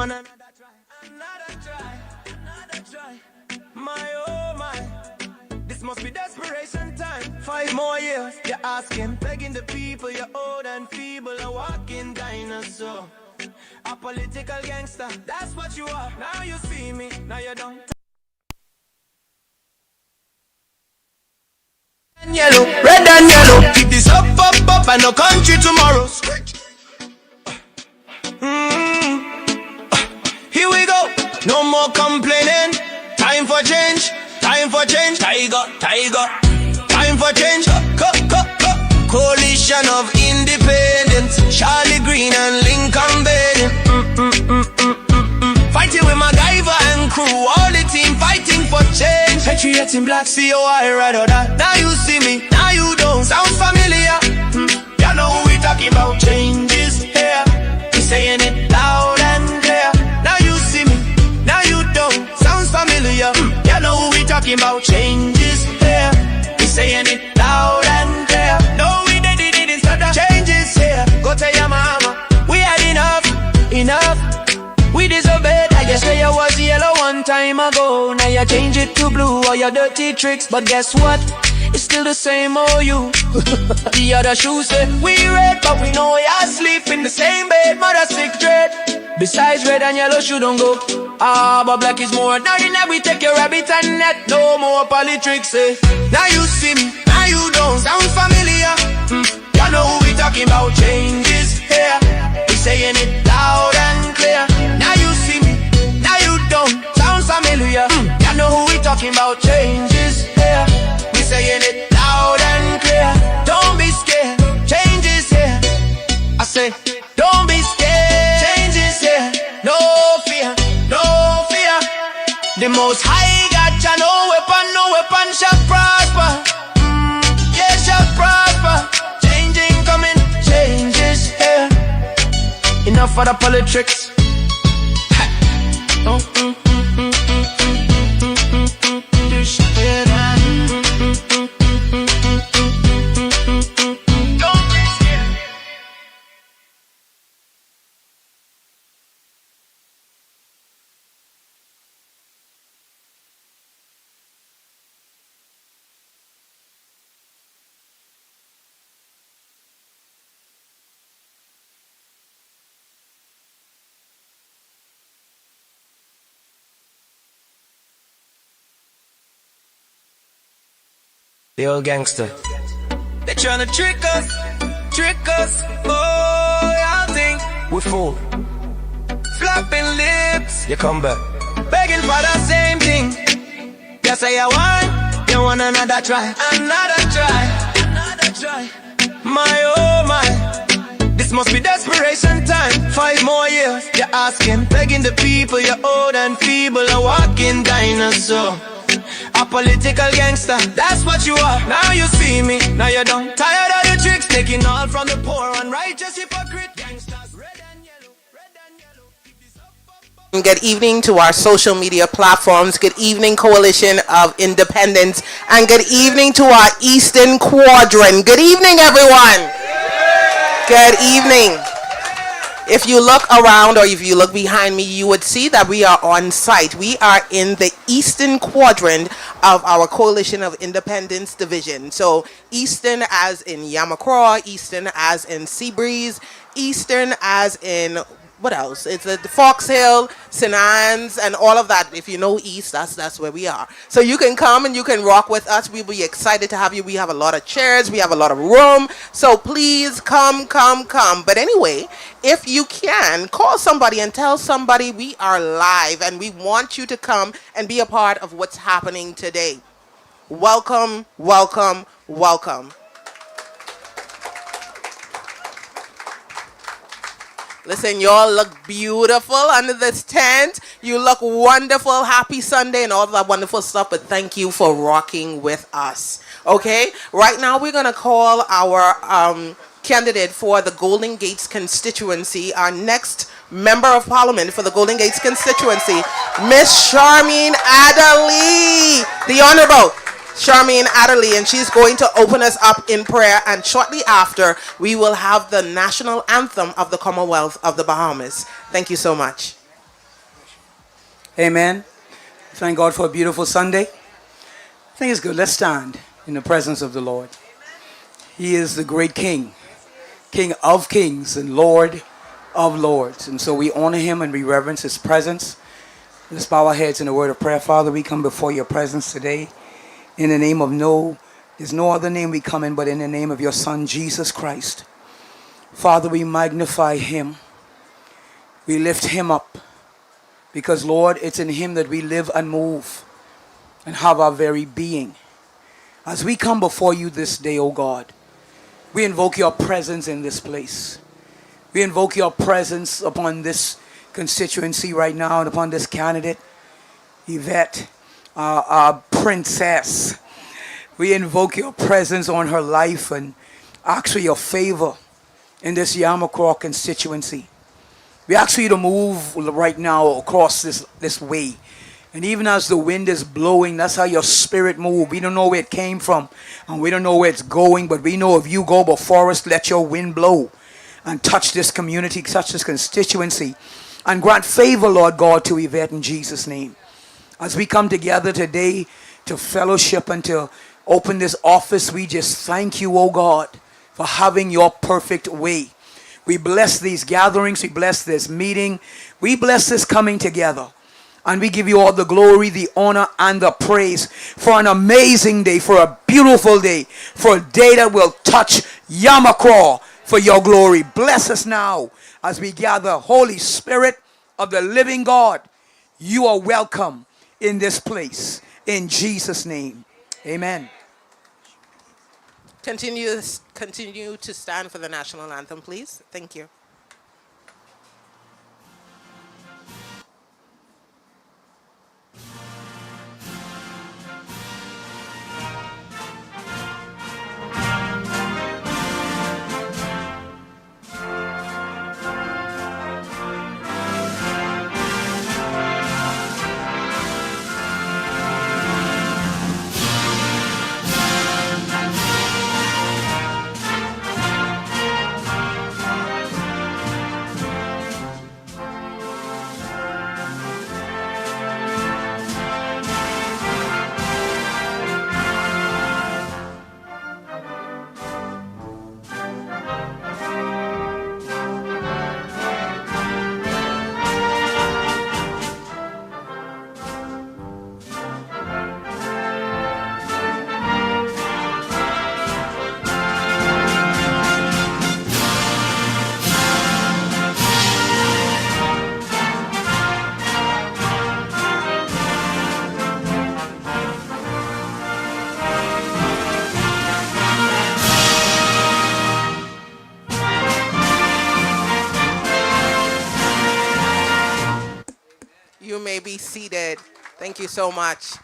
want another try, another try. My oh my, this must be desperation time. 5 more years, you're asking, begging the people, you're old and feeble, a walking dinosaur. A political gangster, that's what you are. Now you see me, now you don't. Yellow, red and yellow. Keep this up, and no country tomorrow. Here we go, no more complaining. Time for change, time for change. Tiger, tiger. Time for change. Coalition of independence. Charlie Green and Lincoln Baden. Fighting with MacGyver and crew. All the team fighting for change. Patriots in black, COI, right or that. Now you see me, now you don't. Sounds familiar. You know who we talking about. Changes here. We saying it loud and clear. Now you see me, now you don't. Sounds familiar. You know who we talking about. Changes here. We saying it loud and clear. No, we didn't stop the changes here. Go tell your mama, we had enough, enough. We disobeyed. I guess you was yellow one time ago. Now you change it to blue, all your dirty tricks. But guess what? It's still the same old you. The other shoe said we red, but we know you sleep in the same bed. Mother sick dread. Besides red and yellow shoe don't go. But black is more. Now you never take your rabbit and net. No more politics, eh. Now you see me, now you don't. Sound familiar. You know who we talking about. Changes here. We saying it loud and clear. Now you see me, now you don't. Sound familiar. You know who we talking about. Changes here. We saying it loud and clear. Don't be scared. Changes here. I say, don't be scared. Changes here. No fear, no fear. The most high got ya. No weapon shall prosper. Yeah, shall prosper. Changing coming, changes here. Enough for the politics. Oh, the old gangster. They tryna trick us. Oh, y'all think we fool. Flapping lips, you come back, begging for the same thing. You say you want another try, another try. My oh my, this must be desperation time. 5 more years, you're asking, begging the people, you're old and feeble, a walking dinosaur. A political gangster, that's what you are. Now you see me, now you don't. Tired of the tricks, taking all from the poor, unrighteous hypocrite gangsters. Red and yellow, red and yellow. Keep this up. Good evening to our social media platforms. Good evening, Coalition of Independence. And good evening to our Eastern Quadrant. Good evening, everyone. Good evening. If you look around or if you look behind me, you would see that we are on site. We are in the Eastern Quadrant of our Coalition of Independence Division. So Eastern as in Yamacraw, Eastern as in Seabreeze, Eastern as in, what else? It's the Fox Hill, St. Anne's, and all of that. If you know East, that's where we are. So you can come and you can rock with us. We'll be excited to have you. We have a lot of chairs. We have a lot of room. So please come. But anyway, if you can, call somebody and tell somebody we are live and we want you to come and be a part of what's happening today. Welcome. Listen, y'all look beautiful under this tent. You look wonderful. Happy Sunday and all that wonderful stuff. But thank you for rocking with us. Okay? Right now, we're going to call our candidate for the Golden Gates constituency, our next member of parliament for the Golden Gates constituency, Miss Charmaine Adderley, the Honorable Charmaine Adderley, and she's going to open us up in prayer, and shortly after we will have the national anthem of the Commonwealth of the Bahamas. Thank you so much. Amen. Thank God for a beautiful Sunday. I think it's good. Let's stand in the presence of the Lord. He is the great King, King of kings and Lord of lords. And so we honor him and we reverence his presence. Let's bow our heads in a word of prayer. Father, we come before your presence today in the name of there's no other name we come in but in the name of your Son, Jesus Christ. Father, we magnify him. We lift him up because, Lord, it's in him that we live and move and have our very being. As we come before you this day, O God, we invoke your presence in this place. We invoke your presence upon this constituency right now and upon this candidate, Yvette, our princess. We invoke your presence on her life and ask for your favor in this Yamacraw constituency. We ask for you to move right now across this way. And even as the wind is blowing, that's how your spirit moves. We don't know where it came from and we don't know where it's going, but we know if you go before us, let your wind blow and touch this community, touch this constituency, and grant favor, Lord God, to Yvette in Jesus' name. As we come together today to fellowship and to open this office, we just thank you, oh God, for having your perfect way. We bless these gatherings. We bless this meeting. We bless this coming together. And we give you all the glory, the honor, and the praise for an amazing day, for a beautiful day, for a day that will touch Yamacraw for your glory. Bless us now as we gather. Holy Spirit of the living God, you are welcome in this place. In Jesus' name, amen. Continue to stand for the national anthem, please. Thank you. You may be seated. Thank you so much.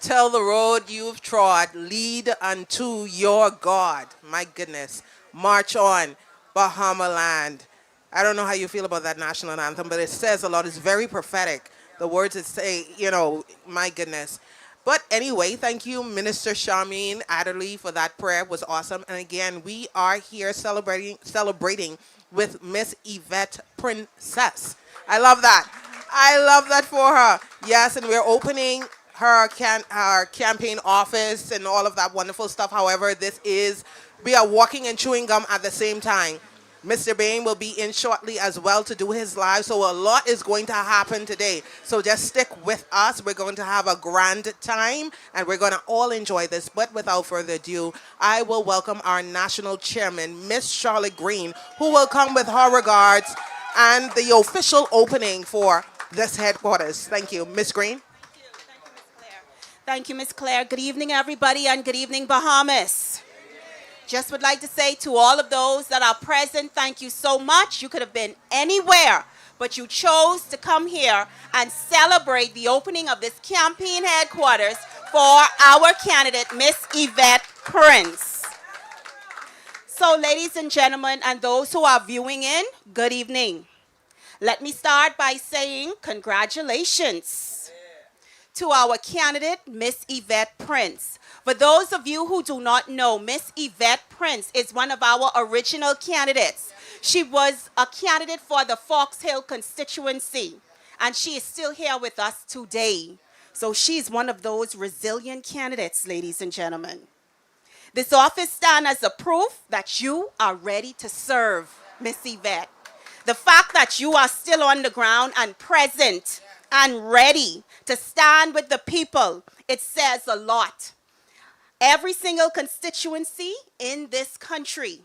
Tell the road you've trod, lead unto your God. My goodness. March on, Bahama land. I don't know how you feel about that national anthem, but it says a lot. It's very prophetic. The words that say, my goodness. But anyway, thank you, Minister Charmaine Adderley, for that prayer. It was awesome. And again, we are here celebrating with Miss Yvette Princess. I love that. I love that for her. Yes, and we're opening her campaign office and all of that wonderful stuff. However, we are walking and chewing gum at the same time. Mr. Bain will be in shortly as well to do his live, so a lot is going to happen today. So just stick with us. We're going to have a grand time, and we're going to all enjoy this. But without further ado, I will welcome our national chairman, Miss Charlotte Green, who will come with her regards and the official opening for this headquarters. Thank you. Miss Green. Thank you, Miss Claire. Good evening, everybody, and good evening, Bahamas. Just would like to say to all of those that are present, thank you so much. You could have been anywhere, but you chose to come here and celebrate the opening of this campaign headquarters for our candidate, Miss Yvette Prince. So, ladies and gentlemen, and those who are viewing in, good evening. Let me start by saying congratulations to our candidate, Miss Yvette Prince. For those of you who do not know, Miss Yvette Prince is one of our original candidates. She was a candidate for the Fox Hill constituency. and she is still here with us today. So she's one of those resilient candidates, ladies and gentlemen. This office stands as a proof that you are ready to serve, Miss Yvette. The fact that you are still on the ground and present and ready to stand with the people, it says a lot. Every single constituency in this country,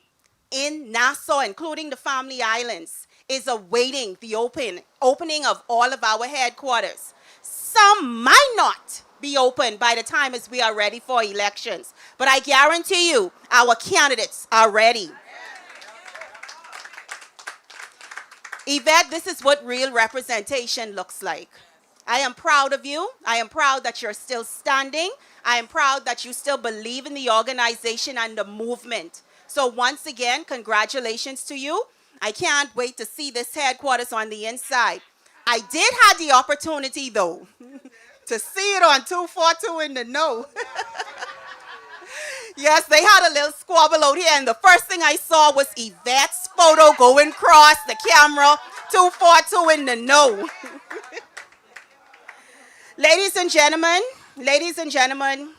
in Nassau, including the Family Islands, is awaiting the opening of all of our headquarters. Some might not be open by the time as we are ready for elections, but I guarantee you our candidates are ready. Yvette, this is what real representation looks like. I am proud of you. I am proud that you're still standing. I am proud that you still believe in the organization and the movement. So once again, congratulations to you. I can't wait to see this headquarters on the inside. I did have the opportunity, though, to see it on 242 in the know. Yes, they had a little squabble out here, and the first thing I saw was Yvette's photo going across the camera, 242 in the know. Ladies and gentlemen,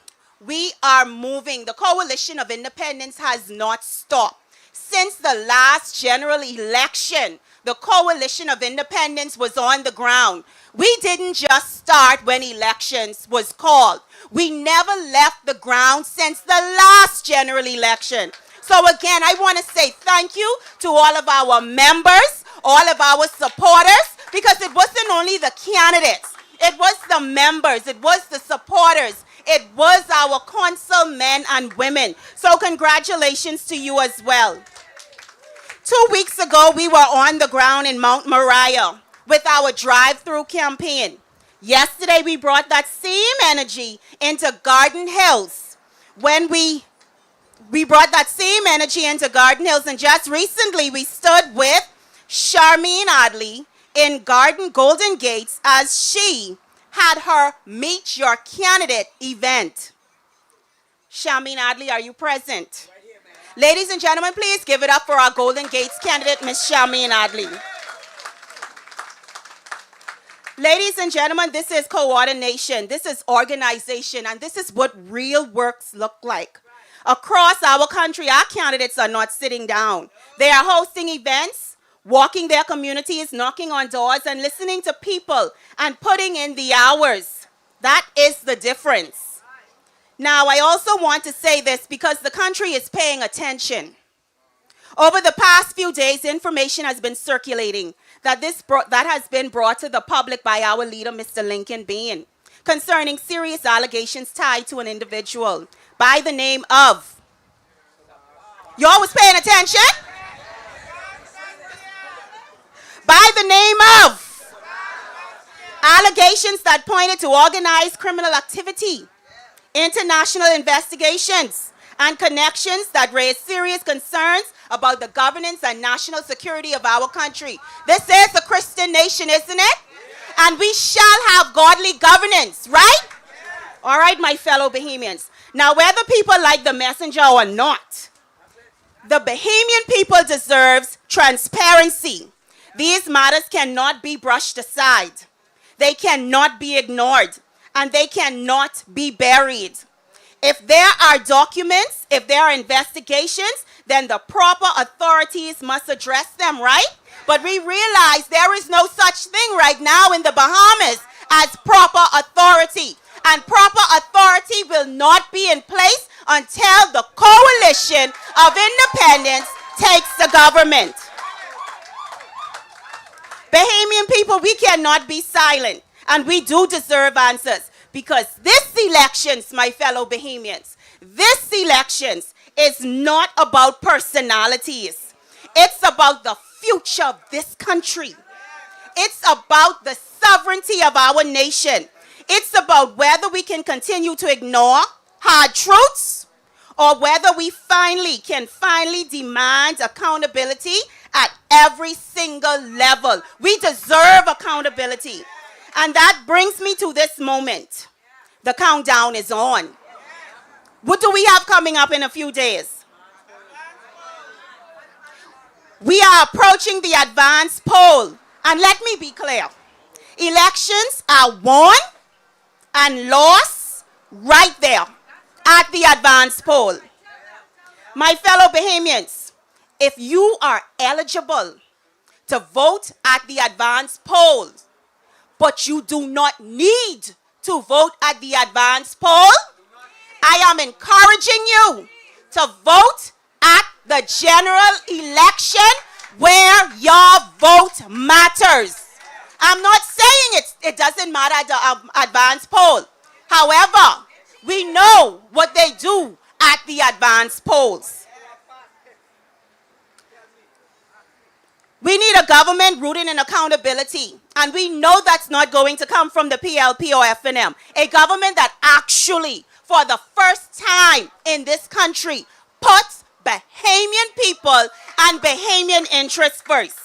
we are moving. The Coalition of Independence has not stopped. Since the last general election, the Coalition of Independence was on the ground. We didn't just start when elections was called. We never left the ground since the last general election. So again, I want to say thank you to all of our members, all of our supporters, because it wasn't only the candidates. It was the members. It was the supporters. It was our councilmen and women. So congratulations to you as well. 2 weeks ago, we were on the ground in Mount Moriah with our drive-through campaign. Yesterday, we brought that same energy into Garden Hills. When we brought that same energy into Garden Hills, and just recently, we stood with Charmaine Adley in Golden Gates as she had her Meet Your Candidate event. Charmaine Adley, are you present? Right here, ladies and gentlemen, please give it up for our Golden Gates candidate, Miss Charmaine Adley. Ladies and gentlemen, this is coordination, this is organization, and this is what real works look like. Across our country, our candidates are not sitting down. They are hosting events, walking their communities, knocking on doors, and listening to people and putting in the hours. That is the difference. Now, I also want to say this because the country is paying attention. Over the past few days, information has been circulating that has been brought to the public by our leader, Mr. Lincoln Bain, concerning serious allegations tied to an individual by the name of... You always paying attention? By the name of... Allegations that pointed to organized criminal activity, international investigations, and connections that raise serious concerns about the governance and national security of our country. This is a Christian nation, isn't it? And we shall have godly governance, right? All right, my fellow Bahamians. Now, whether people like the messenger or not, the Bahamian people deserves transparency. These matters cannot be brushed aside. They cannot be ignored, and they cannot be buried. If there are documents, if there are investigations, then the proper authorities must address them, right? But we realize there is no such thing right now in the Bahamas as proper authority. And proper authority will not be in place until the Coalition of Independence takes the government. Bahamian people, we cannot be silent, and we do deserve answers, because this elections, my fellow Bahamians, this elections is not about personalities. It's about the future of this country. It's about the sovereignty of our nation. It's about whether we can continue to ignore hard truths or whether we can finally demand accountability at every single level. We deserve accountability. And that brings me to this moment. The countdown is on. What do we have coming up in a few days? We are approaching the advance poll. And let me be clear. Elections are won and lost right there at the advance poll. My fellow Bahamians, if you are eligible to vote at the advance poll, but you do not need to vote at the advance poll, I am encouraging you to vote at the general election where your vote matters. I'm not saying it doesn't matter at the advance poll. However, we know what they do at the advance polls. We need a government rooted in accountability, and we know that's not going to come from the PLP or FNM. A government that actually, for the first time in this country, puts Bahamian people and Bahamian interests first.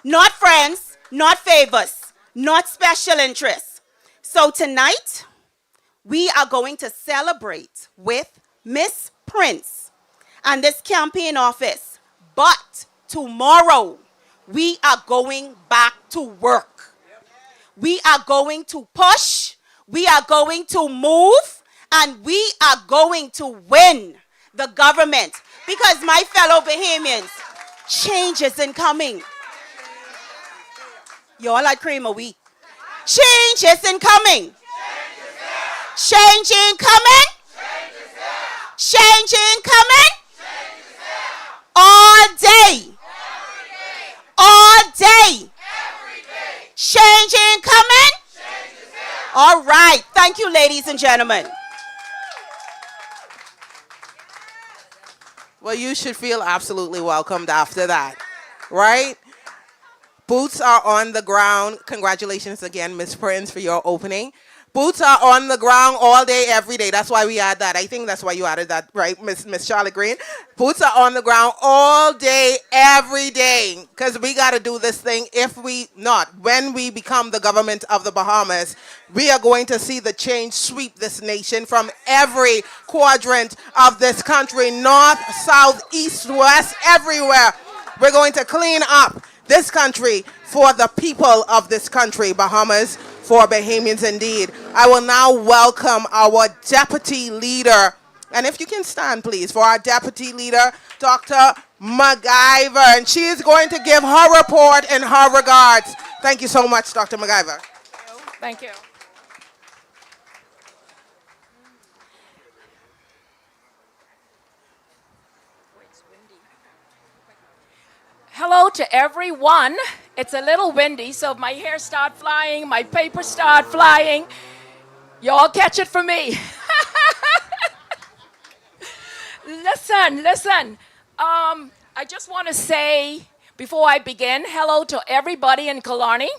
Not friends, not favors, not special interests. So tonight, we are going to celebrate with Miss Prince and this campaign office. But tomorrow, we are going back to work. We are going to push, we are going to move, and we are going to win the government. Because my fellow Bahamians, change isn't coming. Y'all like cream of wheat. Change isn't coming. Change ain't coming. Change ain't coming. All day. All day. Change ain't coming. All right. Thank you, ladies and gentlemen. Well, you should feel absolutely welcomed after that, right? Boots are on the ground. Congratulations again, Miss Prince, for your opening. Boots are on the ground all day, every day. That's why we add that. I think that's why you added that, right, Miss Charlotte Green? Boots are on the ground all day, every day, because we got to do this thing. When we become the government of the Bahamas, we are going to see the change sweep this nation from every quadrant of this country, north, south, east, west, everywhere. We're going to clean up this country for the people of this country, Bahamas, for Bahamians indeed. I will now welcome our deputy leader. And if you can stand, please, for our deputy leader, Dr. MacGyver. And she is going to give her report in her regards. Thank you so much, Dr. MacGyver. Thank you. Hello to everyone. It's a little windy, so if my hair start flying, my paper start flying, y'all catch it from me. Listen. I just want to say, before I begin, hello to everybody in Killarney.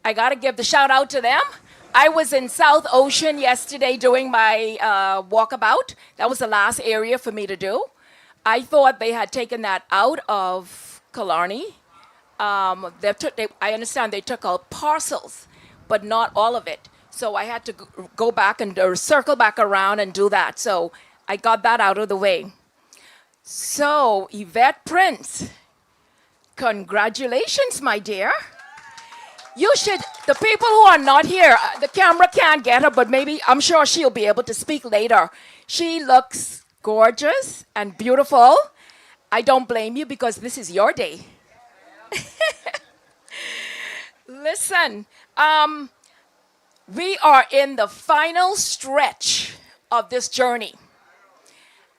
I got to give the shout out to them. I was in South Ocean yesterday doing my walkabout. That was the last area for me to do. I thought they had taken that out of Killarney. I understand they took out parcels, but not all of it. So I had to go back and circle back around and do that. So I got that out of the way. So, Yvette Prince, congratulations, my dear. You should, the people who are not here, the camera can't get her, but maybe, I'm sure she'll be able to speak later. She looks gorgeous and beautiful. I don't blame you because this is your day. Listen, we are in the final stretch of this journey.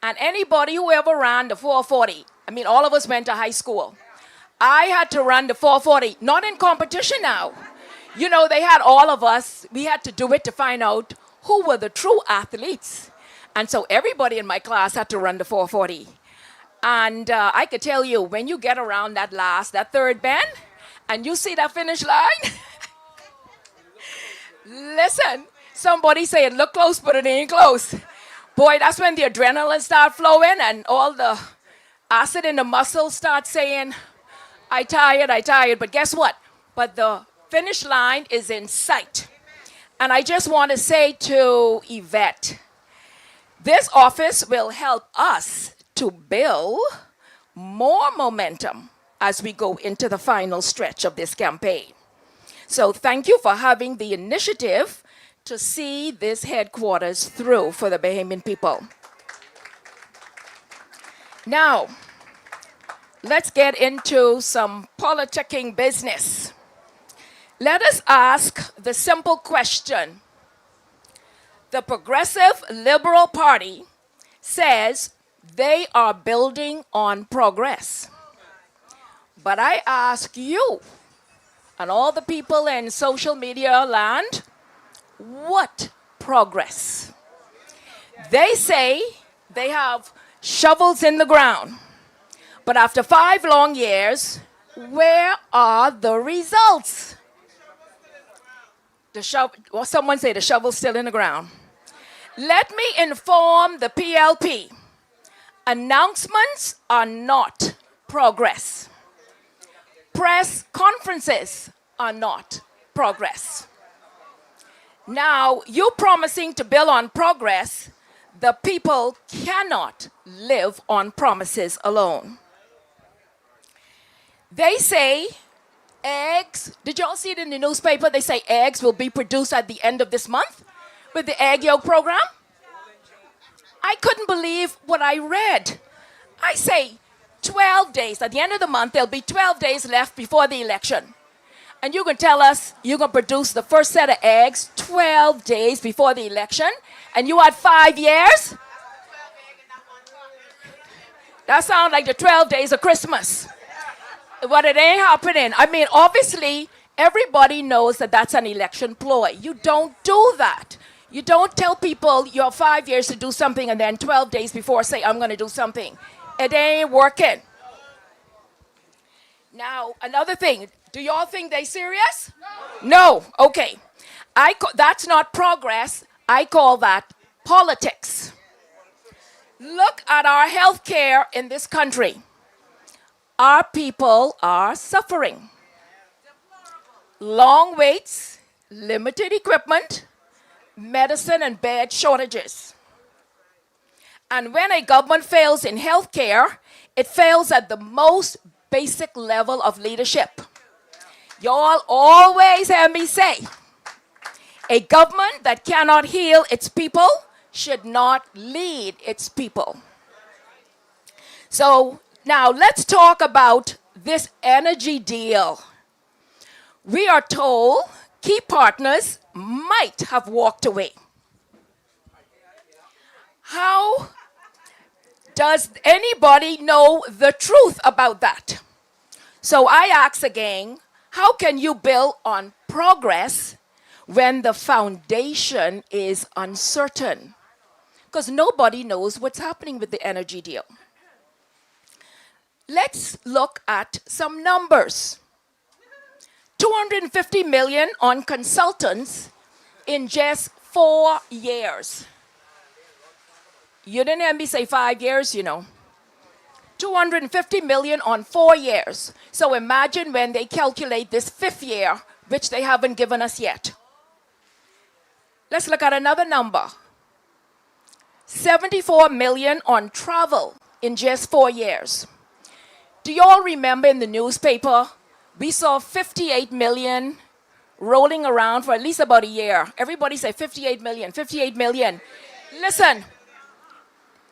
And anybody who ever ran the 440, all of us went to high school. I had to run the 440, not in competition now. They had all of us, we had to do it to find out who were the true athletes. And so everybody in my class had to run the 440. And I could tell you, when you get around that third bend, and you see that finish line, listen, somebody say it look close, but it ain't close. Boy, that's when the adrenaline start flowing and all the acid in the muscles start saying, I tired. But guess what? But the finish line is in sight. And I just want to say to Yvette, this office will help us to build more momentum as we go into the final stretch of this campaign. So thank you for having the initiative to see this headquarters through for the Bahamian people. Now, let's get into some politicking business. Let us ask the simple question. The Progressive Liberal Party says they are building on progress. But I ask you, and all the people in social media land, what progress? They say they have shovels in the ground. But after 5 long years, where are the results? Someone say the shovel's still in the ground. Let me inform the PLP. Announcements are not progress. Press conferences are not progress. Now, you promising to build on progress, the people cannot live on promises alone. They say eggs, did y'all see it in the newspaper? They say eggs will be produced at the end of this month with the egg yolk program. I couldn't believe what I read. I say 12 days, at the end of the month, there'll be 12 days left before the election. And you can tell us you're going to produce the first set of eggs 12 days before the election, and you had 5 years? That sounds like the 12 days of Christmas. But it ain't happening. I mean, obviously, everybody knows that that's an election ploy. You don't do that. You don't tell people you have 5 years to do something and then 12 days before say, I'm going to do something. It ain't working. Now, another thing. Do y'all think they serious? No. Okay. That's not progress. I call that politics. Look at our health care in this country. Our people are suffering. Long waits, limited equipment, medicine and bed shortages. And when a government fails in health care, it fails at the most basic level of leadership. Y'all always hear me say, a government that cannot heal its people should not lead its people. So now let's talk about this energy deal. We are told key partners might have walked away. How does anybody know the truth about that? So I ask again, how can you build on progress when the foundation is uncertain? Because nobody knows what's happening with the energy deal. Let's look at some numbers. 250 million on consultants in just 4 years. You didn't hear me say 5 years, you know. 250 million on 4 years. So imagine when they calculate this 5th year, which they haven't given us yet. Let's look at another number. 74 million on travel in just 4 years. Do you all remember in the newspaper, we saw 58 million rolling around for at least about a year. Everybody say 58 million, 58 million. Listen,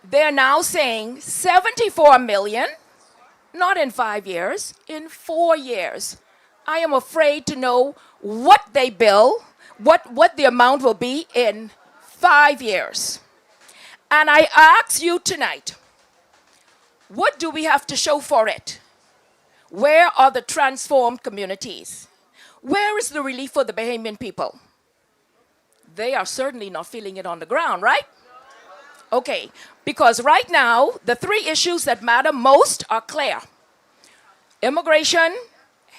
they're now saying 74 million, not in 5 years, in 4 years. I am afraid to know what they bill, what the amount will be in 5 years. And I ask you tonight, what do we have to show for it? Where are the transformed communities? Where is the relief for the Bahamian people? They are certainly not feeling it on the ground, right? Okay, because right now, the 3 issues that matter most are clear. Immigration,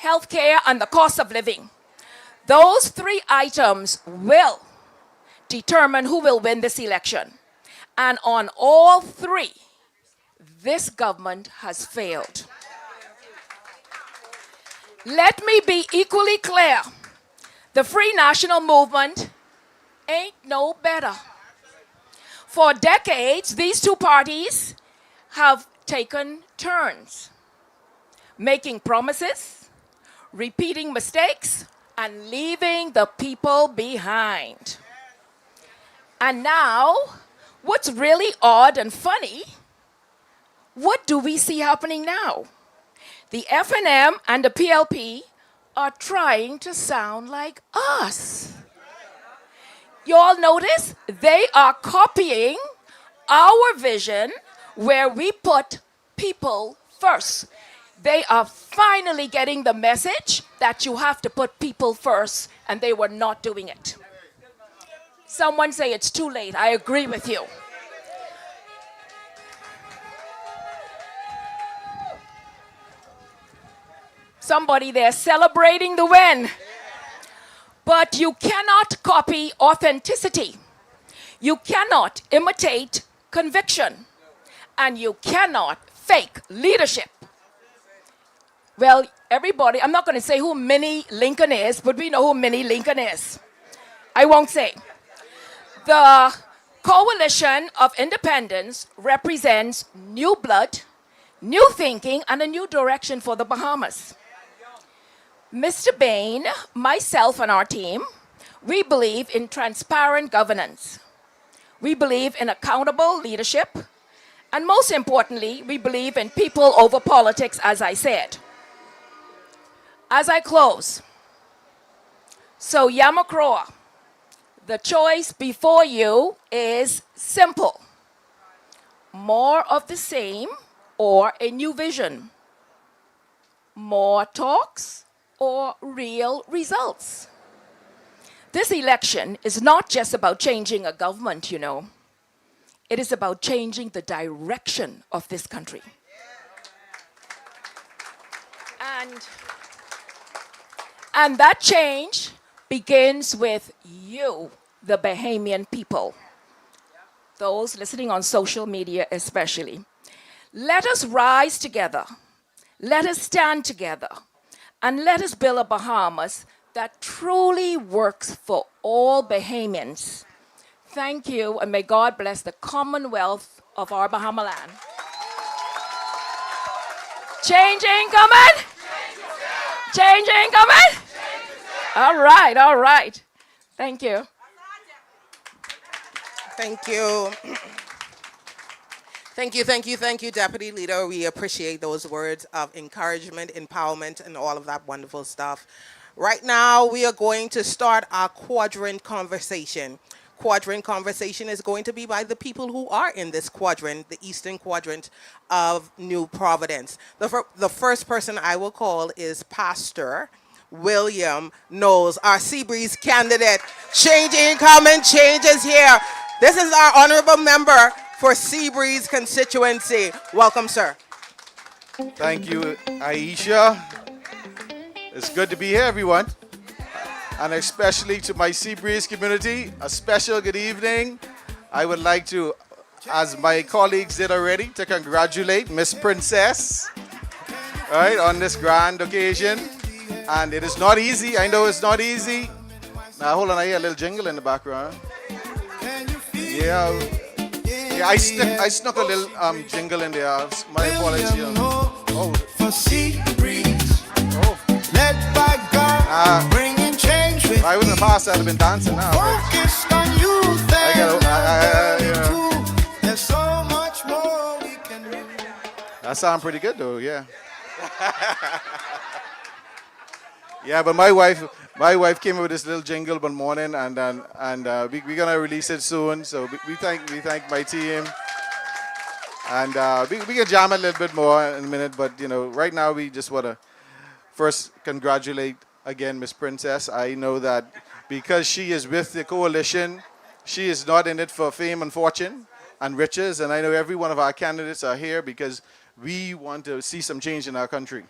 healthcare, and the cost of living. Those 3 items will determine who will win this election. And on all 3, this government has failed. Let me be equally clear. The Free National Movement ain't no better. For decades, these 2 parties have taken turns, making promises, repeating mistakes, and leaving the people behind. And now, what's really odd and funny, what do we see happening now? The FNM and the PLP are trying to sound like us. You all notice? They are copying our vision where we put people first. They are finally getting the message that you have to put people first, and they were not doing it. Someone say it's too late. I agree with you. Somebody there celebrating the win. But you cannot copy authenticity. You cannot imitate conviction. And you cannot fake leadership. Well, everybody, I'm not going to say who Minnie Lincoln is, but we know who Minnie Lincoln is. I won't say. The Coalition of Independence represents new blood, new thinking, and a new direction for the Bahamas. Mr. Bain, myself, and our team, we believe in transparent governance. We believe in accountable leadership. And most importantly, we believe in people over politics, as I said. As I close, so Yamacraw, the choice before you is simple. More of the same or a new vision. More talks or real results. This election is not just about changing a government, you know. It is about changing the direction of this country. And that change begins with you, the Bahamian people. Those listening on social media especially. Let us rise together. Let us stand together. And let us build a Bahamas that truly works for all Bahamians. Thank you, and may God bless the Commonwealth of our Bahama land. Changing coming? Changing coming? All right, all right. Thank you. Thank you. Thank you, Deputy Leader. We appreciate those words of encouragement, empowerment, and all of that wonderful stuff. Right now, we are going to start our quadrant conversation. Quadrant conversation is going to be by the people who are in this quadrant, the eastern quadrant of New Providence. The first person I will call is Pastor William Knowles, our Seabreeze candidate. Change incoming, change is here. This is our honorable member for Seabreeze constituency. Welcome, sir. Thank you, Aisha. It's good to be here, everyone. And especially to my Seabreeze community, a special good evening. I would like to, as my colleagues did already, to congratulate Miss Princess, right, on this grand occasion. And it is not easy. I know it's not easy. Now, hold on, I hear a little jingle in the background. Yeah, I snuck a little jingle in there. My apologies. Oh. For Seabreeze, led by God, bringing change with If I wasn't a pastor, I'd have been dancing now. focused on youth and there's so much more we can do. That sounds pretty good, though. Yeah. Yeah, but my wife came up with this little jingle one morning, and we're gonna release it soon. So we thank my team, and we can jam a little bit more in a minute. But you know, right now we just wanna first congratulate again Miss Princess. I know that because she is with the coalition, she is not in it for fame and fortune and riches. And I know every one of our candidates are here because we want to see some change in our country,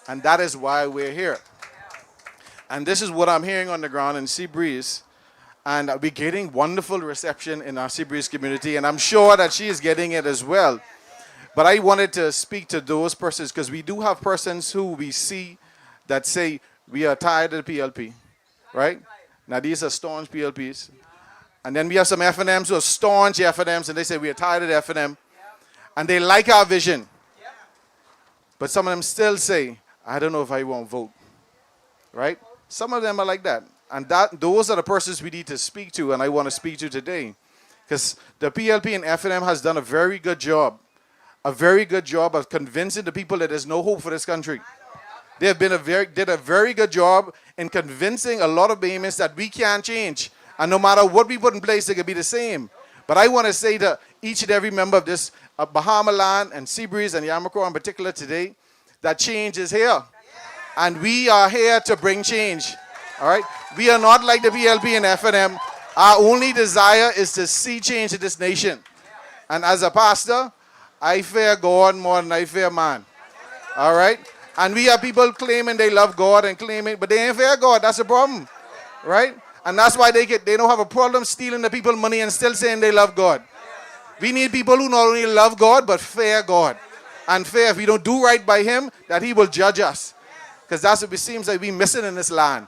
and that is why we're here. And this is what I'm hearing on the ground in Seabreeze. And we're getting wonderful reception in our Seabreeze community. And I'm sure that she is getting it as well. But I wanted to speak to those persons because we do have persons who we see that say, we are tired of the PLP, right? Now, these are staunch PLPs. And then we have some FNMs who are staunch FNMs, and they say, we are tired of the FNM. And they like our vision. But some of them still say, I don't know if I won't vote, right? Some of them are like that. And those are the persons we need to speak to, and I want to speak to today. Because the PLP and FNM has done a very good job of convincing the people that there's no hope for this country. They have did a very good job in convincing a lot of Bahamians that we can't change. And no matter what we put in place, they can be the same. But I want to say to each and every member of this Bahama land and Seabreeze and Yamacraw in particular today, that change is here. And we are here to bring change. All right? We are not like the PLP and FNM. Our only desire is to see change in this nation. And as a pastor, I fear God more than I fear man. All right? And we have people claiming they love God and claiming, but they ain't fear God. That's the problem. Right? And that's why they don't have a problem stealing the people's money and still saying they love God. We need people who not only love God, but fear God. And fear if we don't do right by Him, that He will judge us. Because that's what it seems like we're missing in this land.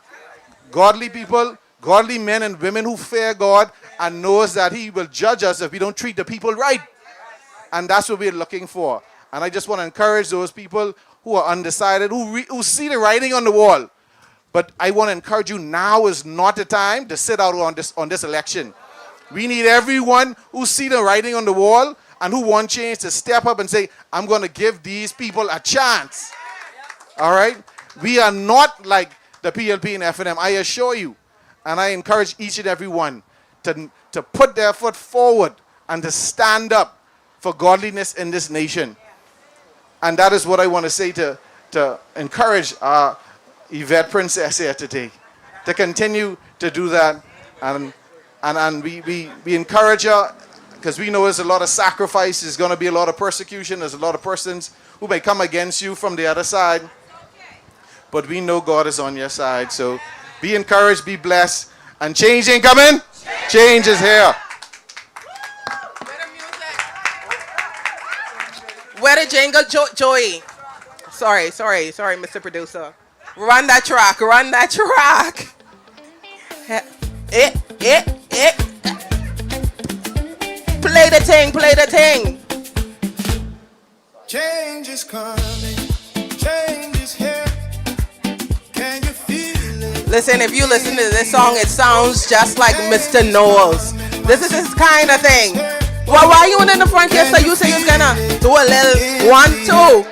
Godly people, godly men and women who fear God and knows that He will judge us if we don't treat the people right. And that's what we're looking for. And I just want to encourage those people who are undecided, who see the writing on the wall. But I want to encourage you, now is not the time to sit out on this election. We need everyone who see the writing on the wall and who want change to step up and say, I'm going to give these people a chance. All right? We are not like the PLP and FNM, I assure you. And I encourage each and every one to put their foot forward and to stand up for godliness in this nation. And that is what I want to say to encourage our Yvette Princess here today, to continue to do that. And we encourage her, because we know there's a lot of sacrifice, there's going to be a lot of persecution, there's a lot of persons who may come against you from the other side. But we know God is on your side. So be encouraged, be blessed. And change ain't coming. Change is here. Where the jingle, Joey? Sorry, Mr. Producer. Run that track. Play the thing. Change is coming. Change is here. Can you feel it? Listen, if you listen to this song, it sounds just like Mr. Knowles. This is his kind of thing. Well, why you in the front here? So you say you're gonna do a little 1, 2.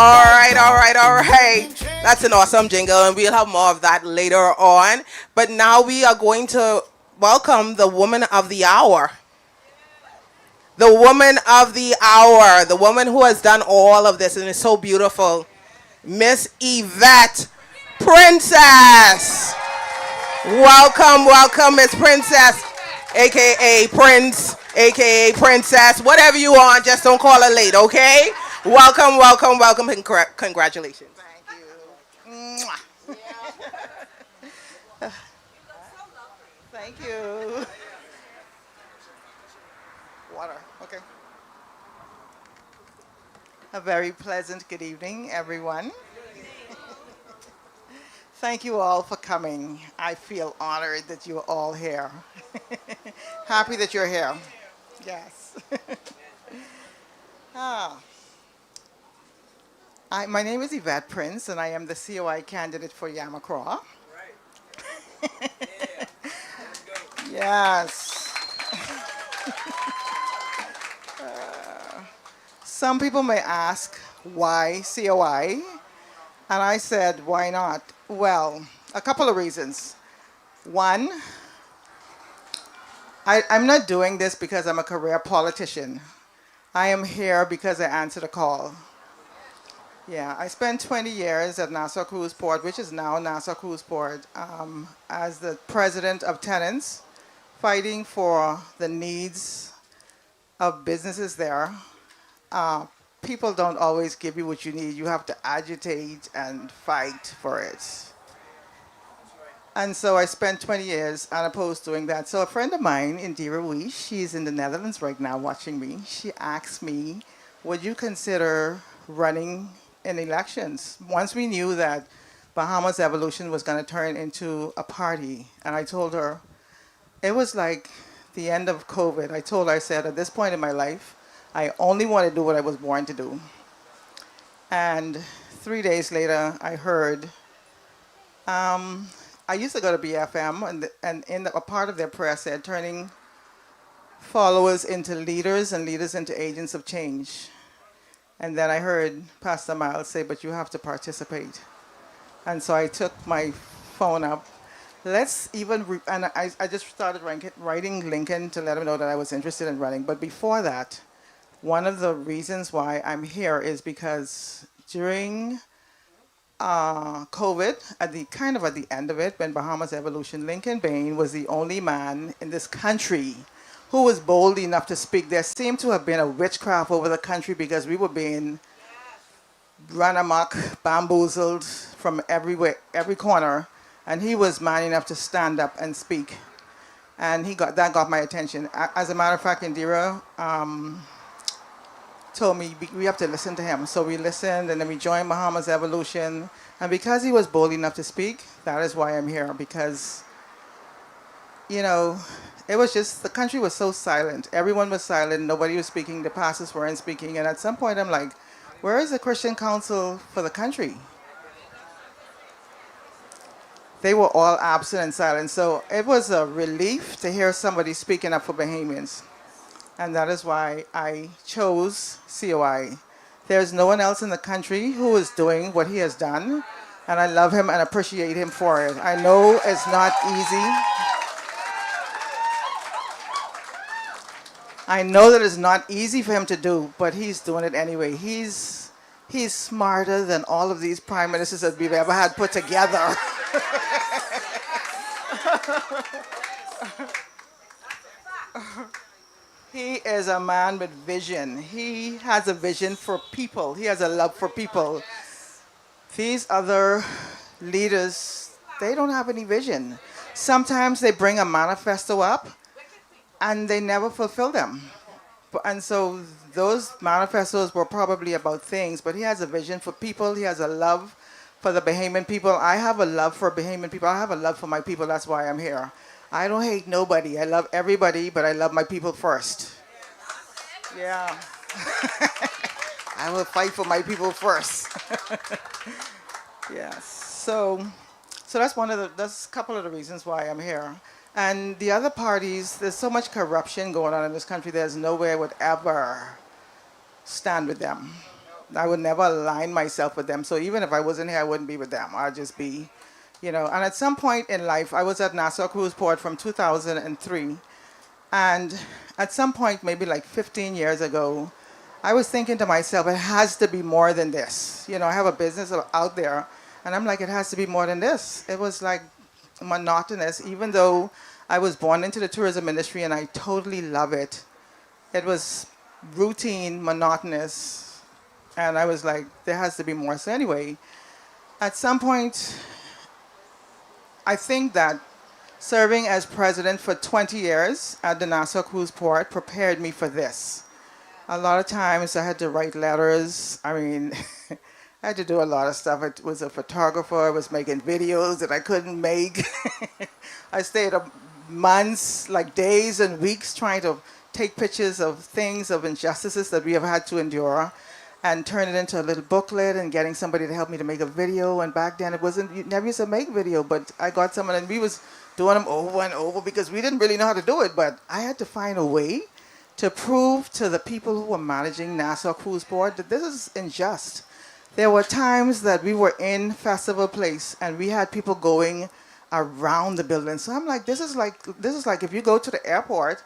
All right. That's an awesome jingle, and we'll have more of that later on. But now we are going to welcome the woman of the hour. The woman of the hour. The woman who has done all of this and is so beautiful. Miss Yvette Princess. Welcome, Miss Princess, a.k.a. Prince, a.k.a. Princess. Whatever you want, just don't call her late, okay? Welcome. Congratulations. Thank you. Thank you. Water, okay. A very pleasant good evening, everyone. Thank you all for coming. I feel honored that you're all here. Happy that you're here. Yes. My name is Yvette Prince, and I am the COI candidate for Yamacraw. Right. Yes. Some people may ask, why COI? And I said, why not? Well, a couple of reasons. One, I'm not doing this because I'm a career politician. I am here because I answered a call. Yeah, I spent 20 years at Nassau Cruise Port, which is now Nassau Cruise Port, as the president of tenants, fighting for the needs of businesses there. People don't always give you what you need. You have to agitate and fight for it. And so I spent 20 years unopposed doing that. So a friend of mine, Indira Weish, she's in the Netherlands right now watching me. She asked me, would you consider running in elections? Once we knew that Bahamas Evolution was going to turn into a party. And I told her, it was like the end of COVID. I told her, I said, at this point in my life, I only want to do what I was born to do. And 3 days later, I heard, I used to go to BFM, and a part of their prayer said, turning followers into leaders and leaders into agents of change. And then I heard Pastor Miles say, but you have to participate. And so I took my phone up. I just started writing Lincoln to let him know that I was interested in running. But before that, one of the reasons why I'm here is because during COVID, at the end of it, when Bahamas Evolution, Lincoln Bain was the only man in this country who was bold enough to speak. There seemed to have been a witchcraft over the country because we were being run amok, bamboozled from everywhere, every corner, and he was man enough to stand up and speak, and that got my attention. As a matter of fact, Indira told me we have to listen to him, so we listened, and then we joined Bahamas Evolution, and because he was bold enough to speak, that is why I'm here. Because it was just, the country was so silent. Everyone was silent. Nobody was speaking. The pastors weren't speaking. And at some point, I'm like, where is the Christian Council for the country? They were all absent and silent. So it was a relief to hear somebody speaking up for Bahamians. And that is why I chose COI. There's no one else in the country who is doing what he has done. And I love him and appreciate him for it. I know it's not easy. I know that it's not easy for him to do, but he's doing it anyway. He's smarter than all of these prime ministers that we've ever had put together. He is a man with vision. He has a vision for people. He has a love for people. These other leaders, they don't have any vision. Sometimes they bring a manifesto up and they never fulfill them. And so those manifestos were probably about things, but he has a vision for people. He has a love for the Bahamian people. I have a love for Bahamian people. I have a love for my people. That's why I'm here. I don't hate nobody. I love everybody, but I love my people first. Yeah. I will fight for my people first. Yes. So that's that's a couple of the reasons why I'm here. And the other parties, there's so much corruption going on in this country, there's no way I would ever stand with them. I would never align myself with them. So even if I wasn't here, I wouldn't be with them. I'd just be, And at some point in life, I was at Nassau Cruise Port from 2003. And at some point, maybe like 15 years ago, I was thinking to myself, it has to be more than this. I have a business out there, and I'm like, it has to be more than this. It was like monotonous, even though I was born into the tourism industry and I totally love it. It was routine, monotonous, and I was like, there has to be more. So anyway, at some point, I think that serving as president for 20 years at the Nassau Cruise Port prepared me for this. A lot of times I had to write letters. I mean, I had to do a lot of stuff. I was a photographer. I was making videos that I couldn't make. I stayed up months, like days and weeks, trying to take pictures of things, of injustices that we have had to endure, and turn it into a little booklet, and getting somebody to help me to make a video. And back then, you never used to make video, but I got someone, and we was doing them over and over because we didn't really know how to do it. But I had to find a way to prove to the people who were managing Nassau Cruise Port that this is unjust. There were times that we were in Festival Place and we had people going around the building. So I'm like, this is like if you go to the airport,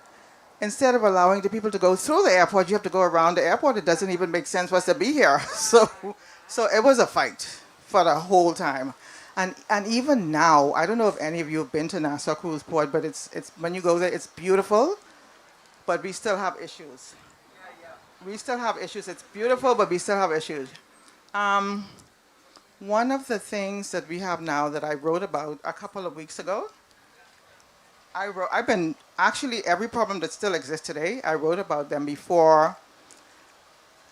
instead of allowing the people to go through the airport, you have to go around the airport. It doesn't even make sense for us to be here. So it was a fight for the whole time. And even now, I don't know if any of you have been to Nassau Cruise Port, but it's when you go there, it's beautiful, but we still have issues. We still have issues. It's beautiful, but we still have issues. One of the things that we have now that I wrote about a couple of weeks ago, every problem that still exists today, I wrote about them before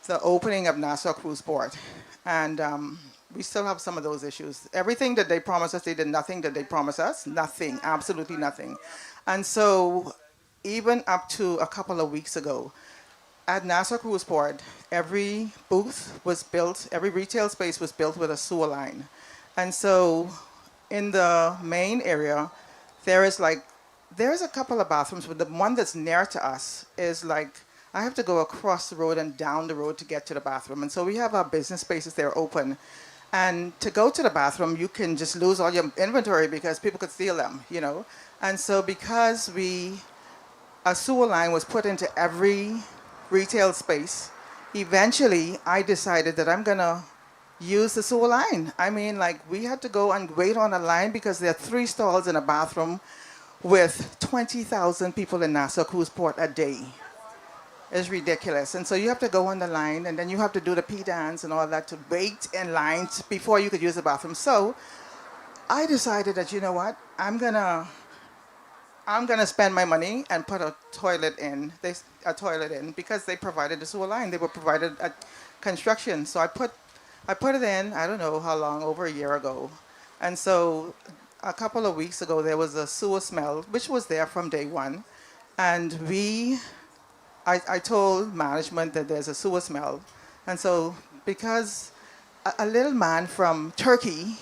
the opening of Nassau Cruise Port. And we still have some of those issues. Everything that they promised us, they did nothing that they promised us. Nothing, absolutely nothing. And so even up to a couple of weeks ago, At Nassau Cruise Port, every booth was built, every retail space was built with a sewer line. And so in the main area, there's a couple of bathrooms, but the one that's near to us is like, I have to go across the road and down the road to get to the bathroom. And so we have our business spaces there open. And to go to the bathroom, you can just lose all your inventory because people could steal them, you know. And so because a sewer line was put into every retail space, eventually I decided that I'm gonna use the sewer line. I mean, like, we had to go and wait on a line because there are 3 stalls in a bathroom with 20,000 people in Nassau Cruise Port a day. It's ridiculous. And so you have to go on the line, and then you have to do the pee dance and all that to wait in lines before you could use the bathroom. So I decided that, you know what, I'm gonna spend my money and put a toilet in. Because they provided the sewer line. They were provided at construction. So I put it in. I don't know how long, over a year ago. And so a couple of weeks ago there was a sewer smell, which was there from day one, and I told management that there's a sewer smell, and so because a little man from Turkey.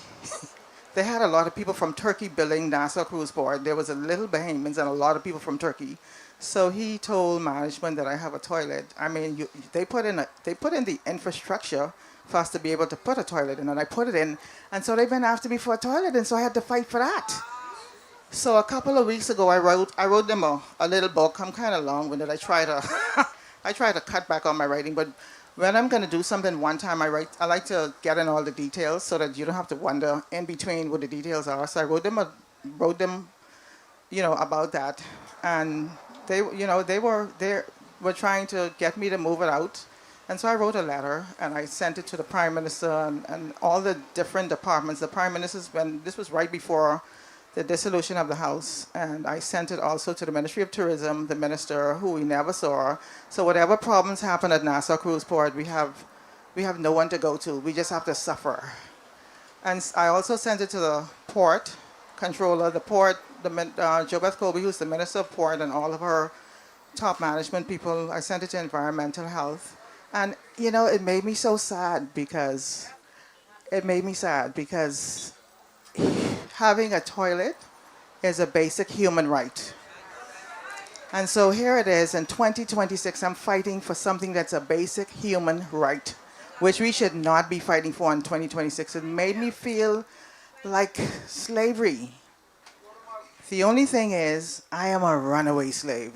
They had a lot of people from Turkey building Nassau Cruise Port. There was a little Bahamians and a lot of people from Turkey. So he told management that I have a toilet. I mean, they put in the infrastructure for us to be able to put a toilet in, and I put it in. And so they've been after me for a toilet, and so I had to fight for that. So a couple of weeks ago, I wrote them a little book. I'm kind of long-winded. I try to cut back on my writing, but when I'm going to do something one time, I like to get in all the details so that you don't have to wonder in between what the details are. So I wrote them, about that, and they were trying to get me to move it out, and so I wrote a letter and I sent it to the Prime Minister and all the different departments. The Prime Minister's, when this was right before the dissolution of the House, and I sent it also to the Ministry of Tourism, the minister, who we never saw. So whatever problems happen at Nassau Cruise Port, we have no one to go to. We just have to suffer. And I also sent it to the port controller, Jobeth Colby, who's the Minister of Port, and all of her top management people. I sent it to Environmental Health. And, it made me so sad because having a toilet is a basic human right. And so here it is in 2026, I'm fighting for something that's a basic human right, which we should not be fighting for in 2026. It made me feel like slavery. The only thing is, I am a runaway slave.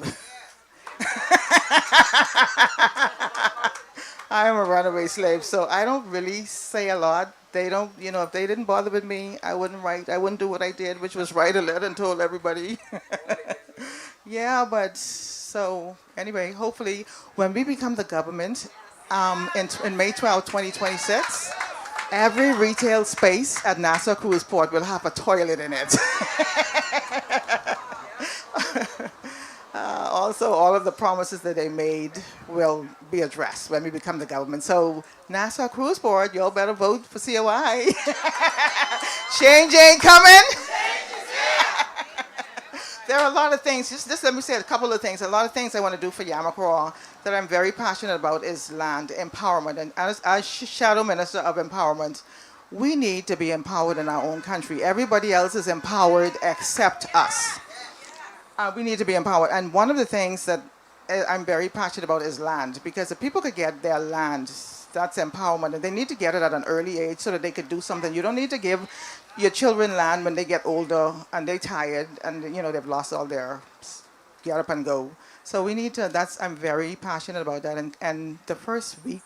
I am a runaway slave, so I don't really say a lot. They don't, if they didn't bother with me, I wouldn't write. I wouldn't do what I did, which was write a letter and told everybody. Yeah, but so anyway, hopefully when we become the government in May 12, 2026, every retail space at Nassau Cruise Port will have a toilet in it. Also, all of the promises that they made will be addressed when we become the government. So, Nassau Cruise Port, y'all better vote for COI. Change ain't coming. There are a lot of things. Just let me say a couple of things. A lot of things I want to do for Yamacraw that I'm very passionate about is land empowerment. And as Shadow Minister of Empowerment, we need to be empowered in our own country. Everybody else is empowered except us. We need to be empowered. And one of the things that I'm very passionate about is land, because if people could get their land, that's empowerment, and they need to get it at an early age so that they could do something. You don't need to give your children land when they get older and they're tired and they've lost all their get up and go. So we need to, I'm very passionate about that. And the first week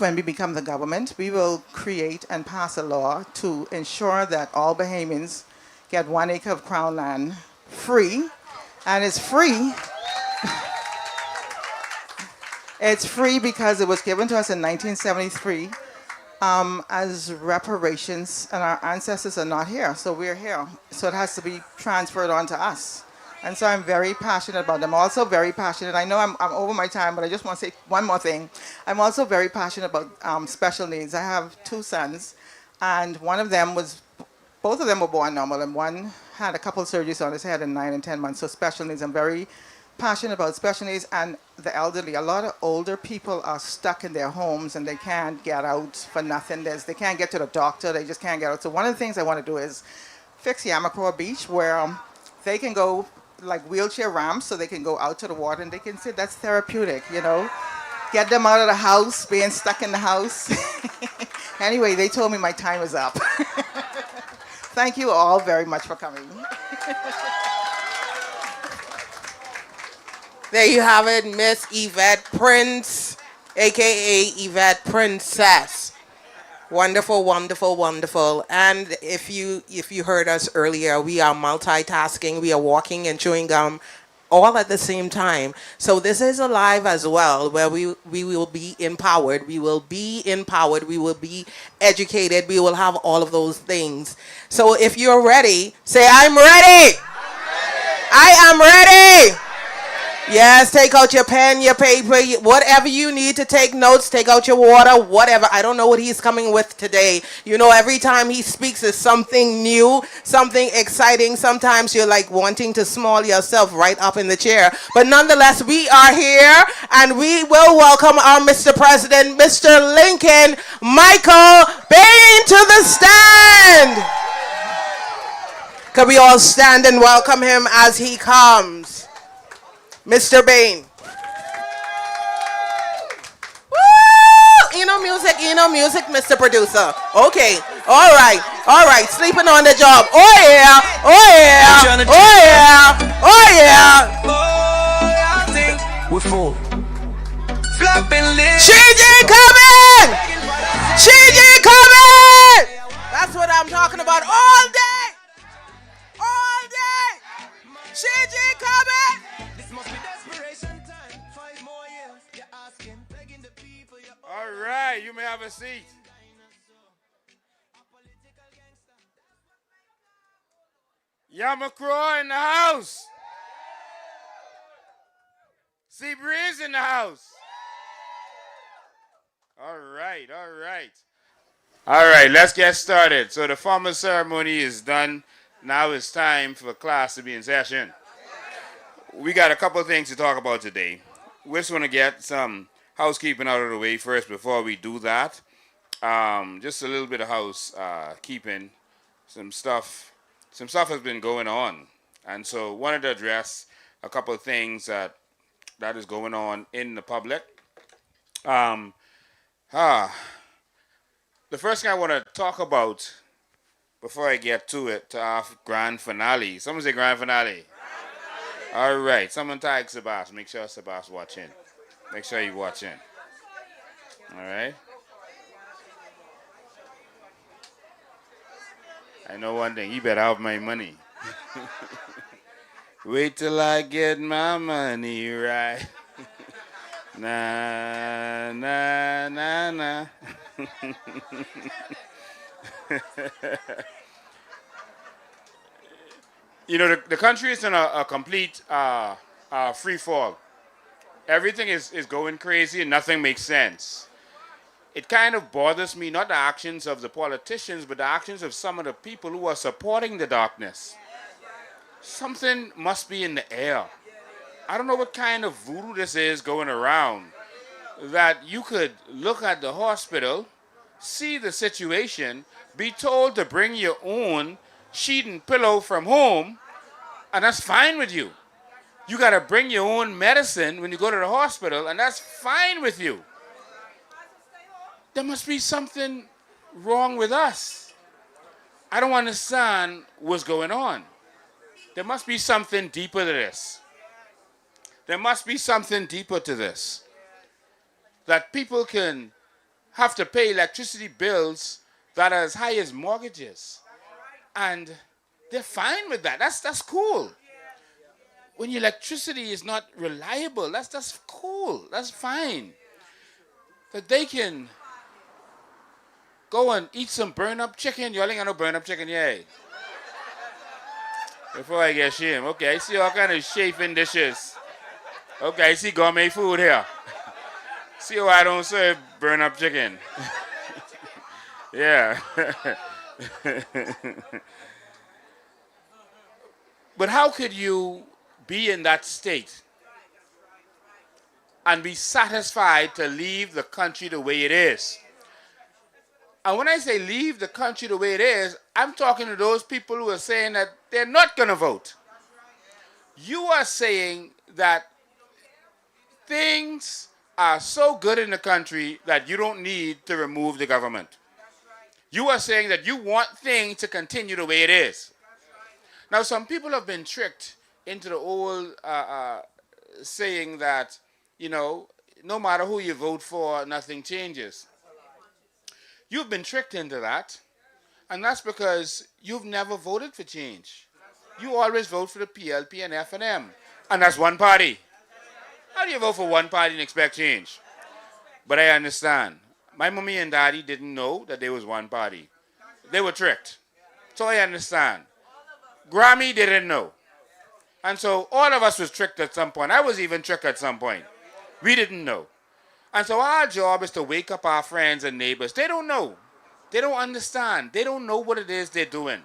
when we become the government, we will create and pass a law to ensure that all Bahamians get 1 acre of Crown land free, and it's free. It's free because it was given to us in 1973 as reparations, and our ancestors are not here, so we're here. So it has to be transferred on to us. And so I'm very passionate about them. I'm also very passionate. I know I'm over my time, but I just want to say one more thing. I'm also very passionate about special needs. I have 2 sons, and both of them were born normal, and one had a couple of surgeries on his head in 9 and 10 months. So special needs. I'm very passionate about special needs and the elderly. A lot of older people are stuck in their homes and they can't get out for nothing. They can't get to the doctor. They just can't get out. So one of the things I want to do is fix Yamacraw Beach where they can go like wheelchair ramps so they can go out to the water and they can sit. That's therapeutic, you know. Get them out of the house, being stuck in the house. Anyway, they told me my time is up. Thank you all very much for coming. There you have it, Miss Yvette Prince, aka Yvette Princess. Wonderful, wonderful, wonderful. And if you heard us earlier, we are multitasking. We are walking and chewing gum all at the same time. So this is a live as well, where we will be empowered. We will be empowered. We will be educated. We will have all of those things. So if you're ready, say, I'm ready. I am ready. Yes, take out your pen, your paper, whatever you need to take notes, take out your water, whatever. I don't know what he's coming with today. You know, every time he speaks is something new, something exciting. Sometimes you're like wanting to small yourself right up in the chair. But nonetheless, we are here and we will welcome our Mr. President, Mr. Lincoln Michael Bain to the stand. Can we all stand and welcome him as he comes? Mr. Bain. Woo! Eno music, Mr. Producer. Okay, all right, sleeping on the job. Oh yeah, oh yeah, oh yeah, oh yeah. Oh, I think we're full. Flapping lips. CG coming! CG coming! That's what I'm talking about all day! All day! CG coming! All right, you may have a seat. Yamacraw in the house. Sea Breeze in the house. All right. All right, let's get started. So the formal ceremony is done. Now it's time for class to be in session. We got a couple of things to talk about today. We just want to get some housekeeping out of the way first before we do that. Just a little bit of housekeeping. Some stuff has been going on. And so wanted to address a couple of things that is going on in the public. The first thing I want to talk about before I get to it, to our grand finale. Someone say grand finale. All right. Someone tag Sabas. Make sure Sabas watching. Make sure you watching. All right. I know one thing. You better have my money. Wait till I get my money right. Na na na na. You know, the country is in a complete free fall. Everything is going crazy and nothing makes sense. It kind of bothers me, not the actions of the politicians, but the actions of some of the people who are supporting the darkness. Something must be in the air. I don't know what kind of voodoo this is going around, that you could look at the hospital, see the situation, be told to bring your own sheet and pillow from home, and that's fine with you. You got to bring your own medicine when you go to the hospital, and that's fine with you. There must be something wrong with us. I don't understand what's going on. There must be something deeper to this. There must be something deeper to this. That people can have to pay electricity bills that are as high as mortgages. And they're fine with that. That's cool. When your electricity is not reliable, that's cool. That's fine. That they can go and eat some burn-up chicken. Y'all ain't got no burn-up chicken yet. Before I get shame. Okay, I see all kind of chafing dishes. Okay, I see gourmet food here. See why I don't serve burn-up chicken. Yeah. But how could you be in that state and be satisfied to leave the country the way it is. And when I say leave the country the way it is, I'm talking to those people who are saying that they're not going to vote. You are saying that things are so good in the country that you don't need to remove the government. You are saying that you want things to continue the way it is. Now, some people have been tricked into the old saying that, no matter who you vote for, nothing changes. You've been tricked into that, and that's because you've never voted for change. You always vote for the PLP and F&M, and that's one party. How do you vote for one party and expect change? But I understand. My mommy and daddy didn't know that there was one party. They were tricked. So I understand. Grammy didn't know. And so all of us was tricked at some point. I was even tricked at some point. We didn't know. And so our job is to wake up our friends and neighbors. They don't know. They don't understand. They don't know what it is they're doing.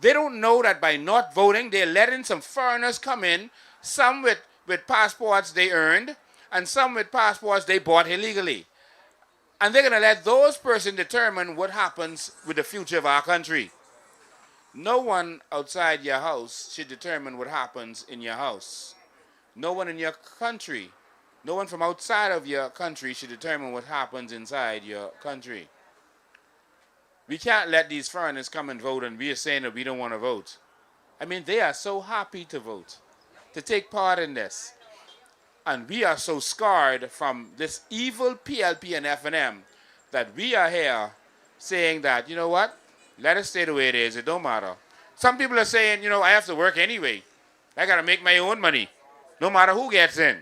They don't know that by not voting, they're letting some foreigners come in, some with passports they earned, and some with passports they bought illegally. And they're going to let those persons determine what happens with the future of our country. No one outside your house should determine what happens in your house. No one in your country, no one from outside of your country should determine what happens inside your country. We can't let these foreigners come and vote and we are saying that we don't want to vote. I mean, they are so happy to vote, to take part in this. And we are so scarred from this evil PLP and F&M that we are here saying that, you know what? Let it stay the way it is. It don't matter. Some people are saying, I have to work anyway. I got to make my own money, no matter who gets in.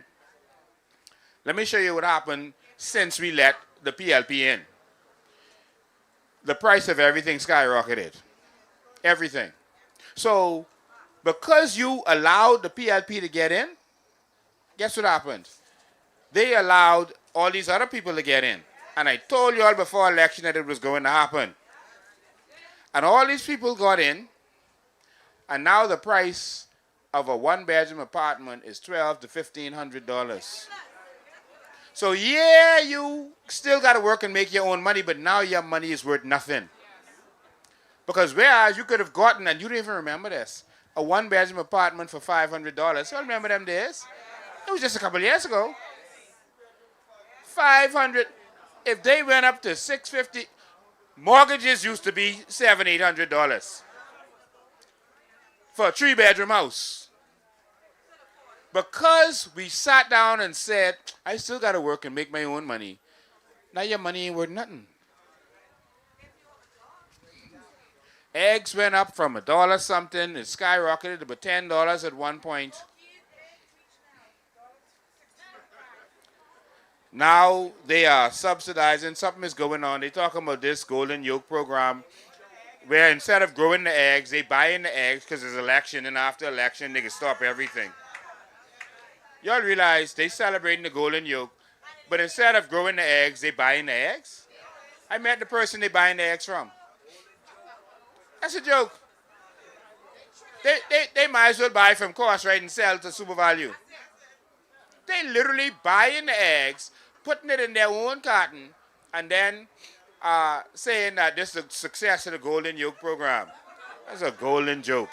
Let me show you what happened since we let the PLP in. The price of everything skyrocketed. Everything. So, because you allowed the PLP to get in, guess what happened? They allowed all these other people to get in. And I told you all before election that it was going to happen. And all these people got in, and now the price of a one-bedroom apartment is $1,200 to $1,500. So yeah, you still got to work and make your own money, but now your money is worth nothing. Because whereas you could have gotten, and you don't even remember this, a one-bedroom apartment for $500. You all remember them days? It was just a couple of years ago. $500. If they went up to $650, mortgages used to be $700, $800 for a 3-bedroom house. Because we sat down and said, I still got to work and make my own money. Now your money ain't worth nothing. Eggs went up from $1 something. It skyrocketed to about $10 at one point. Now they are subsidizing. Something is going on. They're talking about this golden yoke program where instead of growing the eggs, they buy in the eggs because there's election, and after election, they can stop everything. Y'all realize they celebrating the golden yoke, but instead of growing the eggs, they buy in the eggs? I met the person they buying the eggs from. That's a joke. They might as well buy from cost, right, and sell to super value. They literally buy in the eggs, putting it in their own carton, and then saying that this is the success of the Golden Yoke program. That's a golden joke.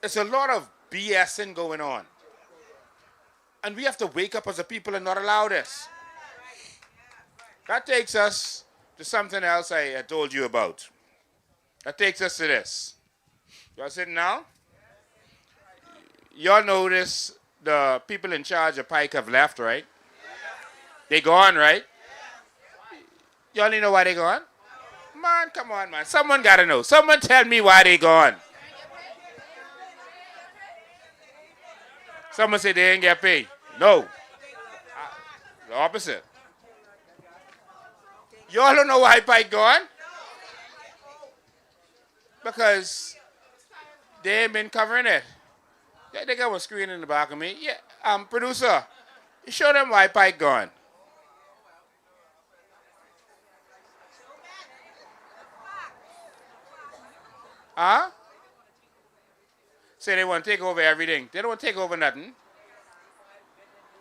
There's a lot of BSing going on. And we have to wake up as a people and not allow this. That takes us to something else I had told you about. That takes us to this. Y'all sitting now? Y'all notice the people in charge of Pike have left, right? They gone, right? Y'all need to know why they gone? Man, come on, man. Someone got to know. Someone tell me why they gone. Someone say they ain't get paid. No. The opposite. Y'all don't know why Pike gone? Because they ain't been covering it. Yeah, they got one screen in the back of me. Yeah, producer, show them why Pike gone. Huh? say they want to take over everything. They don't want to take over nothing.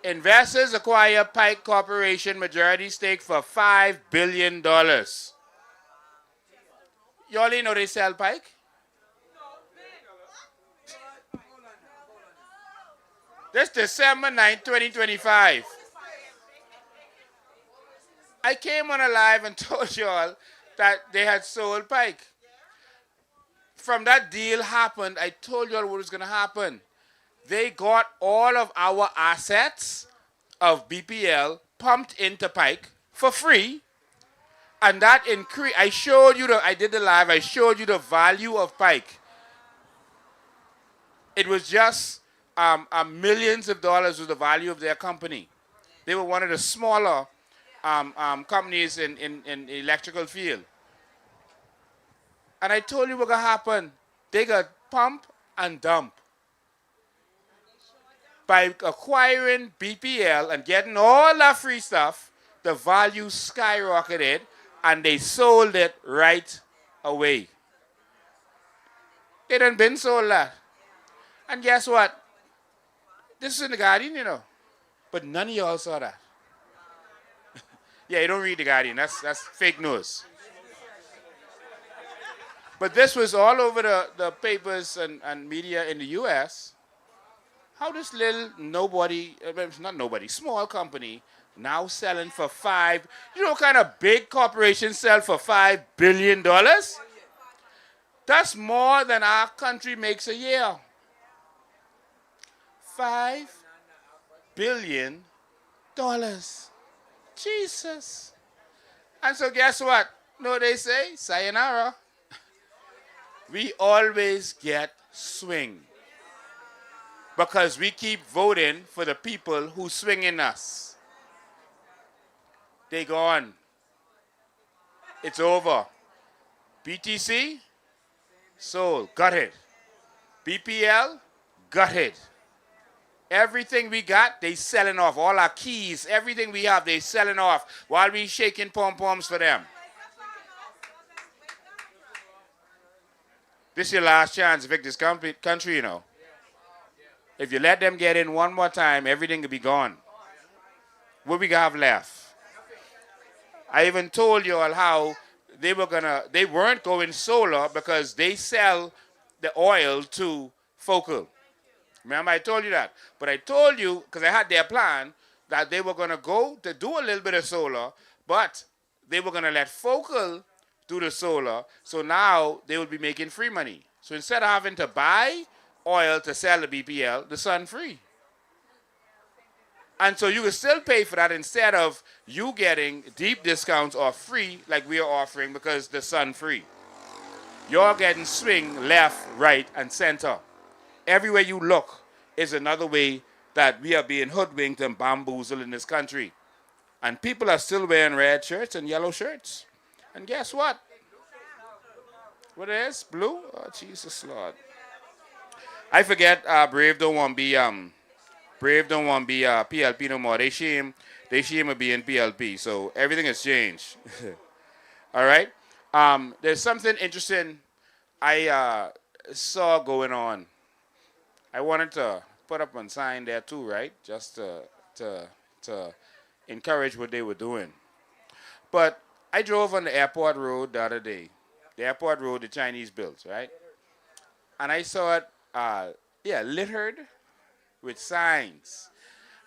Investors acquire Pike Corporation majority stake for $5 billion. You already know they sell Pike? This December 9th, 2025. I came on a live and told y'all that they had sold Pike. From that deal happened, I told y'all what was going to happen. They got all of our assets of BPL pumped into Pike for free. And that increased. I showed you I did the live, I showed you the value of Pike. It was just millions of dollars was the value of their company. They were one of the smaller companies in the electrical field. And I told you what going to happen. They got pump and dump. By acquiring BPL and getting all that free stuff, the value skyrocketed and they sold it right away. They done been sold that. And guess what? This is in the Guardian, you know. But none of y'all saw that. Yeah, you don't read the Guardian. That's fake news. But this was all over the papers and media in the U.S. How this little small company now selling for you know what kind of big corporations sell for $5 billion? That's more than our country makes a year. $5 billion. Jesus. And so guess what? No, they say, sayonara. We always get swing. Because we keep voting for the people who swing in us. They gone. It's over. BTC, sold, gutted. BPL, gutted. Everything we got, they selling off. All our keys, everything we have, they selling off while we shaking pom-poms for them. This is your last chance to fix this country, you know. If you let them get in one more time, everything will be gone. What we have left? I even told you all how they weren't going solar because they sell the oil to Focal. Remember I told you that? But I told you, because I had their plan, that they were going to go to do a little bit of solar, but they were going to let Focal do the solar, so now they would be making free money. So instead of having to buy oil to sell the BPL, the sun free. And so you can still pay for that instead of you getting deep discounts or free like we are offering because the sun free. You're getting swing left, right, and center. Everywhere you look is another way that we are being hoodwinked and bamboozled in this country. And people are still wearing red shirts and yellow shirts. And guess what? What it is? Blue? Oh, Jesus Lord. I forget Brave don't want to be PLP no more. They shame of being PLP. So everything has changed. All right? There's something interesting I saw going on. I wanted to put up a sign there too, right? Just to encourage what they were doing. But I drove on the airport road the other day. The airport road the Chinese built, right? And I saw it, littered with signs.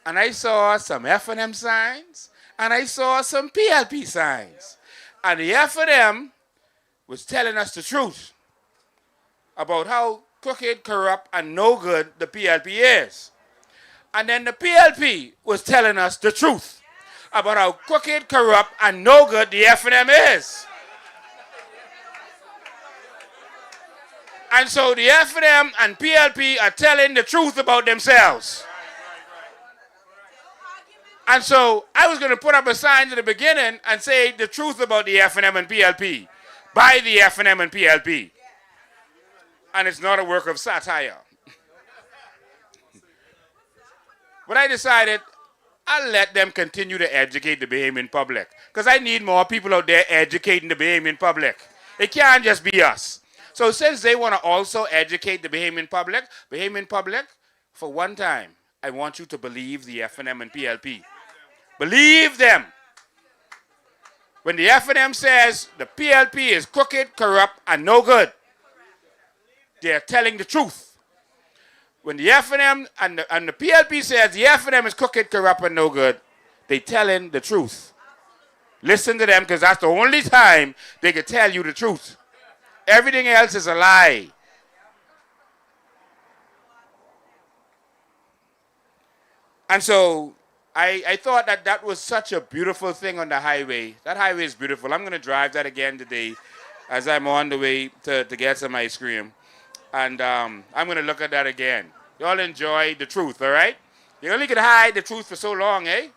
And I saw some F&M signs, and I saw some PLP signs. And the F&M was telling us the truth about how crooked, corrupt, and no good the PLP is. And then the PLP was telling us the truth about how crooked, corrupt, and no good the F&M is. And so the F&M and PLP are telling the truth about themselves. And so I was going to put up a sign at the beginning and say the truth about the F&M and PLP. By the F&M and PLP. And it's not a work of satire. But I decided I'll let them continue to educate the Bahamian public. Because I need more people out there educating the Bahamian public. It can't just be us. So since they want to also educate the Bahamian public, for one time, I want you to believe the FNM and PLP. Believe them. When the FNM says the PLP is crooked, corrupt, and no good, they're telling the truth. When the FNM and the PLP says the FNM is crooked, corrupt, and no good, they're telling the truth. Listen to them, because that's the only time they can tell you the truth. Everything else is a lie. And so I thought that was such a beautiful thing on the highway. That highway is beautiful. I'm going to drive that again today as I'm on the way to get some ice cream. And I'm going to look at that again. Y'all enjoy the truth, all right? You only can hide the truth for so long, eh?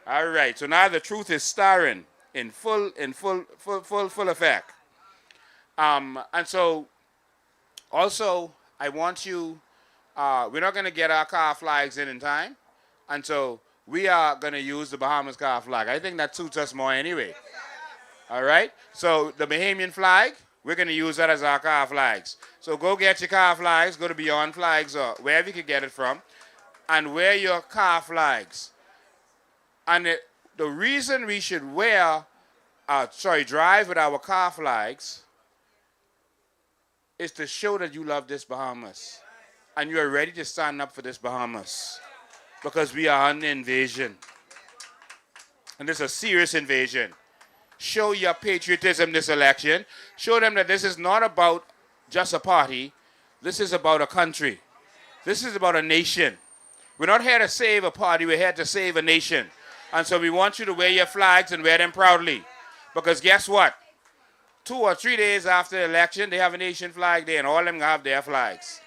All right. So now the truth is starring in full effect. And so also I want you, we're not going to get our car flags in time. And so we are going to use the Bahamas car flag. I think that suits us more anyway. All right? So the Bahamian flag, we're going to use that as our car flags. So go get your car flags, go to Beyond Flags or wherever you can get it from, and wear your car flags. And the reason we should drive with our car flags is to show that you love this Bahamas and you are ready to stand up for this Bahamas, because we are under invasion. And this is a serious invasion. Show your patriotism this election. Show them that this is not about just a party. This is about a country. This is about a nation. We're not here to save a party. We're here to save a nation. And so we want you to wear your flags and wear them proudly. Because guess what? 2 or 3 days after the election, they have a nation flag day, and all of them have their flags.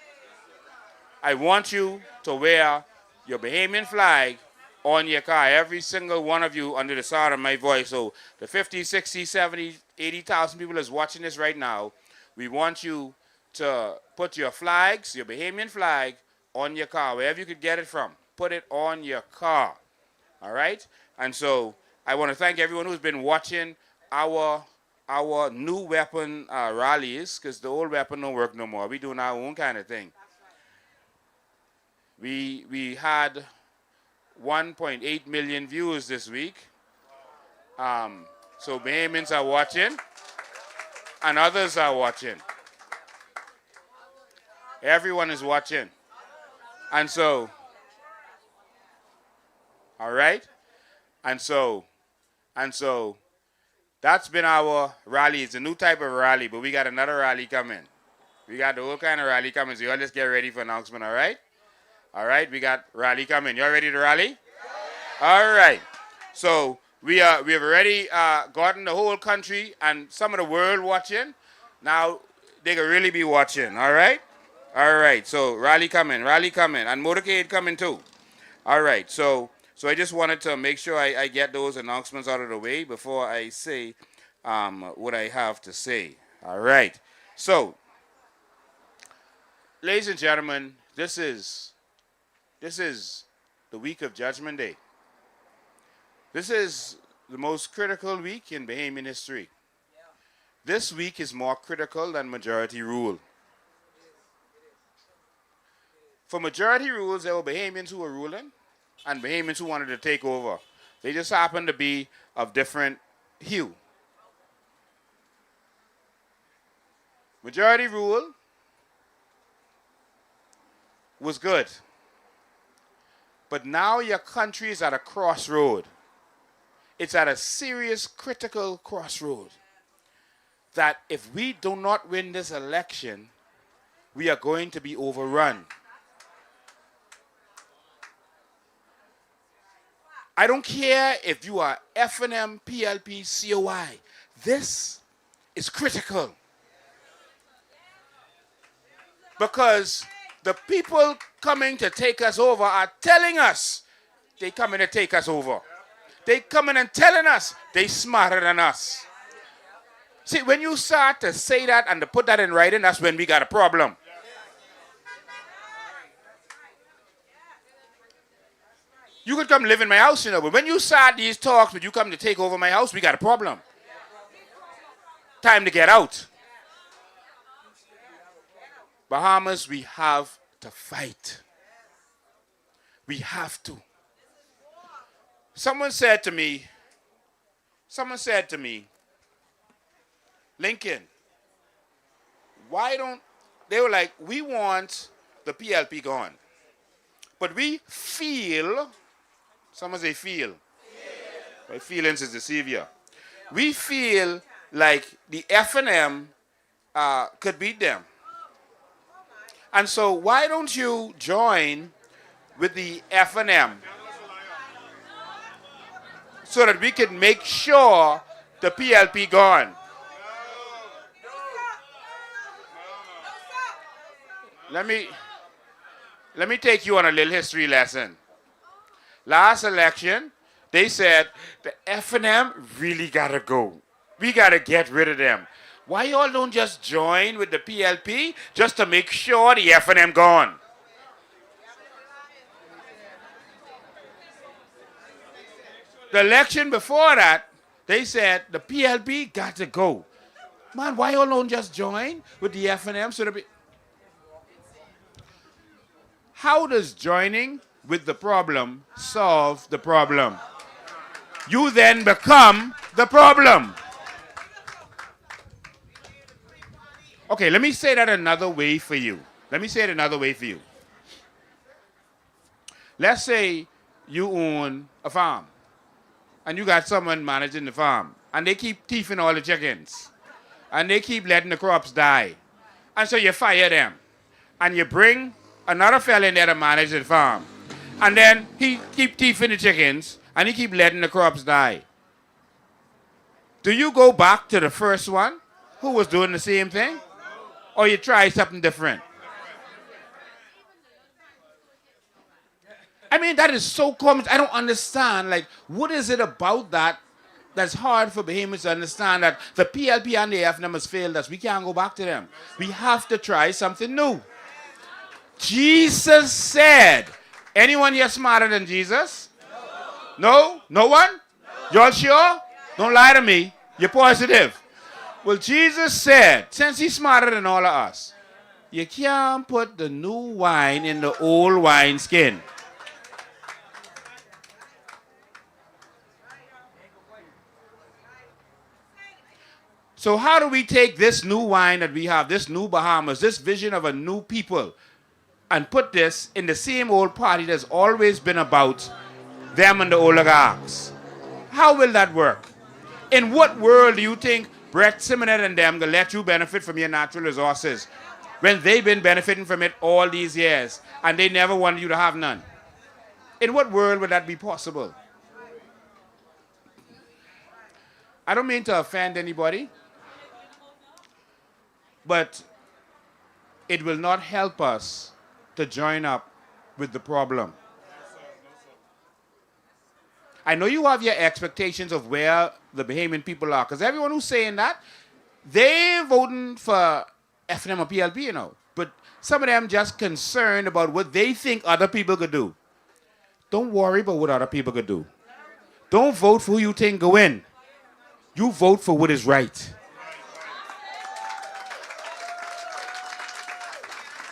I want you to wear your Bahamian flag on your car, every single one of you under the sound of my voice. So the 50, 60, 70, 80,000 people that's watching this right now, we want you to put your flags, your Bahamian flag, on your car, wherever you could get it from. Put it on your car, all right? And so I want to thank everyone who's been watching our new weapon rallies, because the old weapon don't work no more. We're doing our own kind of thing. We had 1.8 million views this week. So Bahamians are watching, and others are watching. Everyone is watching. And so, all right? And so, that's been our rally. It's a new type of rally, but we got another rally coming. We got the whole kind of rally coming, so y'all just get ready for announcement, all right? All right, we got rally coming. Y'all ready to rally? All right. So we have already gotten the whole country and some of the world watching. Now they can really be watching, all right? All right, so rally coming, and motorcade coming too. All right, so I just wanted to make sure I get those announcements out of the way before I say what I have to say. All right, so ladies and gentlemen, this is the week of Judgment Day. This is the most critical week in Bahamian history. This week is more critical than majority rule. For majority rules, there were Bahamians who were ruling and Bahamians who wanted to take over. They just happened to be of different hue. Majority rule was good. But now your country is at a crossroad. It's at a serious, critical crossroad. That if we do not win this election, we are going to be overrun. I don't care if you are FNM, PLP, COI. This is critical. Because the people coming to take us over are telling us they coming to take us over. They coming and telling us they smarter than us. See, when you start to say that and to put that in writing, that's when we got a problem. You could come live in my house, but when you start these talks, when you come to take over my house, we got a problem. Time to get out. Bahamas, we have to fight. We have to. Someone said to me, Lincoln, why don't, they were like, we want the PLP gone. But we feel, someone say feel. My feelings is deceive you. We feel like the F&M could beat them. And so why don't you join with the F&M so that we can make sure the PLP gone? Let me take you on a little history lesson. Last election, they said the F&M really gotta go. We gotta get rid of them. Why y'all don't just join with the PLP just to make sure the F&M gone? The election before that, they said the PLP got to go. Man, why y'all don't just join with the F&M so that how does joining with the problem solve the problem? You then become the problem. Okay, let me say that another way for you. Let's say you own a farm and you got someone managing the farm and they keep thieving all the chickens and they keep letting the crops die. And so you fire them and you bring another fella in there to manage the farm. And then he keep thieving the chickens and he keep letting the crops die. Do you go back to the first one who was doing the same thing? Or you try something different? I mean, that is so common. I don't understand. Like, what is it about that that's hard for Bahamians to understand that the PLP and the F&M has failed us? We can't go back to them. We have to try something new. Jesus said, anyone here smarter than Jesus? No? No one? Y'all sure? Don't lie to me. You're positive. Well, Jesus said, since he's smarter than all of us, you can't put the new wine in the old wine skin. So how do we take this new wine that we have, this new Bahamas, this vision of a new people, and put this in the same old party that's always been about them and the oligarchs? How will that work? In what world do you think Brett Simonet and them will let you benefit from your natural resources when they've been benefiting from it all these years and they never wanted you to have none? In what world would that be possible? I don't mean to offend anybody, but it will not help us to join up with the problem. I know you have your expectations of where the Bahamian people are, because everyone who's saying that, they're voting for F&M or PLP, you know. But some of them just concerned about what they think other people could do. Don't worry about what other people could do. Don't vote for who you think go in. You vote for what is right.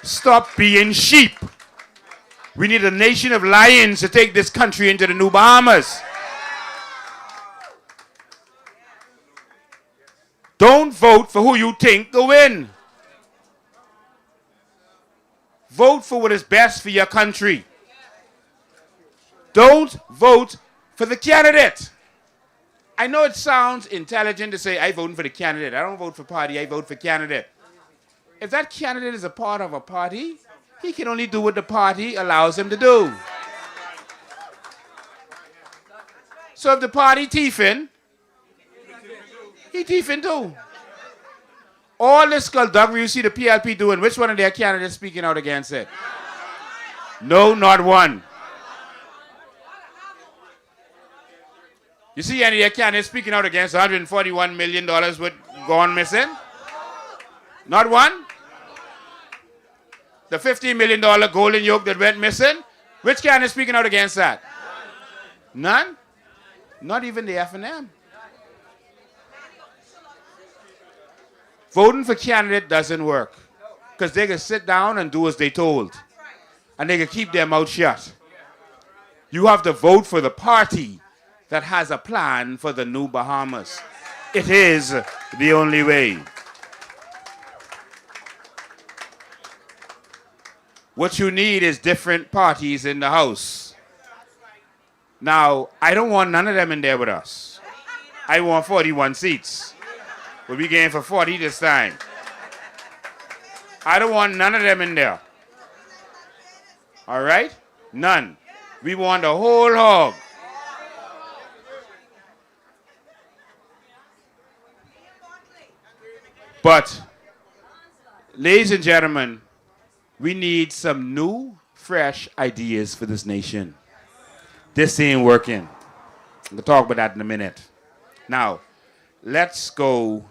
Stop being sheep. We need a nation of lions to take this country into the new Bahamas. Don't vote for who you think will win. Vote for what is best for your country. Don't vote for the candidate. I know it sounds intelligent to say, I vote for the candidate. I don't vote for party, I vote for candidate. If that candidate is a part of a party, he can only do what the party allows him to do. So if the party thieving, he thieving too. All this skullduggery you see the PLP doing, which one of their candidates speaking out against it? No, not one. You see any of their candidates speaking out against $141 million worth gone missing? Not one? The $15 million golden yoke that went missing? Which candidate is speaking out against that? None? Not even the F&M. Voting for candidate doesn't work. Because they can sit down and do as they told. And they can keep their mouth shut. You have to vote for the party that has a plan for the new Bahamas. It is the only way. What you need is different parties in the House. Now, I don't want none of them in there with us. I want 41 seats. But we going for 40 this time. I don't want none of them in there. All right? None. We want the whole hog. But, ladies and gentlemen, we need some new, fresh ideas for this nation. This ain't working. We'll talk about that in a minute. Now, let's go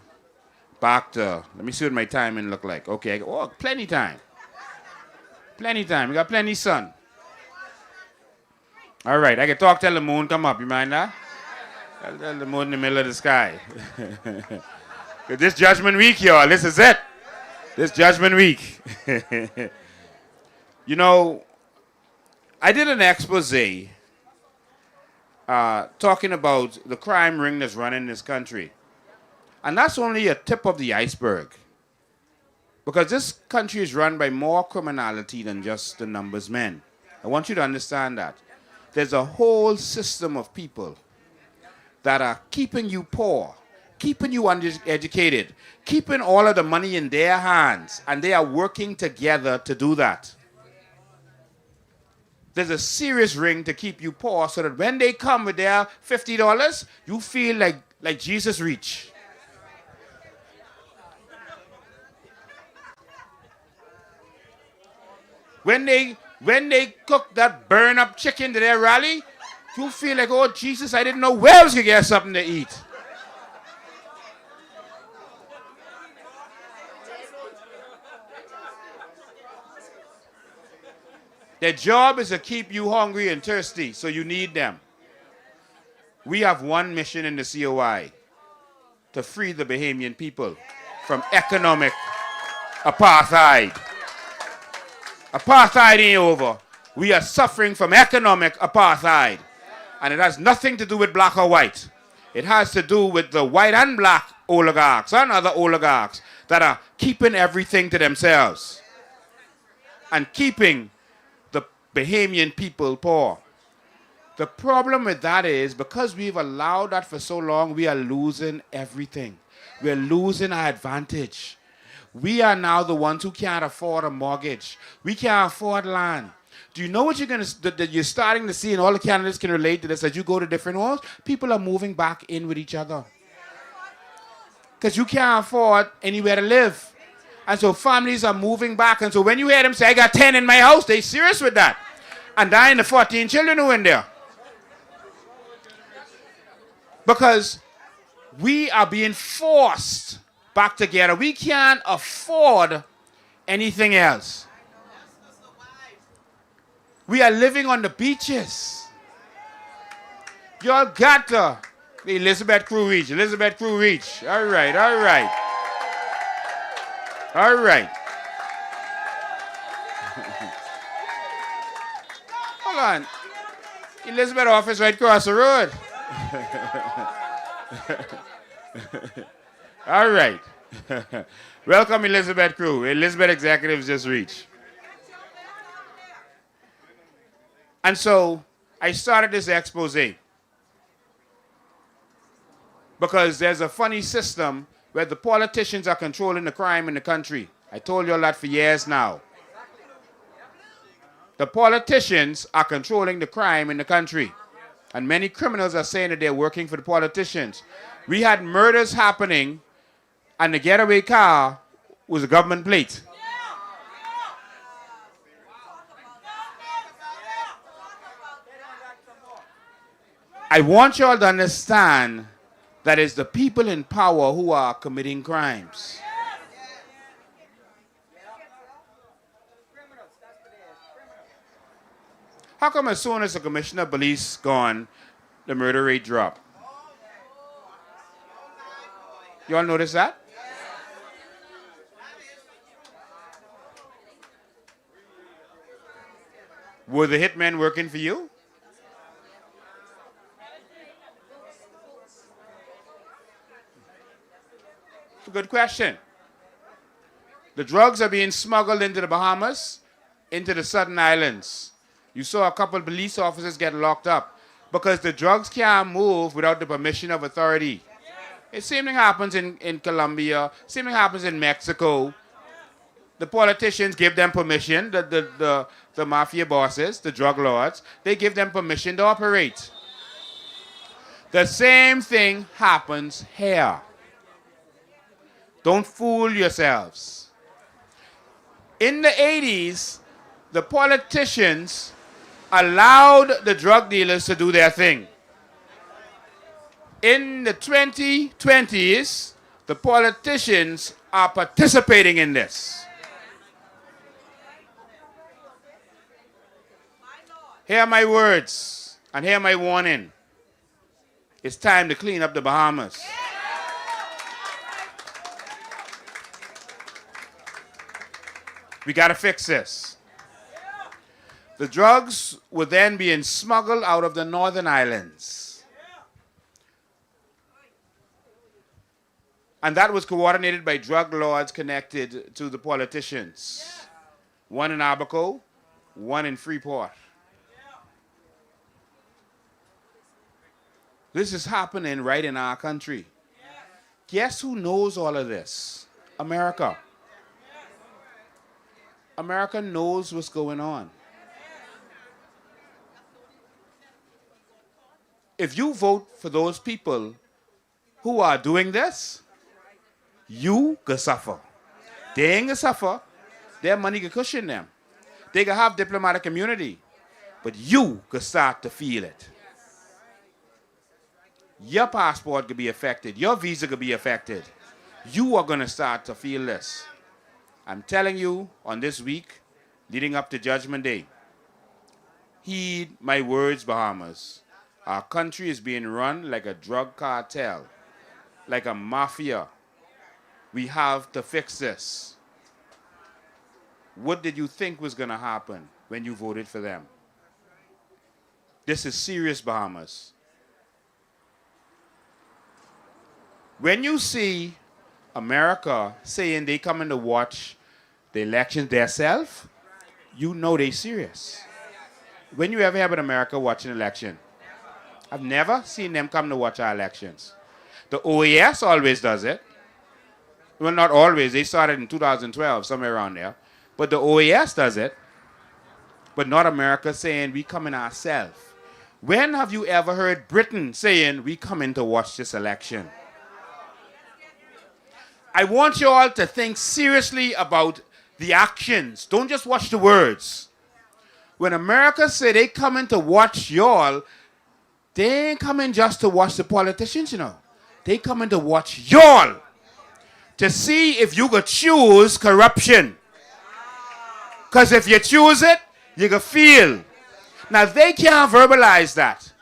back to, let me see what my timing look like. Okay, oh, plenty time. Plenty time. We got plenty sun. All right, I can talk till the moon come up. You mind that? Tell the moon in the middle of the sky. This Judgment Week, y'all, this is it. This Judgment Week. You know, I did an expose talking about the crime ring that's running in this country. And that's only a tip of the iceberg. Because this country is run by more criminality than just the numbers men. I want you to understand that. There's a whole system of people that are keeping you poor, keeping you uneducated, keeping all of the money in their hands, and they are working together to do that. There's a serious ring to keep you poor so that when they come with their $50, you feel like Jesus reach. When they cook that burn-up chicken to their rally, you feel like, oh, Jesus, I didn't know where I was going to get something to eat. Their job is to keep you hungry and thirsty, so you need them. We have one mission in the COI, to free the Bahamian people from economic apartheid. Apartheid ain't over. We are suffering from economic apartheid. And it has nothing to do with black or white. It has to do with the white and black oligarchs and other oligarchs that are keeping everything to themselves and keeping the Bahamian people poor. The problem with that is because we've allowed that for so long, we are losing everything. We're losing our advantage. We are now the ones who can't afford a mortgage. We can't afford land. Do you know what you're starting to see, and all the candidates can relate to this, as you go to different homes? People are moving back in with each other. Because you can't afford anywhere to live. And so families are moving back. And so when you hear them say, I got 10 in my house, they serious with that. And dying the 14 children who are in there. Because we are being forced back together. We can't afford anything else. We are living on the beaches. Y'all got to. Elizabeth Crew Reach. Elizabeth Crew Reach. All right, all right. All right. Hold on. Elizabeth office right across the road. All right. Welcome, Elizabeth Crew. Elizabeth Executives just reached. And so I started this expose because there's a funny system where the politicians are controlling the crime in the country. I told you all that for years now. The politicians are controlling the crime in the country. And many criminals are saying that they're working for the politicians. We had murders happening, and the getaway car was a government plate. I want you all to understand that it's the people in power who are committing crimes. How come as soon as the commissioner of police gone, the murder rate dropped? You all notice that? Were the hitmen working for you? It's a good question. The drugs are being smuggled into the Bahamas, into the Southern Islands. You saw a couple of police officers get locked up because the drugs can't move without the permission of authority. The same thing happens in Colombia, same thing happens in Mexico. The politicians give them permission, the mafia bosses, the drug lords, they give them permission to operate. The same thing happens here. Don't fool yourselves. In the 80s, the politicians allowed the drug dealers to do their thing. In the 2020s, the politicians are participating in this. Hear my words and hear my warning. It's time to clean up the Bahamas. We got to fix this. The drugs were then being smuggled out of the northern islands. And that was coordinated by drug lords connected to the politicians. One in Abaco, one in Freeport. This is happening right in our country. Guess who knows all of this? America. America knows what's going on. If you vote for those people who are doing this, you can suffer. They ain't gonna suffer. Their money can cushion them. They can have diplomatic immunity. But you can start to feel it. Your passport could be affected. Your visa could be affected. You are going to start to feel this. I'm telling you, on this week, leading up to Judgment Day, heed my words, Bahamas. Our country is being run like a drug cartel, like a mafia. We have to fix this. What did you think was going to happen when you voted for them? This is serious, Bahamas. When you see America saying they coming to watch the elections themselves, you know they serious. When you ever have in America watch an election? I've never seen them come to watch our elections. The OAS always does it. Well, not always. They started in 2012, somewhere around there. But the OAS does it. But not America saying we coming ourselves. When have you ever heard Britain saying we coming to watch this election? I want you all to think seriously about the actions. Don't just watch the words. When America say they coming to watch y'all, they ain't coming just to watch the politicians, you know. They coming to watch y'all. To see if you could choose corruption. Because if you choose it, you can feel. Now, they can't verbalize that.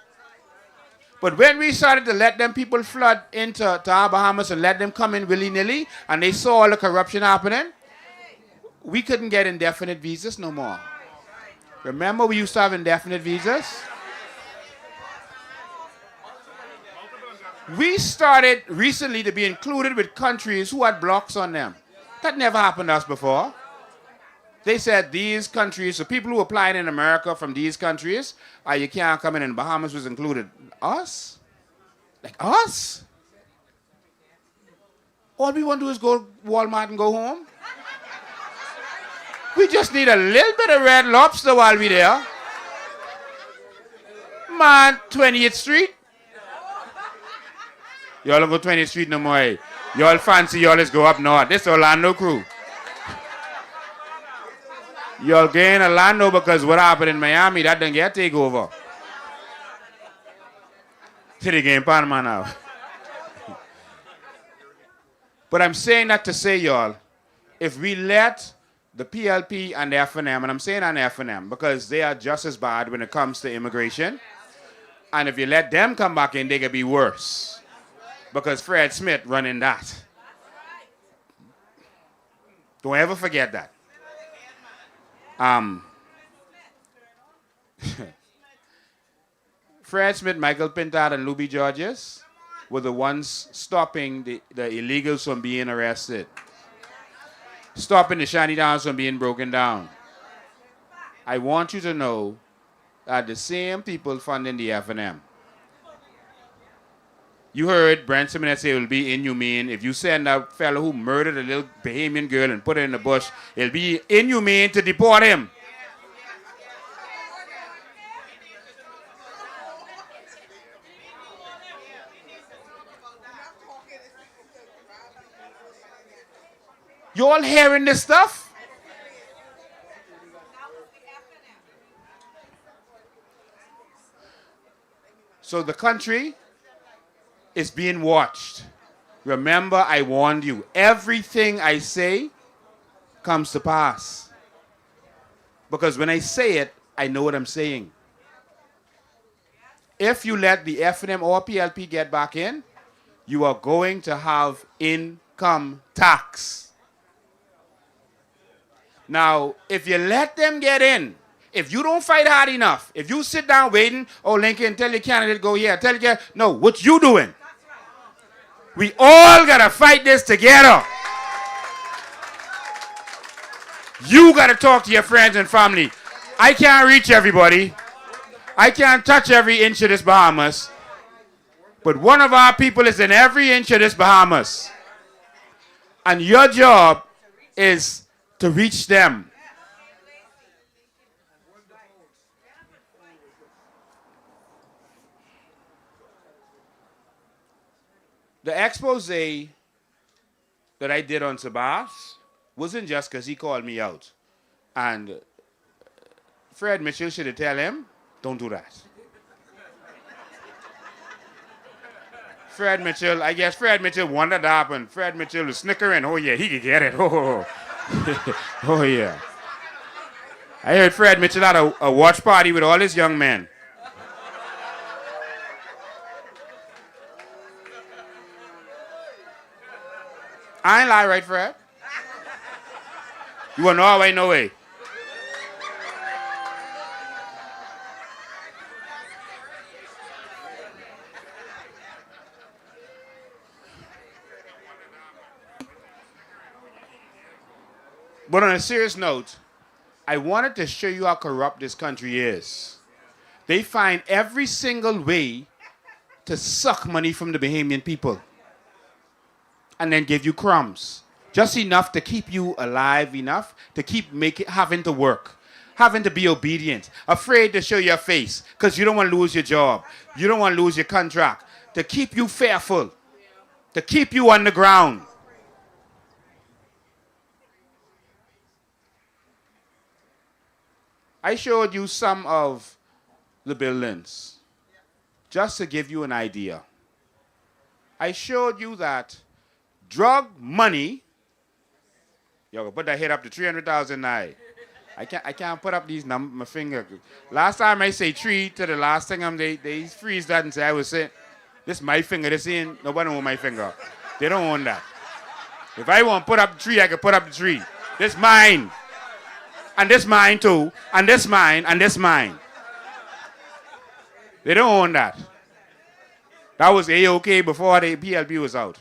But when we started to let them people flood into our Bahamas and let them come in willy-nilly, and they saw all the corruption happening, we couldn't get indefinite visas no more. Remember we used to have indefinite visas? We started recently to be included with countries who had blocks on them. That never happened to us before. They said these countries, the people who applied in America from these countries, you can't come in, and Bahamas was included. Us? Like us? All we want to do is go to Walmart and go home. We just need a little bit of Red Lobster while we're there. Man, 20th Street. Y'all don't go 20th Street no more. Y'all fancy y'all just go up north. This Orlando crew. Y'all gain Orlando because what happened in Miami, that didn't get takeover. City game Panama now. But I'm saying that to say, y'all, if we let the PLP and the FNM, and I'm saying on FNM because they are just as bad when it comes to immigration, and if you let them come back in, they could be worse. Because Fred Smith running that. Don't ever forget that. Fred Smith, Michael Pintard, and Louis Georges were the ones stopping the illegals from being arrested, stopping the shanty-towns from being broken down. I want you to know that the same people funding the F&M. You heard Brent Simonette say it will be inhumane. If you send a fellow who murdered a little Bahamian girl and put her in the bush, it'll be inhumane to deport him. You all hearing this stuff? So the country is being watched. Remember, I warned you. Everything I say comes to pass. Because when I say it, I know what I'm saying. If you let the F&M or PLP get back in, you are going to have income tax. Now, if you let them get in, if you don't fight hard enough, if you sit down waiting, oh, Lincoln, tell your candidate go here, tell your candidate, no, what you doing? We all got to fight this together. You got to talk to your friends and family. I can't reach everybody. I can't touch every inch of this Bahamas. But one of our people is in every inch of this Bahamas. And your job is to reach them. The expose that I did on Sabas wasn't just because he called me out. And Fred Mitchell should have tell him, don't do that. I guess Fred Mitchell wanted to happen. Fred Mitchell was snickering. Oh, yeah, he could get it. Oh, oh yeah. I heard Fred Mitchell had a watch party with all his young men. I ain't lie, right, Fred? You want to know how I know way? But on a serious note, I wanted to show you how corrupt this country is. They find every single way to suck money from the Bahamian people and then give you crumbs. Just enough to keep you alive, enough to keep having to work, having to be obedient, afraid to show your face because you don't want to lose your job. You don't want to lose your contract. To keep you fearful, to keep you on the ground. I showed you some of the buildings just to give you an idea. I showed you that drug money, yo, put that head up to 300,000 now. I can't put up these numbers, my finger. Last time I say 3 to the last thing, they freeze that and say, I was saying, this is my finger, this ain't, nobody own my finger. They don't own that. If I want to put up the 3, I can put up the 3. This mine. And this mine too, and this mine, and this mine. They don't own that. That was A-OK before the PLP was out.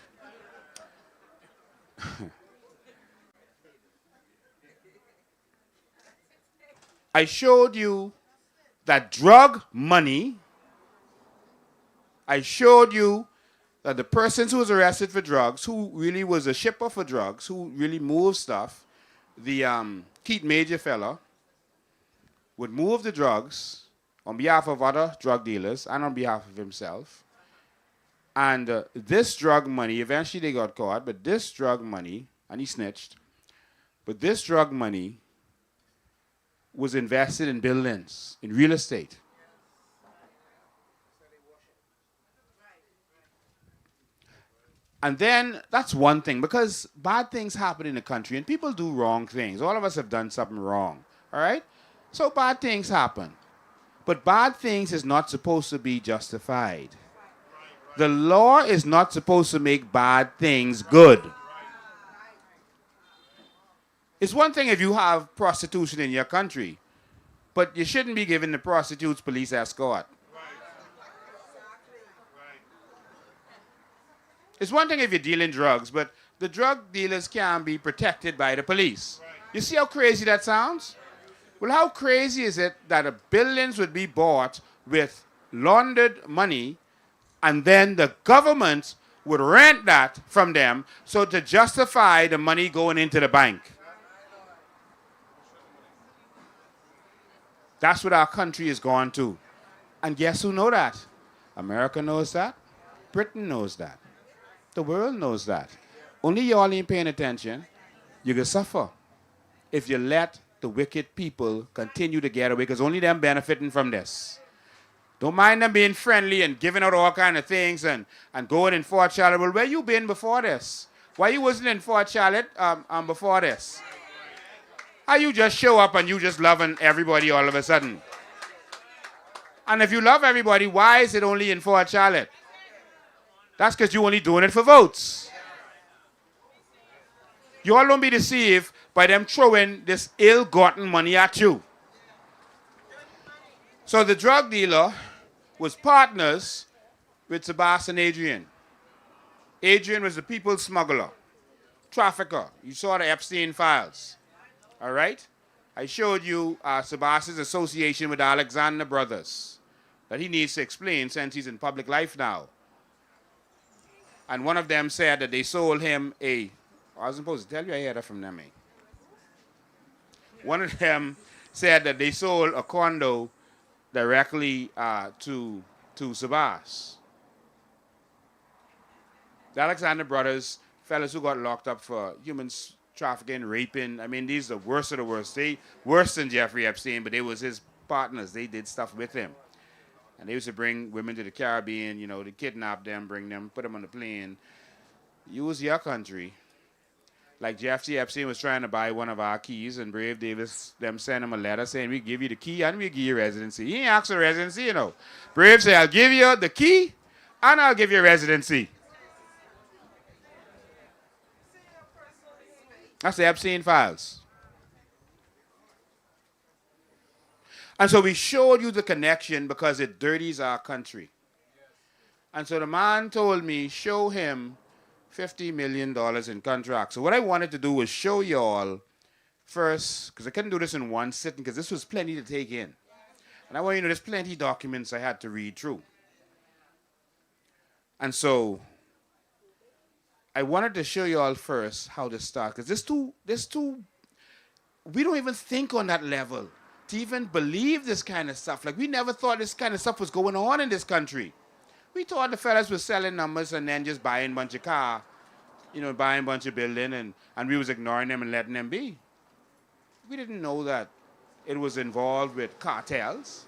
I showed you that drug money. I showed you that the persons who was arrested for drugs, who really was a shipper for drugs, who really moved stuff, the Keith Major fella would move the drugs on behalf of other drug dealers and on behalf of himself. And this drug money, eventually they got caught, but this drug money, and he snitched, but this drug money was invested in buildings, in real estate. And then that's one thing, because bad things happen in the country and people do wrong things. All of us have done something wrong, all right? So bad things happen. But bad things is not supposed to be justified. The law is not supposed to make bad things good. It's one thing if you have prostitution in your country, but you shouldn't be giving the prostitutes police escort. It's one thing if you're dealing drugs, but the drug dealers can be protected by the police. You see how crazy that sounds? Well, how crazy is it that billions would be bought with laundered money, and then the government would rent that from them so to justify the money going into the bank? That's what our country is going to. And guess who knows that? America knows that. Britain knows that. The world knows that. Only y'all ain't paying attention. You can suffer if you let the wicked people continue to get away, because only them benefiting from this. Don't mind them being friendly and giving out all kind of things and going in Fort Charlotte. Well, where you been before this? Why you wasn't in Fort Charlotte before this? How you just show up and you just loving everybody all of a sudden? And if you love everybody, why is it only in Fort Charlotte? That's because you're only doing it for votes. You all don't be deceived by them throwing this ill-gotten money at you. So the drug dealer was partners with Sabas and Adrian. Adrian was the people's smuggler, trafficker. You saw the Epstein files. All right? I showed you Sabas's association with the Alexander brothers that he needs to explain since he's in public life now. And one of them said that they sold him I wasn't supposed to tell you, I heard that from them. One of them said that they sold a condo directly to Sabas. The Alexander brothers, fellas who got locked up for human trafficking, raping. I mean, these are the worst of the worst. They worse than Jeffrey Epstein, but they was his partners. They did stuff with him. And they used to bring women to the Caribbean, you know, to kidnap them, bring them, put them on the plane. Use your country. Like Jeffrey Epstein was trying to buy one of our keys, and Brave Davis, them sent him a letter saying, we give you the key and we give you residency. He ain't asked for residency, you know. Brave said, I'll give you the key and I'll give you residency. That's the Epstein files. And so we showed you the connection because it dirties our country. And so the man told me, show him $50 million in contracts. So what I wanted to do was show y'all first, because I couldn't do this in one sitting, because this was plenty to take in. And I want you to know there's plenty of documents I had to read through. And so I wanted to show y'all first how to start, because we don't even think on that level to even believe this kind of stuff. Like, we never thought this kind of stuff was going on in this country. We thought the fellas were selling numbers and then just buying a bunch of car, you know, buying a bunch of building, and we was ignoring them and letting them be. We didn't know that it was involved with cartels,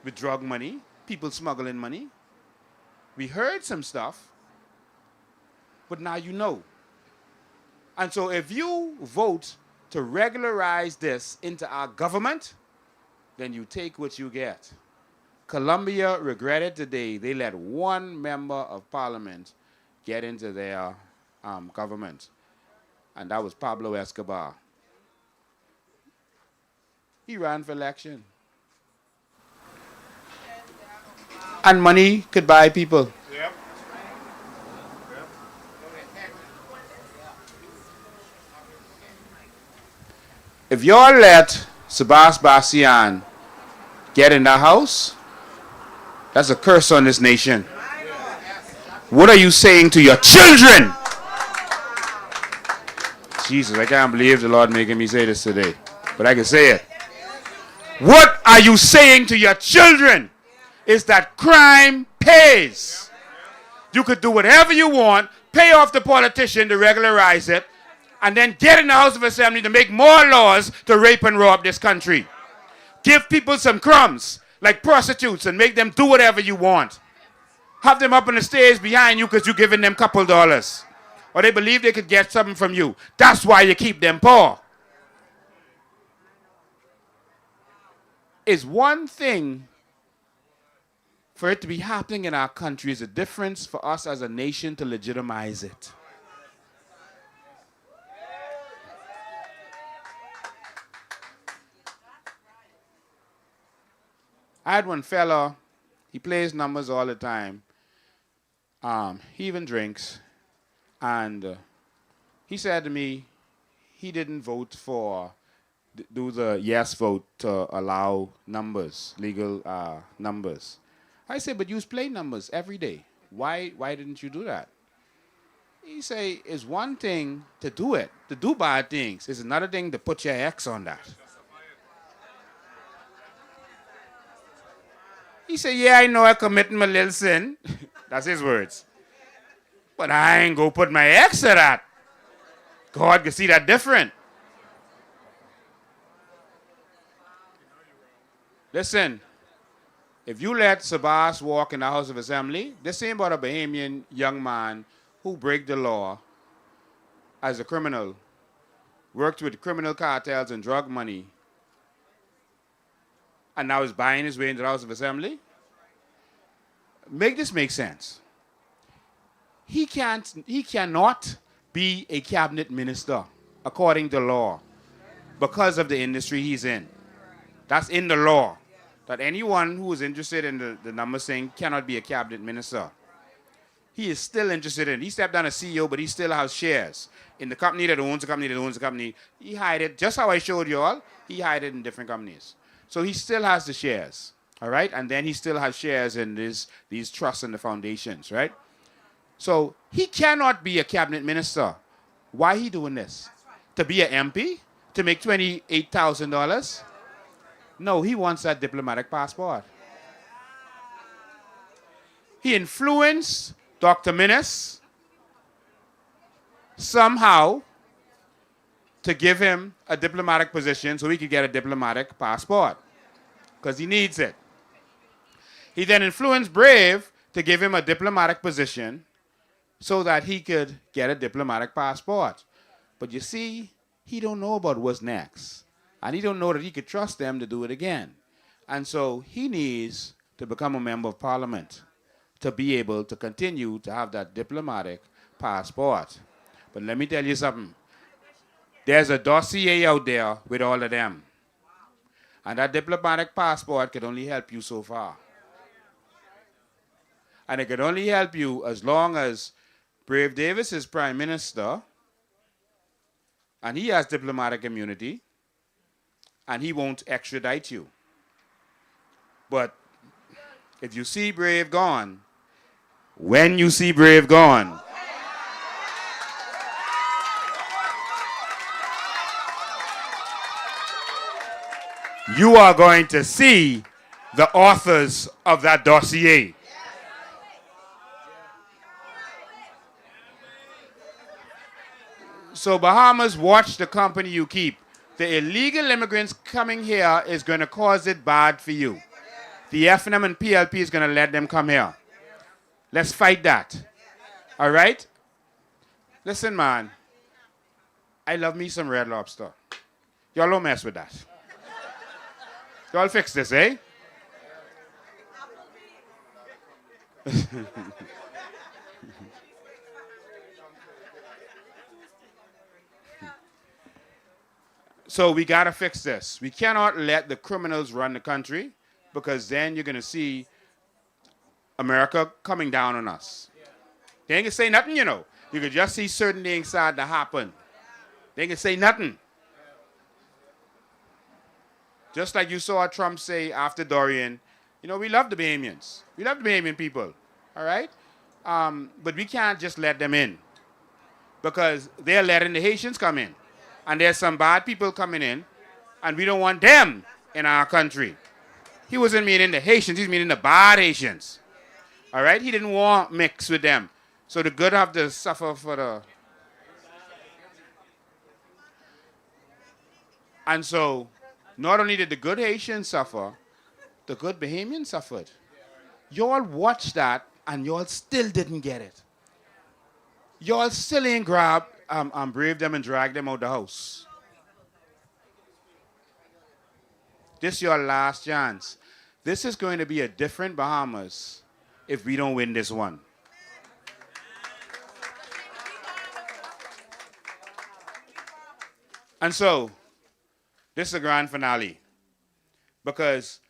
with drug money, people smuggling money. We heard some stuff, but now you know. And so if you vote to regularize this into our government, then you take what you get. Colombia regretted today they let one member of parliament get into their government, and that was Pablo Escobar. He ran for election. And money could buy people. Yep. If y'all let Sabas Bastian get in the house, that's a curse on this nation. What are you saying to your children? Jesus, I can't believe the Lord making me say this today, but I can say it. What are you saying to your children is that crime pays. You could do whatever you want, pay off the politician to regularize it, and then get in the House of Assembly to make more laws to rape and rob this country. Give people some crumbs, like prostitutes, and make them do whatever you want. Have them up on the stage behind you because you're giving them a couple dollars. Or they believe they could get something from you. That's why you keep them poor. It's one thing for it to be happening in our country. Is a difference for us as a nation to legitimize it. I had one fella, he plays numbers all the time. He even drinks. And he said to me he didn't vote for, do the yes vote to allow numbers, legal numbers. I said, but you play numbers every day. Why didn't you do that? He say, it's one thing to do it, to do bad things. It's another thing to put your X on that. He said, yeah, I know I committed my little sin. That's his words. But I ain't go put my X to that. God can see that different. Listen, if you let Sabas walk in the House of Assembly, this ain't about a Bahamian young man who break the law as a criminal, worked with criminal cartels and drug money, and now is buying his way into the House of Assembly. Make this make sense. He cannot be a cabinet minister according to law because of the industry he's in. That's in the law. That anyone who is interested in the numbers thing cannot be a cabinet minister. He is still interested in it. He stepped down as CEO, but he still has shares in the company that owns the company that owns the company. He hide it, just how I showed you all, he hide it in different companies. So he still has the shares, all right? And then he still has shares in these trusts and the foundations, right? So he cannot be a cabinet minister. Why he doing this? To be an MP? To make $28,000? No, he wants that diplomatic passport. He influenced Dr. Minnis somehow to give him a diplomatic position so he could get a diplomatic passport because he needs it. He then influenced Brave to give him a diplomatic position so that he could get a diplomatic passport. But you see, he don't know about what's next. And he don't know that he could trust them to do it again. And so he needs to become a member of parliament to be able to continue to have that diplomatic passport. But let me tell you something. There's a dossier out there with all of them. And that diplomatic passport can only help you so far. And it can only help you as long as Brave Davis is prime minister and he has diplomatic immunity and he won't extradite you. But if you see Brave gone, when you see Brave gone, you are going to see the authors of that dossier. So Bahamas, watch the company you keep. The illegal immigrants coming here is going to cause it bad for you. The FNM and PLP is going to let them come here. Let's fight that. All right? Listen, man. I love me some Red Lobster. Y'all don't mess with that. Y'all fix this, eh? So we got to fix this. We cannot let the criminals run the country because then you're going to see America coming down on us. They ain't going to say nothing, you know. You could just see certain things start to happen. They ain't going to say nothing. Just like you saw Trump say after Dorian, you know, we love the Bahamians. We love the Bahamian people, all right? But we can't just let them in because they're letting the Haitians come in. And there's some bad people coming in, and we don't want them in our country. He wasn't meaning the Haitians, he's meaning the bad Haitians. All right? He didn't want mix with them. So the good have to suffer for the... And so, not only did the good Haitians suffer, the good Bahamians suffered. Y'all watched that, and y'all still didn't get it. Y'all still ain't grabbed and brave them and drag them out the house. This is your last chance. This is going to be a different Bahamas if we don't win this one. And so, this is a grand finale. Because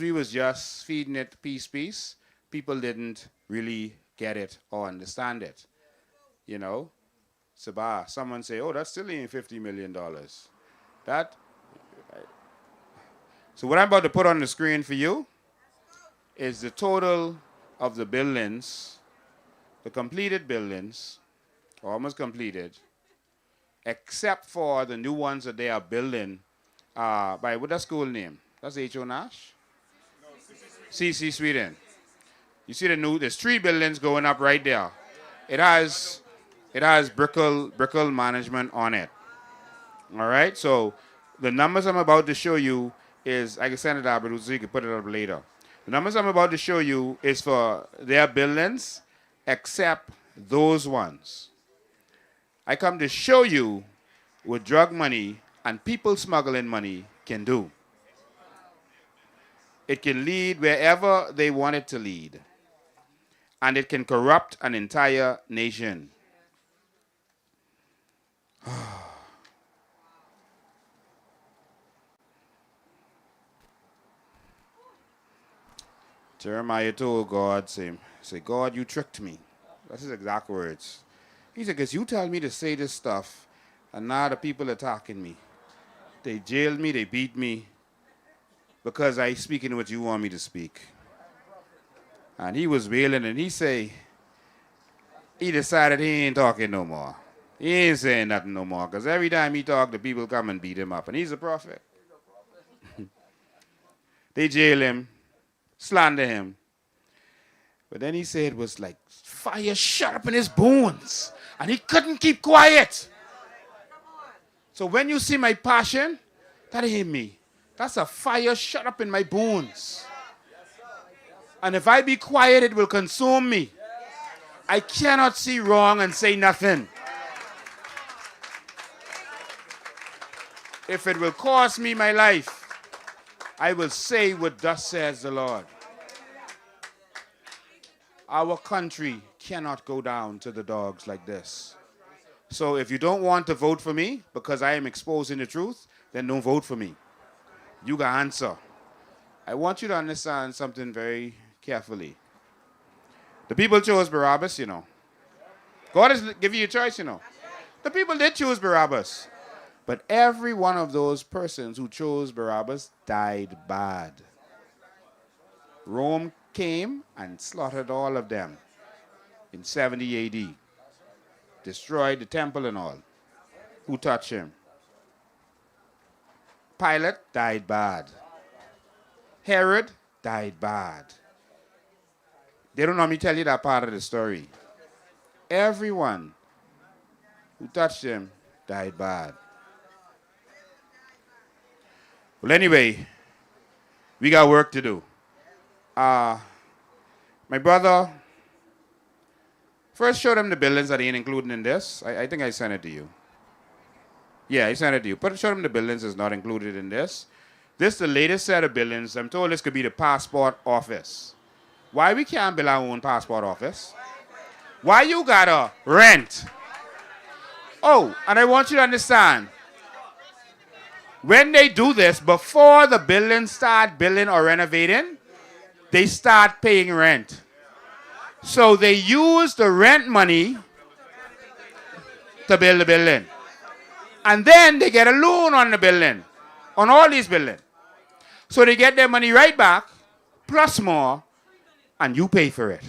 we was just feeding it piece, people didn't really get it or understand it. You know, Sabas. Someone say, oh, that's still ain't $50 million. That. So what I'm about to put on the screen for you is the total of the buildings, the completed buildings, almost completed, except for the new ones that they are building by what that school name? That's H.O. Nash? CC Sweden. You see there's 3 buildings going up right there. It has Brickell management on it. All right, so the numbers I'm about to show you is, I can send it out, but so you can put it up later. The numbers I'm about to show you is for their buildings, except those ones. I come to show you what drug money and people smuggling money can do. It can lead wherever they want it to lead. And it can corrupt an entire nation. Jeremiah told God, say, God, you tricked me. That's his exact words. He said, because you tell me to say this stuff, and now the people are attacking me. They jailed me, they beat me, because I speaking what you want me to speak. And he was wailing, and he decided he ain't talking no more. He ain't saying nothing no more, because every time he talk, the people come and beat him up, and he's a prophet. They jail him, slander him. But then he said it was like fire shut up in his bones, and he couldn't keep quiet. So when you see my passion, that ain't me. That's a fire shut up in my bones. And if I be quiet, it will consume me. I cannot see wrong and say nothing. If it will cost me my life, I will say what thus says the Lord. Our country cannot go down to the dogs like this. So if you don't want to vote for me because I am exposing the truth, then don't vote for me. You got answer. I want you to understand something very carefully. The people chose Barabbas, you know. God has given you a choice, you know. The people did choose Barabbas. But every one of those persons who chose Barabbas died bad. Rome came and slaughtered all of them in 70 AD. Destroyed the temple and all. Who touched him? Pilate died bad. Herod died bad. They don't normally tell you that part of the story. Everyone who touched him died bad. Well, anyway, we got work to do. My brother, first show them the buildings that ain't included in this. I think I sent it to you. Yeah, I sent it to you. Show them the buildings that's not included in this. This is the latest set of buildings. I'm told this could be the passport office. Why we can't build our own passport office? Why you gotta rent? Oh, and I want you to understand, when they do this, before the buildings start building or renovating, they start paying rent. So they use the rent money to build the building. And then they get a loan on the building, on all these buildings. So they get their money right back, plus more, and you pay for it.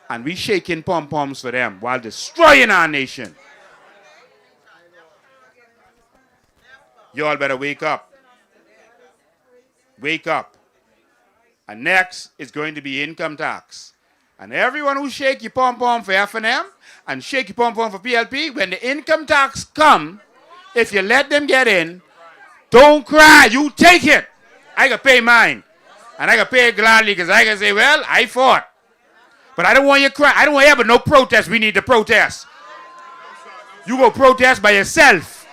And we shaking pom-poms for them while destroying our nation. Y'all better wake up. Wake up. And next is going to be income tax. And everyone who shake your pom-pom for F&M and shake your pom-pom for PLP, when the income tax come, if you let them get in, don't cry, you take it. I can pay mine. And I can pay it gladly because I can say, well, I fought. But I don't want you to cry. I don't want to have no protest. We need to protest. You go protest by yourself.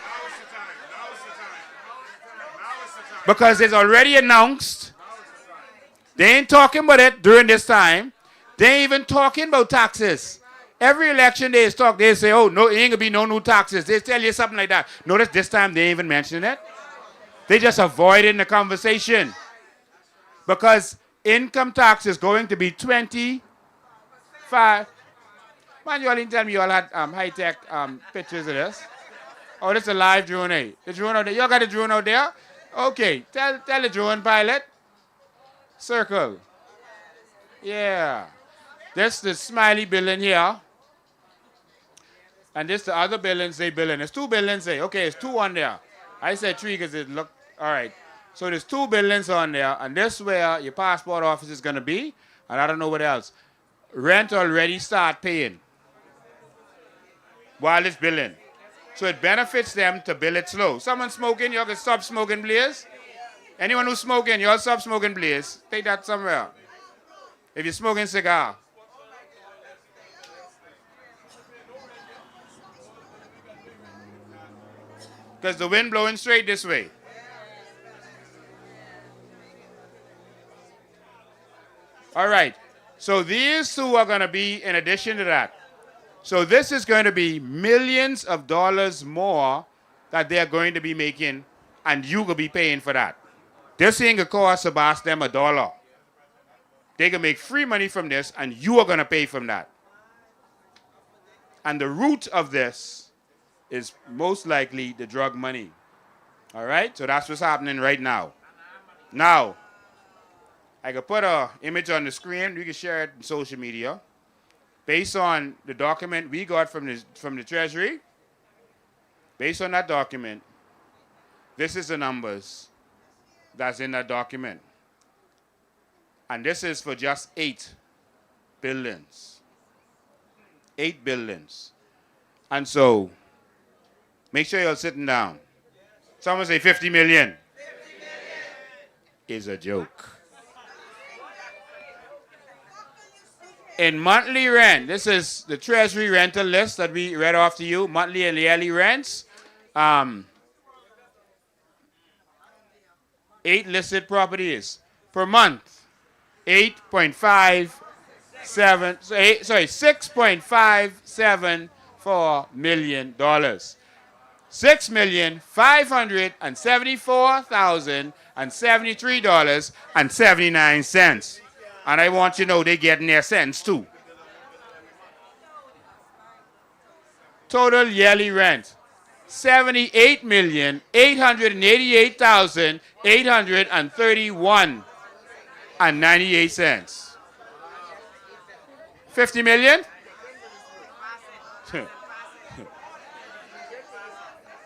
Because it's already announced. They ain't talking about it during this time. They ain't even talking about taxes. Every election they talk, they say, oh, no, it ain't going to be no new taxes. They tell you something like that. Notice this time they ain't even mentioning it. They just avoiding the conversation. Because income tax is going to be 25. Man, you all didn't tell me you all had high-tech pictures of this. Oh, this is a live drone, eh? The drone out there. You all got a drone out there? Okay. Tell the drone pilot. Circle. Yeah. This the smiley building here. And this the other buildings they building. There's 2 buildings there. Okay, it's 2 on there. I said 3 because it looked all right. So there's 2 buildings on there, and this where your passport office is gonna be, and I don't know what else. Rent already start paying while it's building. So it benefits them to build it slow. Someone smoking, y'all can stop smoking, please. Anyone who's smoking, y'all stop smoking, please. Take that somewhere. If you're smoking cigar. Because the wind blowing straight this way. All right. So these 2 are going to be in addition to that. So this is going to be millions of dollars more that they're going to be making, and you will be paying for that. This ain't going to cost Sabas them $1. They can make free money from this, and you are going to pay from that. And the root of this is most likely the drug money. All right? So that's what's happening right now. Now, I could put an image on the screen. We can share it on social media. Based on the document we got from the Treasury, based on that document, this is the numbers that's in that document. And this is for just 8 buildings. 8 buildings. And so, make sure you're sitting down. Someone say 50 million. 50 million is a joke. In monthly rent, this is the Treasury rental list that we read off to you, monthly and yearly rents. 8 listed properties per month. 6.574 million dollars. $6,574,073.79. And I want you to know they're getting their cents too. Total yearly rent, $78,888,831.98. 50 million?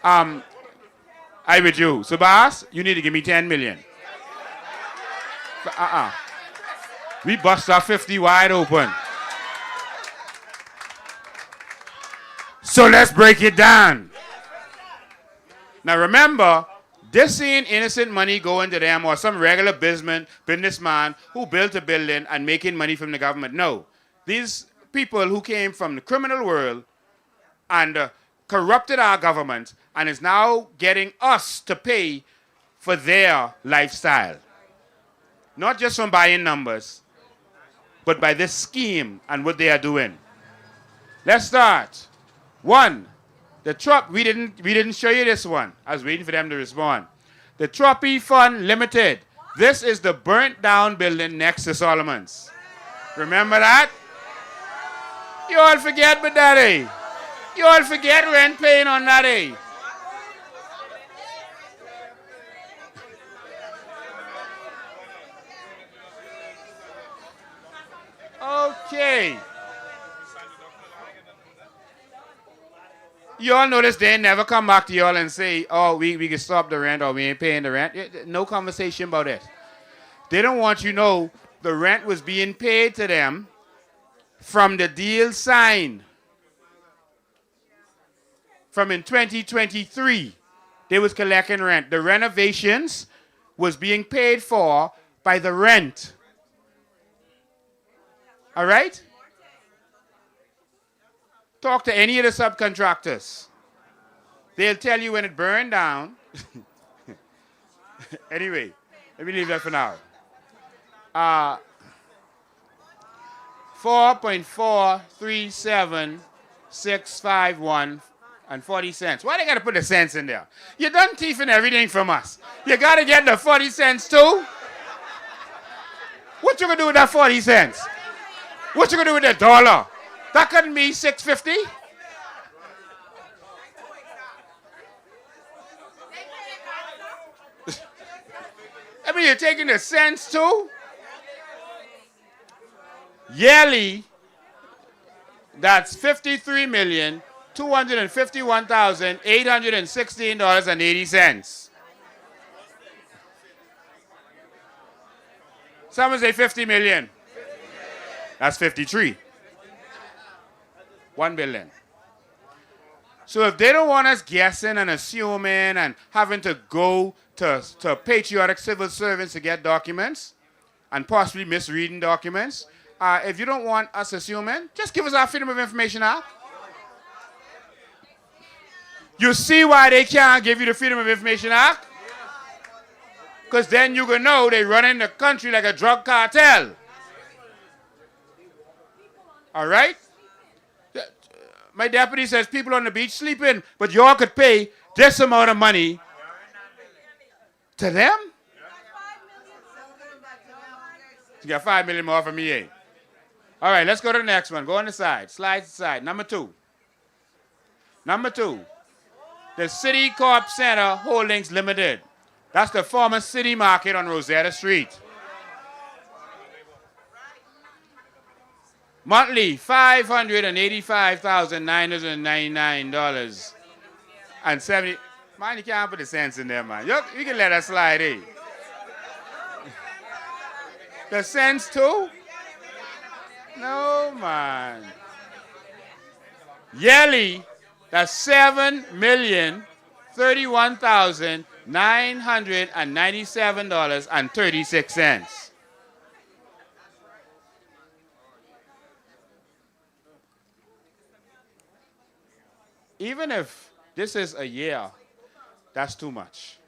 I with you. Sabas, you need to give me 10 million. We bust our 50 wide open. So let's break it down. Now remember, this ain't innocent money going to them or some regular businessman who built a building and making money from the government. No. These people who came from the criminal world and corrupted our government and is now getting us to pay for their lifestyle. Not just from buying numbers, but by this scheme and what they are doing. Let's start. 1, the Trop, we didn't show you this one. I was waiting for them to respond. The Trophy Fund Limited. This is the burnt down building next to Solomon's. Remember that? You all forget about that, eh? You all forget rent paying on that, eh? Okay. You all notice they never come back to y'all and say, oh, we can stop the rent or we ain't paying the rent. No conversation about it. They don't want you to know the rent was being paid to them from the deal signed. From in 2023, they was collecting rent. The renovations was being paid for by the rent. All right? Talk to any of the subcontractors. They'll tell you when it burned down. Anyway, let me leave that for now. 4.437651 and 40 cents. Why they got to put the cents in there? You done thieving everything from us. You got to get the 40 cents too? What you going to do with that 40 cents? What you going to do with that dollar? That couldn't be 650. I mean, you're taking the cents too. Yearly, that's $53,251,816.80. Someone say 50 million. That's 53. 1 billion. So if they don't want us guessing and assuming and having to go to patriotic civil servants to get documents and possibly misreading documents, if you don't want us assuming, just give us our Freedom of Information Act. You see why they can't give you the Freedom of Information Act? Because then you can know they running the country like a drug cartel. All right? My deputy says people on the beach sleeping, but y'all could pay this amount of money to them? You got 5 million more from me, eh? All right, let's go to the next one. Go on the side. Slide to the side. Number 2. Number 2. The City Corp Center Holdings Limited. That's the former City Market on Rosetta Street. Monthly, $585,999.70. Man, you can't put the cents in there, man. You can let that slide, eh? The cents too? No, man. Yearly, that's $7,031,997.36. Even if this is a year, that's too much.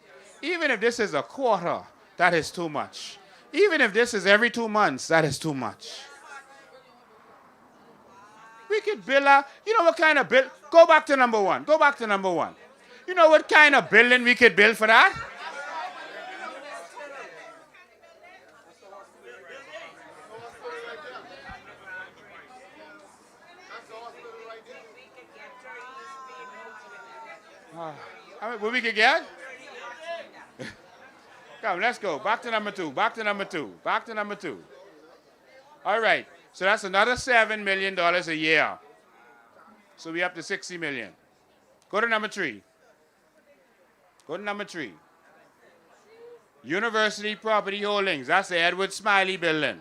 Even if this is a quarter, that is too much. Even if this is every 2 months, that is too much. We could bill you know what kind of bill? Go back to number 1. Go back to number 1. You know what kind of billing we could bill for that? What we could get? Come, let's go. Back to number 2. Back to number 2. Back to number 2. All right. So that's another $7 million a year. So we up to $60 million. Go to number 3. Go to number 3. University Property Holdings. That's the Edward Smiley building.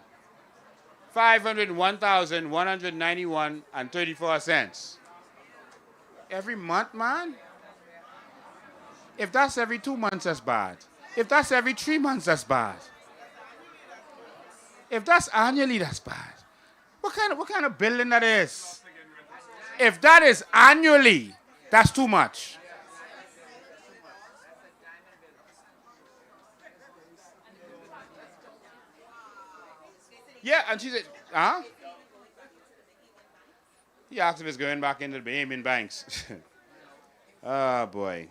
$501,191.34. Every month, man? If that's every 2 months, that's bad. If that's every 3 months, that's bad. If that's annually, that's bad. What kind of building that is? If that is annually, that's too much. Yeah, and she said, huh? He asked if it's going back into the Bahamian banks. Oh, boy.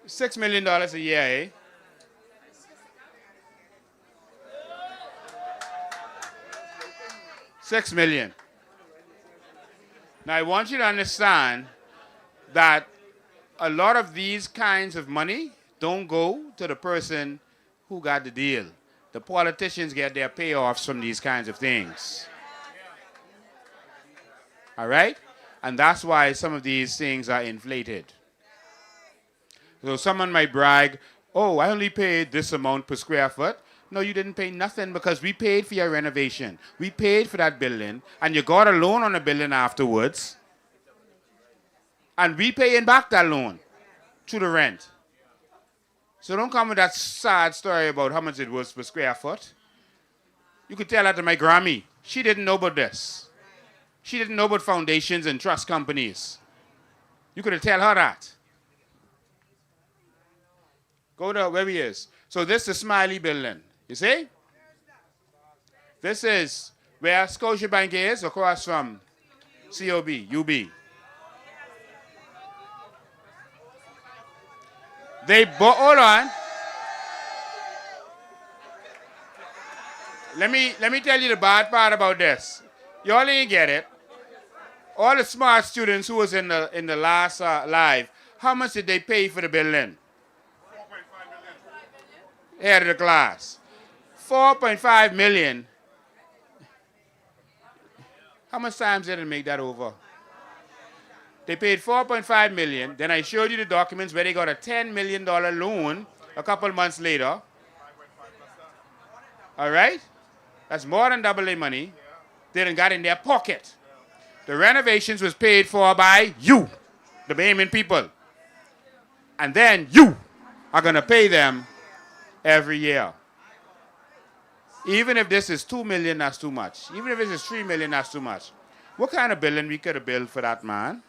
$6 million a year, eh? $6 million. Now, I want you to understand that a lot of these kinds of money don't go to the person who got the deal. The politicians get their payoffs from these kinds of things. All right? And that's why some of these things are inflated. So someone might brag, oh, I only paid this amount per square foot. No, you didn't pay nothing because we paid for your renovation. We paid for that building, and you got a loan on the building afterwards. And we paying back that loan through the rent. So don't come with that sad story about how much it was per square foot. You could tell that to my Grammy. She didn't know about this. She didn't know about foundations and trust companies. You could have tell her that. Go to where he is. So this is the Smiley building. You see? This is where Scotiabank is, across from COB, UB. Hold on. let me tell you the bad part about this. Y'all ain't get it. All the smart students who was in the last live, how much did they pay for the building? Head of the class. 4.5 million. How much times did it make that over? They paid 4.5 million. Then I showed you the documents where they got a $10 million loan a couple months later. All right? That's more than double their money. They done got in their pocket. The renovations was paid for by you, the Bahamian people. And then you are going to pay them every year. Even if this is 2 million, that's too much. Even if this is 3 million, that's too much. What kind of building we could have built for that man?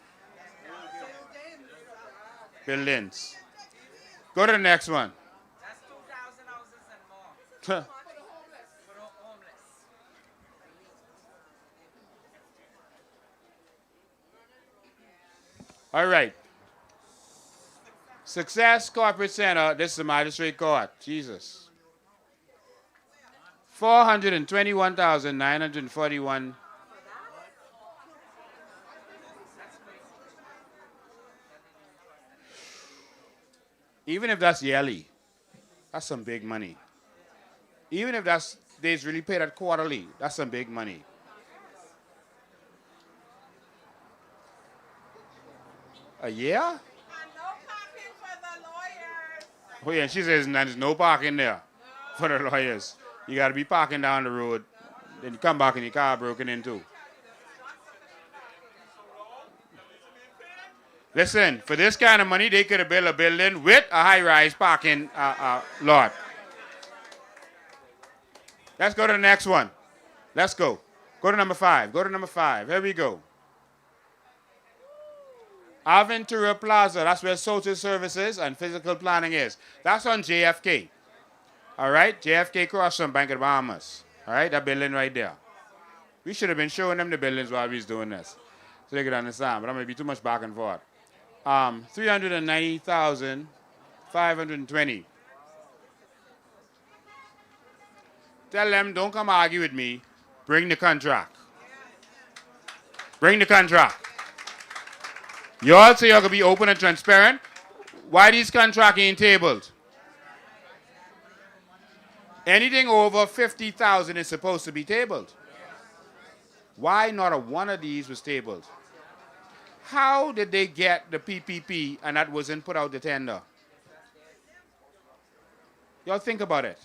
Buildings. Go to the next one. That's 2,000 houses and more. All right. Success Corporate Center. This is the magistrate court. Jesus. 421,941. Even if that's yearly, that's some big money. Even if that's they really pay that quarterly, that's some big money. A year? And no parking for the lawyers. Oh yeah, she says there's no parking there for the lawyers. You got to be parking down the road. Then you come back and your car broken into. Listen, for this kind of money, they could have built a building with a high-rise parking lot. Let's go to the next one. Let's go. Go to number 5. Go to number 5. Here we go. Aventura Plaza. That's where social services and physical planning is. That's on JFK. All right? JFK across from Bank of the Bahamas. All right? That building right there. We should have been showing them the buildings while we was doing this, so they could understand. But I'm going to be too much back and forth. 390,520. Tell them, don't come argue with me. Bring the contract. Bring the contract. You all say you're going to be open and transparent. Why these contracts ain't tabled? Anything over 50,000 is supposed to be tabled. Why not a one of these was tabled? How did they get the PPP and that wasn't put out the tender? Y'all think about it.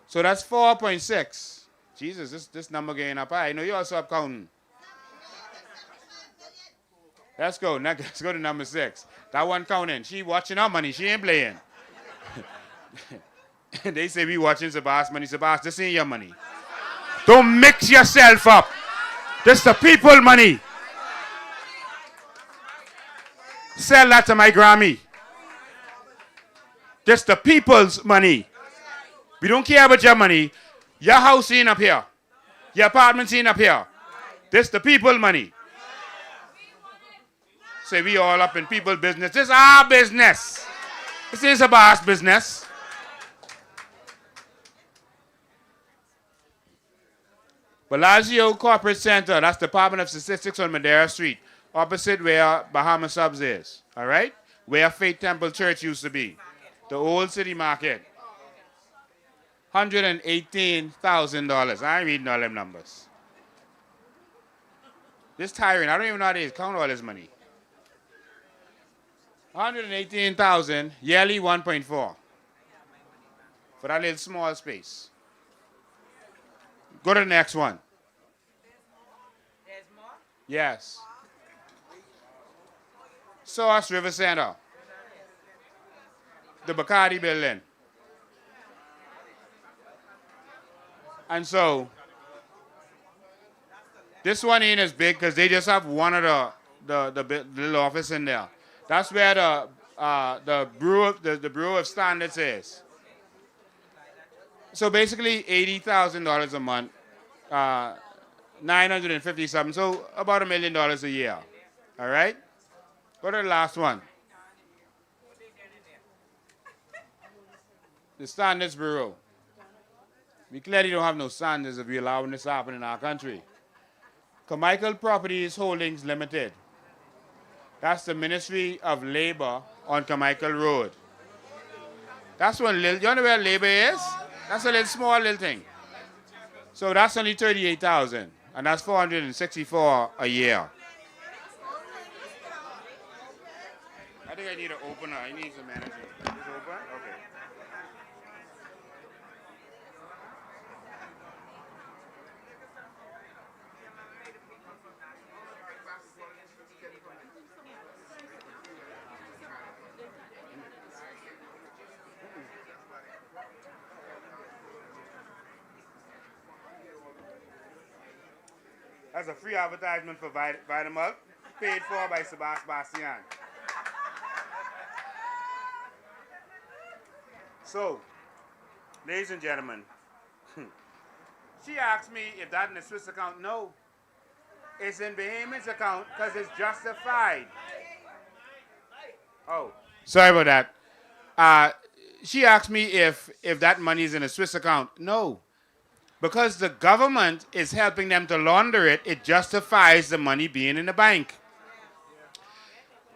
So that's 4.6. Jesus, this number getting up high. I know you also up counting. Let's go. Let's go to number 6. That one counting. She watching our money. She ain't playing. They say we watching Sabas money. Sabas, this ain't your money. Don't mix yourself up. This the people money. Sell that to my Grammy. This the people's money. We don't care about your money. Your house ain't up here. Your apartment ain't up here. This the people money. Say we all up in people business. This is our business. This is Sabas business. Bellagio Corporate Center, that's Department of Statistics on Madera Street, opposite where Bahama Subs is, all right? Where Faith Temple Church used to be, the old city market. $118,000. I ain't reading all them numbers. This tiring, I don't even know how to count all this money. 118,000, yearly 1.4 for that little small space. Go to the next one. There's more? Yes. Source River Center. The Bacardi building. And so, this one ain't as big because they just have one of the little office in there. That's where the Bureau of Standards is. So basically $80,000 a month, 950 something, so about $1 million a year. All right? Go to the last one. The Standards Bureau. We clearly don't have no standards if we allowing this to happen in our country. Carmichael Properties Holdings Limited. That's the Ministry of Labor on Carmichael Road. That's one little, you know where labor is? That's a little small little thing. So that's only 38,000, and that's 464 a year. I think I need an opener. I need some energy. Is this open? Okay. That's a free advertisement for Vitamilk, paid for by Sabas Bastian. So, ladies and gentlemen, she asked me if that's in the Swiss account. No, it's in Bahamian's account because it's justified. Oh, sorry about that. She asked me if that money is in a Swiss account. No. Because the government is helping them to launder it, it justifies the money being in the bank.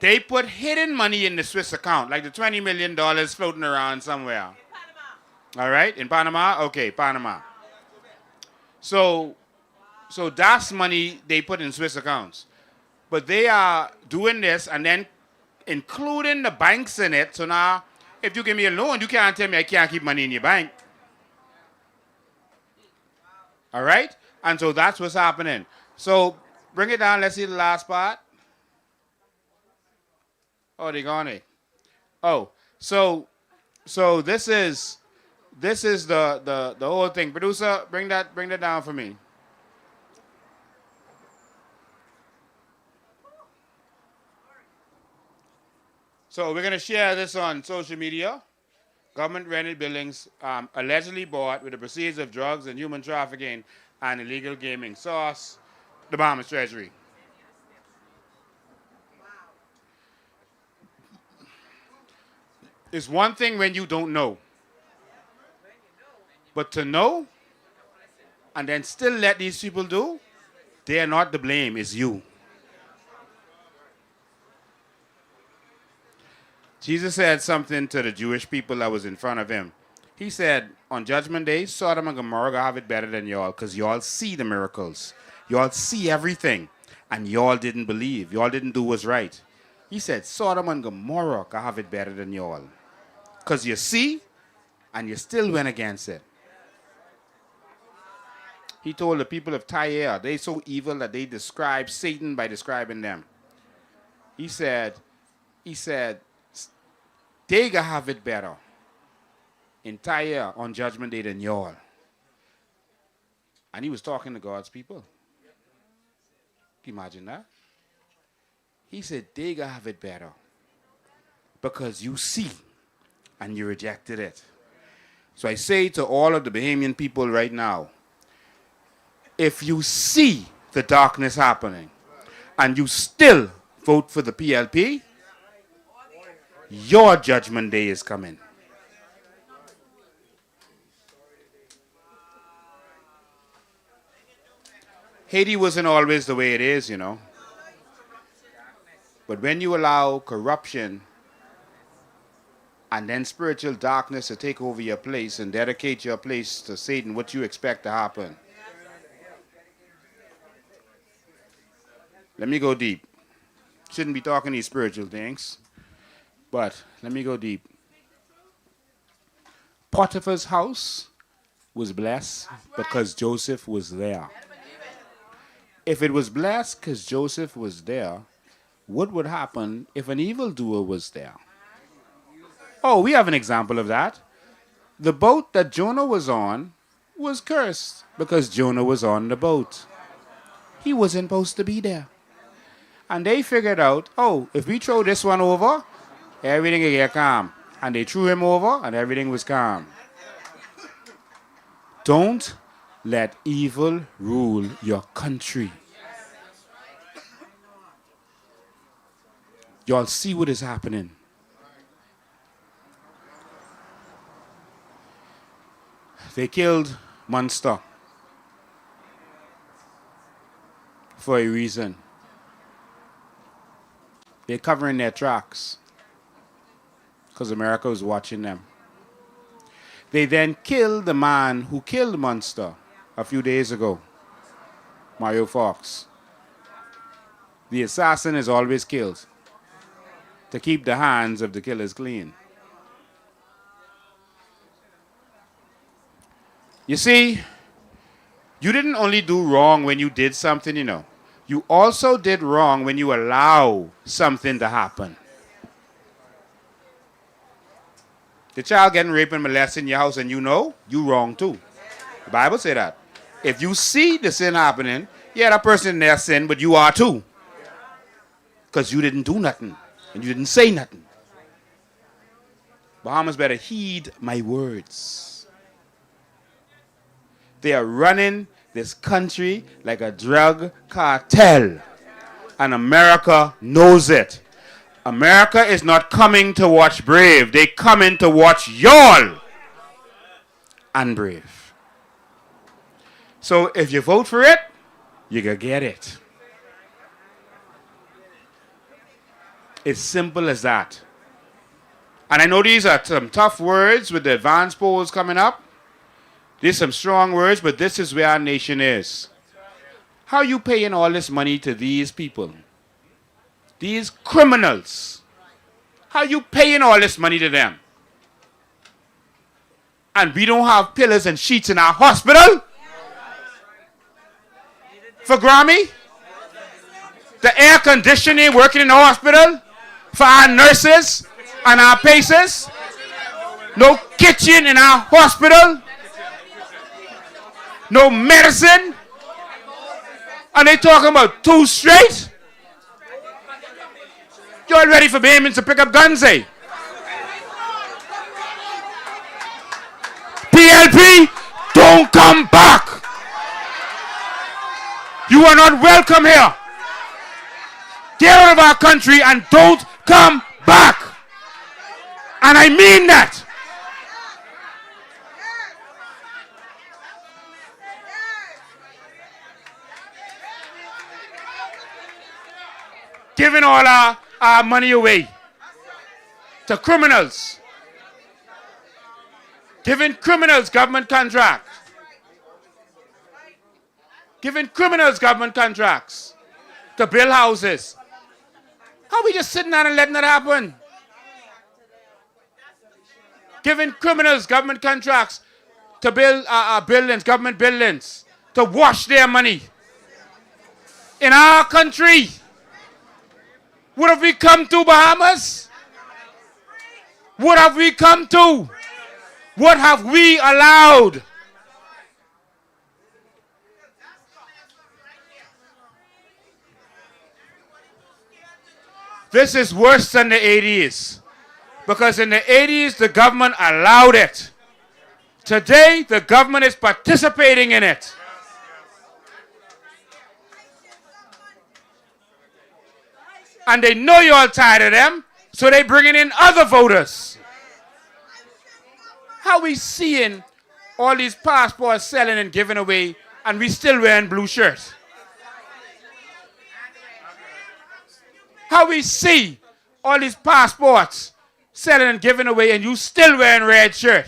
They put hidden money in the Swiss account, like the $20 million floating around somewhere. All right, in Panama? Okay, Panama. So that's money they put in Swiss accounts. But they are doing this and then including the banks in it. So now, if you give me a loan, you can't tell me I can't keep money in your bank. All right? And so that's what's happening. So bring it down. Let's see the last part. Oh, they gone it. Oh, so this is the whole thing. Producer, bring that down for me. So we're gonna share this on social media. Government rented buildings allegedly bought with the proceeds of drugs and human trafficking and illegal gaming. Source, the Bahamas Treasury. It's one thing when you don't know. But to know and then still let these people do, they are not the blame, it's you. Jesus said something to the Jewish people that was in front of him. He said, on Judgment Day, Sodom and Gomorrah gonna have it better than y'all because y'all see the miracles. Y'all see everything. And y'all didn't believe. Y'all didn't do what's right. He said, Sodom and Gomorrah gonna have it better than y'all. Because you see, and you still went against it. He told the people of Tyre, they so evil that they describe Satan by describing them. He said, they gonna have it better in Tyre on Judgment Day than y'all. And he was talking to God's people. Can you imagine that? He said, they gonna have it better because you see and you rejected it. So I say to all of the Bahamian people right now, if you see the darkness happening and you still vote for the PLP, your judgment day is coming. Haiti wasn't always the way it is, you know. But when you allow corruption and then spiritual darkness to take over your place and dedicate your place to Satan, what you expect to happen? Let me go deep. Shouldn't be talking these spiritual things. But let me go deep. Potiphar's house was blessed because Joseph was there. If it was blessed because Joseph was there, what would happen if an evildoer was there? Oh, we have an example of that. The boat that Jonah was on was cursed because Jonah was on the boat. He wasn't supposed to be there. And they figured out, oh, if we throw this one over, everything will get calm. And they threw him over, and everything was calm. Don't let evil rule your country. Y'all see what is happening. They killed monster for a reason. They're covering their tracks because America was watching them. They then killed the man who killed the monster a few days ago, Mario Fox. The assassin is always killed to keep the hands of the killers clean. You see, you didn't only do wrong when you did something, you know. You also did wrong when you allow something to happen. The child getting raped and molested in your house and you know, you wrong too. The Bible say that. If you see the sin happening, yeah, that person in there sin, but you are too. Because you didn't do nothing and you didn't say nothing. Bahamas better heed my words. They are running this country like a drug cartel. And America knows it. America is not coming to watch Brave. They coming to watch y'all and Brave. So if you vote for it, you gonna get it. It's simple as that. And I know these are some tough words with the advance polls coming up. These are some strong words, but this is where our nation is. How are you paying all this money to these people? These criminals. How are you paying all this money to them? And we don't have pillows and sheets in our hospital? For Grammy? The air conditioning working in the hospital? For our nurses and our patients? No kitchen in our hospital? No medicine? And they talking about 2 straight? Y'all ready for Bahamians to pick up guns, eh? PLP, don't come back. You are not welcome here. Get out of our country and don't come back. And I mean that. Giving all our money away to criminals. Giving criminals government contracts. Giving criminals government contracts to build houses. How are we just sitting there and letting that happen? Giving criminals government contracts to build buildings, government buildings, to wash their money. In our country. What have we come to, Bahamas? What have we come to? What have we allowed? This is worse than the 80s. Because in the 80s, the government allowed it. Today, the government is participating in it. And they know you're all tired of them, so they bringing in other voters. How we seeing all these passports selling and giving away, and we still wearing blue shirts? How we see all these passports selling and giving away, and you still wearing red shirt?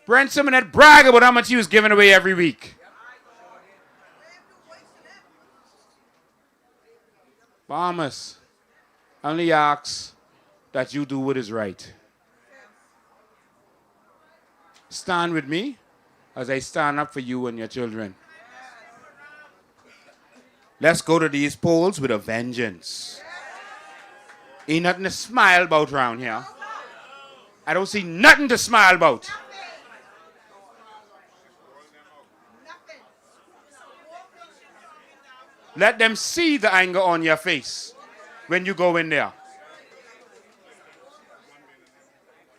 Brent some of that brag about how much he was giving away every week. Bahamas, I only ask that you do what is right. Stand with me as I stand up for you and your children. Let's go to these polls with a vengeance. Ain't nothing to smile about around here. I don't see nothing to smile about. Let them see the anger on your face when you go in there.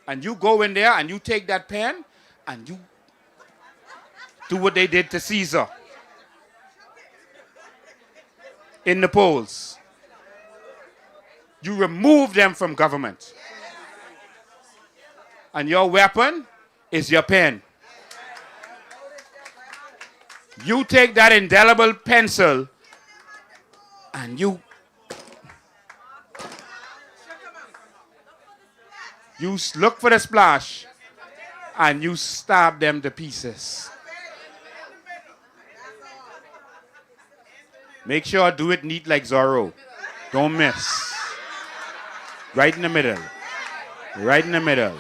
And you go in there and you take that pen and you do what they did to Caesar in the polls. You remove them from government. And your weapon is your pen. You take that indelible pencil and you look for the splash and you stab them to pieces. Make sure I do it neat like Zorro. Don't miss. Right in the middle. Right in the middle.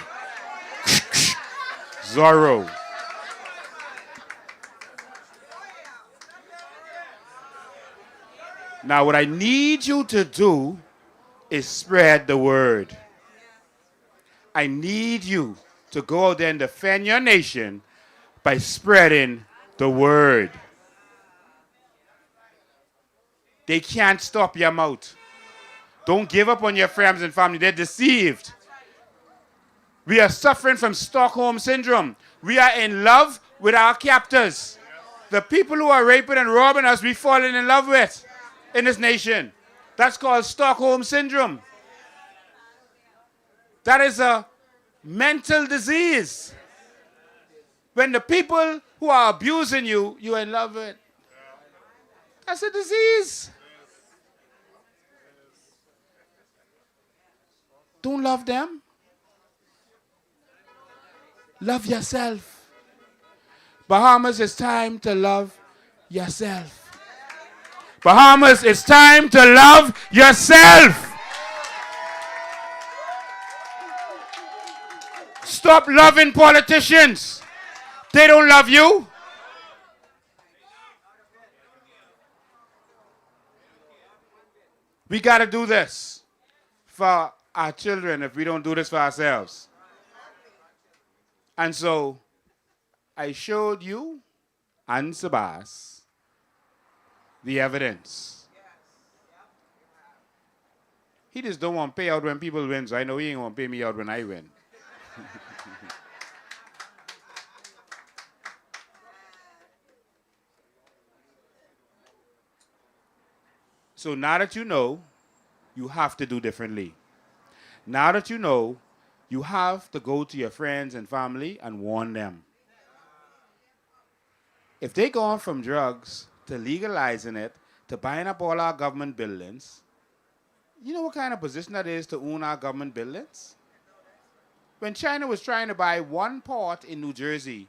Zorro. Now what I need you to do is spread the word. I need you to go out there and defend your nation by spreading the word. They can't stop your mouth. Don't give up on your friends and family. They're deceived. We are suffering from Stockholm Syndrome. We are in love with our captors. The people who are raping and robbing us, we've fallen in love with in this nation. That's called Stockholm Syndrome. That is a mental disease. When the people who are abusing you, you're in love with. That's a disease. Don't love them. Love yourself. Bahamas, it's time to love yourself. Bahamas, it's time to love yourself. Stop loving politicians. They don't love you. We got to do this for our children if we don't do this for ourselves. And so I showed you and Sabas the evidence. He just don't want to pay out when people win, so I know he ain't going to pay me out when I win. So now that you know, you have to do differently. Now that you know, you have to go to your friends and family and warn them. If they go on from drugs to legalizing it, to buying up all our government buildings, you know what kind of position that is to own our government buildings? When China was trying to buy one port in New Jersey,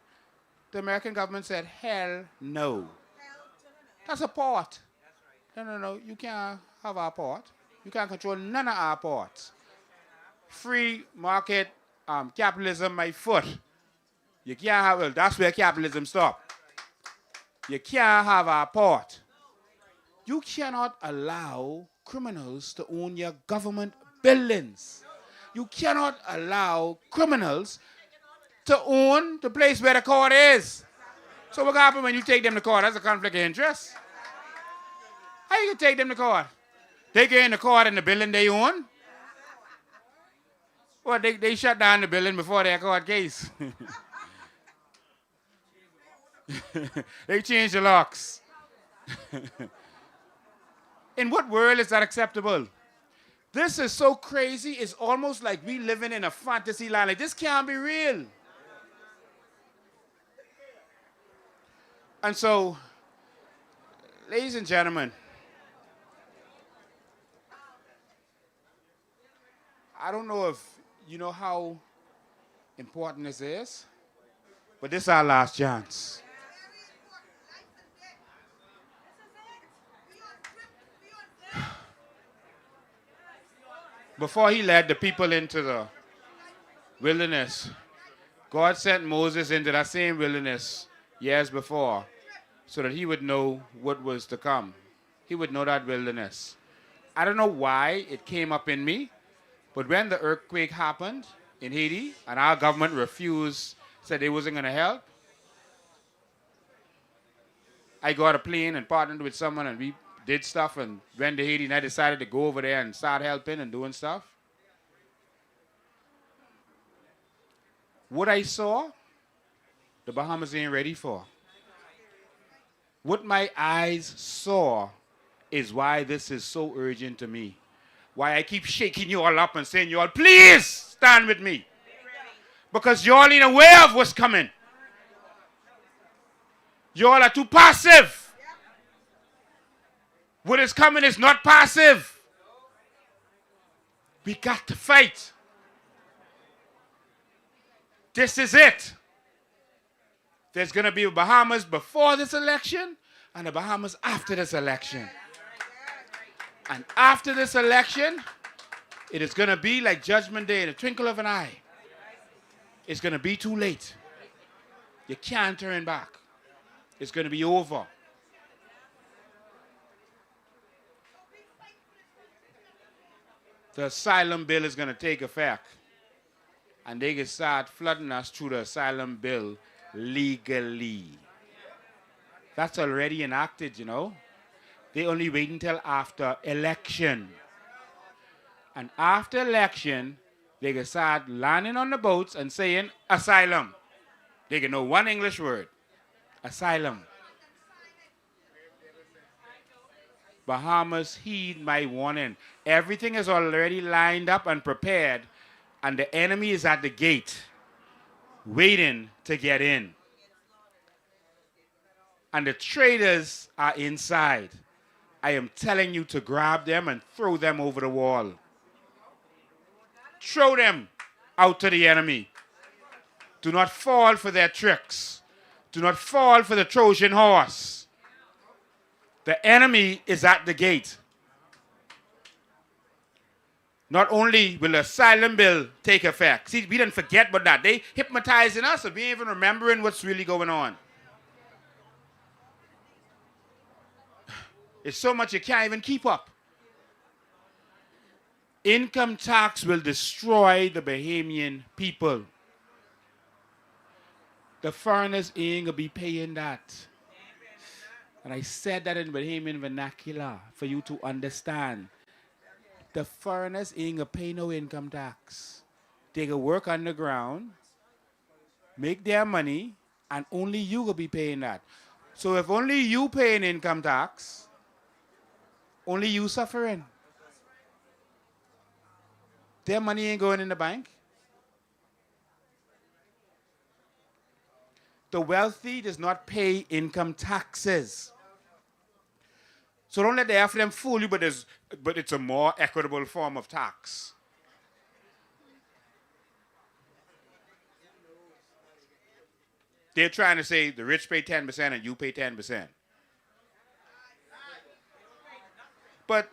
the American government said, hell no. That's a port. No, you can't have our port. You can't control none of our ports. Free market capitalism, my foot. You can't have, well, that's where capitalism stops. You can't have our port. You cannot allow criminals to own your government buildings. You cannot allow criminals to own the place where the court is. So what happens when you take them to court? That's a conflict of interest. How you can take them to court? They get in the court in the building they own? Well, they shut down the building before their court case. They changed the locks. In what world is that acceptable? This is so crazy, it's almost like we living in a fantasy land. Like, this can't be real. And so, ladies and gentlemen, I don't know if you know how important this is, but this is our last chance. Before he led the people into the wilderness, God sent Moses into that same wilderness years before so that he would know what was to come. He would know that wilderness. I don't know why it came up in me, but when the earthquake happened in Haiti and our government refused, said they wasn't going to help, I got a plane and partnered with someone and we did stuff and went to Haiti and I decided to go over there and start helping and doing stuff. What I saw, the Bahamas ain't ready for. What my eyes saw is why this is so urgent to me. Why I keep shaking you all up and saying, you all, please stand with me. Because you all ain't aware of what's coming. You all are too passive. What is coming is not passive. We got to fight. This is it. There's going to be a Bahamas before this election and a Bahamas after this election. And after this election, it is going to be like Judgment Day in a twinkle of an eye. It's going to be too late. You can't turn back. It's going to be over. The asylum bill is going to take effect. And they can start flooding us through the asylum bill legally. That's already enacted, you know. They only wait until after election. And after election, they can start landing on the boats and saying asylum. They can know one English word. Asylum. Bahamas, heed my warning. Everything is already lined up and prepared, and the enemy is at the gate, waiting to get in. And the traitors are inside. I am telling you to grab them and throw them over the wall. Throw them out to the enemy. Do not fall for their tricks. Do not fall for the Trojan horse. The enemy is at the gate. Not only will the asylum bill take effect. See, we didn't forget about that. They hypnotizing us, and we ain't even remembering what's really going on. It's so much you can't even keep up. Income tax will destroy the Bahamian people. The foreigners ain't gonna be paying that. And I said that in Bahamian vernacular for you to understand. The foreigners ain't gonna pay no income tax. They gonna work underground, make their money, and only you gonna be paying that. So if only you paying income tax, only you suffering. Their money ain't going in the bank. The wealthy does not pay income taxes. So don't let the FDM fool you, but it's a more equitable form of tax. They're trying to say the rich pay 10% and you pay 10%. But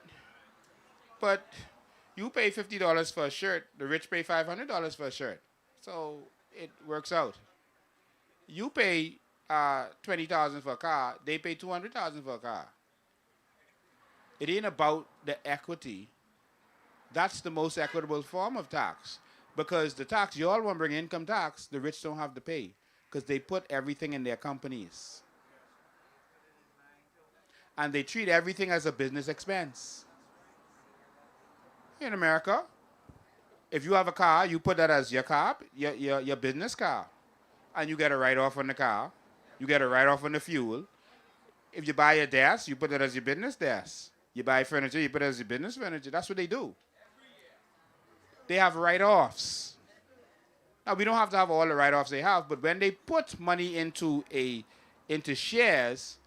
you pay $50 for a shirt, the rich pay $500 for a shirt. So it works out. You pay $20,000 for a car, they pay $200,000 for a car. It ain't about the equity. That's the most equitable form of tax. Because the tax, you all want to bring income tax, the rich don't have to pay. Because they put everything in their companies. And they treat everything as a business expense. In America, if you have a car, you put that as your car, your business car. And you get a write-off on the car. You get a write-off on the fuel. If you buy a desk, you put it as your business desk. You buy furniture, you put it as your business furniture. That's what they do. They have write-offs. Now, we don't have to have all the write-offs they have, but when they put money into shares,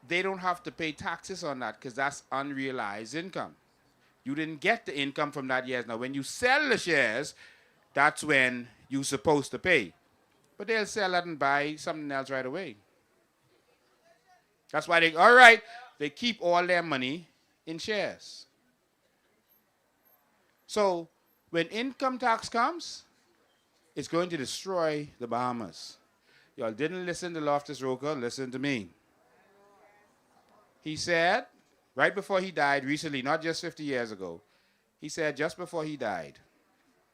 they don't have to pay taxes on that because that's unrealized income. You didn't get the income from that year. Now, when you sell the shares, that's when you're supposed to pay. But they'll sell that and buy something else right away. That's why they keep all their money in shares. So when income tax comes, it's going to destroy the Bahamas. Y'all didn't listen to Loftus Roker, listen to me. He said, right before he died recently, not just 50 years ago, he said just before he died,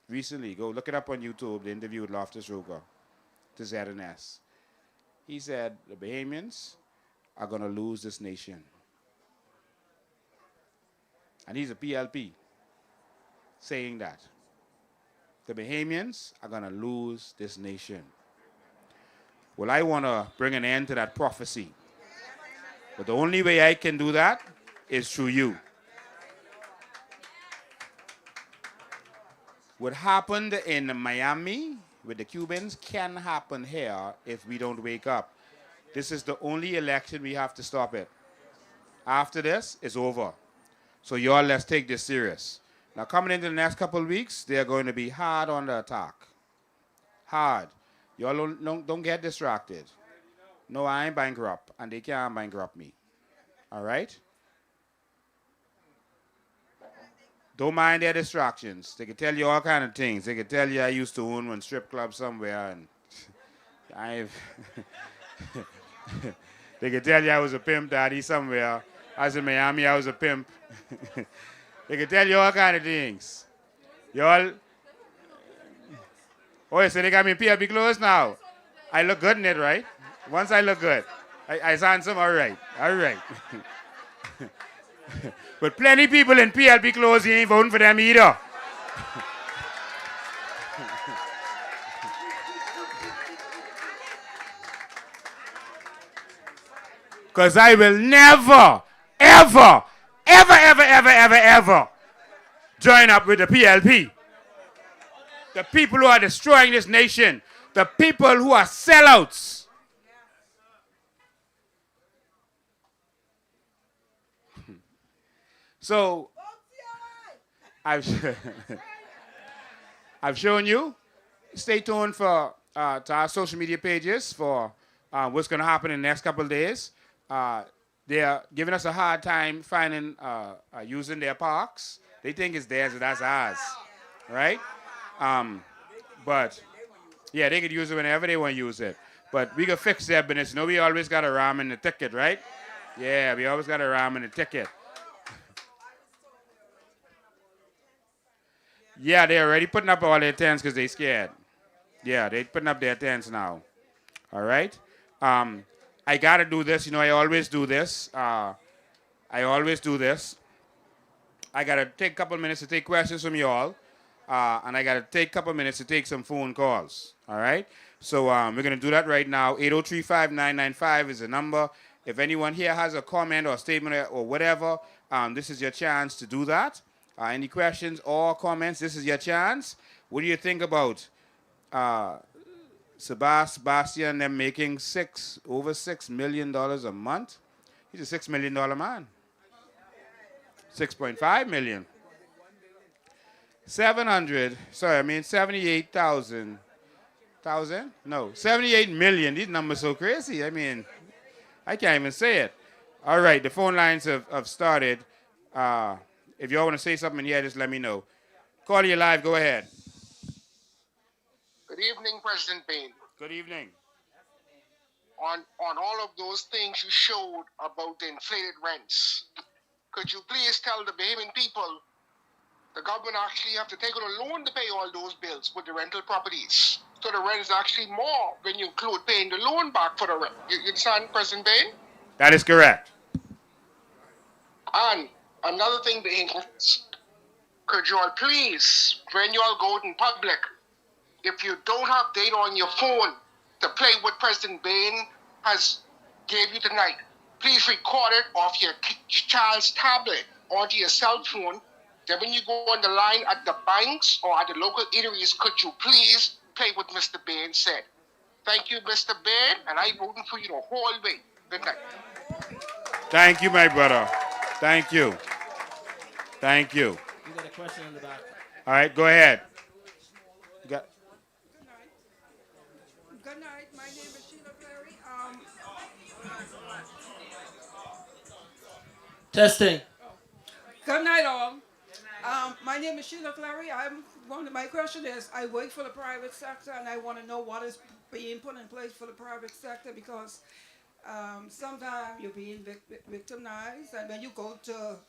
recently, go look it up on YouTube, the interview with Loftus Roker to ZNS. He said, the Bahamians are going to lose this nation. And he's a PLP saying that. The Bahamians are going to lose this nation. Well, I want to bring an end to that prophecy. But the only way I can do that is through you. What happened in Miami with the Cubans can happen here if we don't wake up. This is the only election we have to stop it. After this, it's over. So y'all, let's take this serious. Now, coming into the next couple of weeks, they're going to be hard on the attack. Hard. Y'all don't get distracted. No, I ain't bankrupt, and they can't bankrupt me. All right? Don't mind their distractions. They can tell you all kind of things. They can tell you I used to own one strip club somewhere, and they can tell you I was a pimp daddy somewhere. I was in Miami, I was a pimp. They can tell you all kind of things. Y'all, oh, so they got me PLP clothes now. I look good in it, right? Once I look good. I handsome, all right. All right. But plenty people in PLP clothes, you ain't voting for them either. Because I will never, ever, ever, ever, ever, ever, ever join up with the PLP. The people who are destroying this nation. The people who are sellouts. So, I've shown you. Stay tuned for to our social media pages for what's going to happen in the next couple of days. They are giving us a hard time finding using their parks. They think it's theirs, and that's ours, right? But yeah, they could use it whenever they want to use it. But we can fix their business. You know, we always got a ram in the ticket, right? Yeah, we always got a ram in the ticket. Yeah, they're already putting up all their tents because they're scared. Yeah, they're putting up their tents now. All right? I got to do this. You know, I always do this. I got to take a couple minutes to take questions from you all. And I got to take a couple minutes to take some phone calls. All right? So we're going to do that right now. 803-5995 is the number. If anyone here has a comment or a statement or whatever, this is your chance to do that. Any questions or comments, this is your chance. What do you think about Sabas, Bastian, them making over $6 million a month? He's a $6 million man. 6.5 million. 78,000. No, 78 million. These numbers so crazy. I mean, I can't even say it. All right, the phone lines have started. If y'all want to say something in here, just let me know. Call you live. Go ahead. Good evening, President Bain. Good evening. On all of those things you showed about the inflated rents, could you please tell the Bahamian people the government actually have to take out a loan to pay all those bills with the rental properties? So the rent is actually more when you include paying the loan back for the rent. You understand, President Bain? That is correct. And another thing, Bain, could you all please, when you all go out in public, if you don't have data on your phone to play what President Bain has gave you tonight, please record it off your child's tablet onto your cell phone. Then when you go on the line at the banks or at the local eateries, could you please play what Mr. Bain said? Thank you, Mr. Bain, and I'm voting for you the whole way. Good night. Thank you, my brother. Thank you. Thank you. You got a question in the back. All right, go ahead. Good night. My name is Sheila Clary. Testing. Good night, all. My name is Sheila Clary. My question is, I work for the private sector, and I want to know what is being put in place for the private sector, because sometimes you're being victimized, and when you go to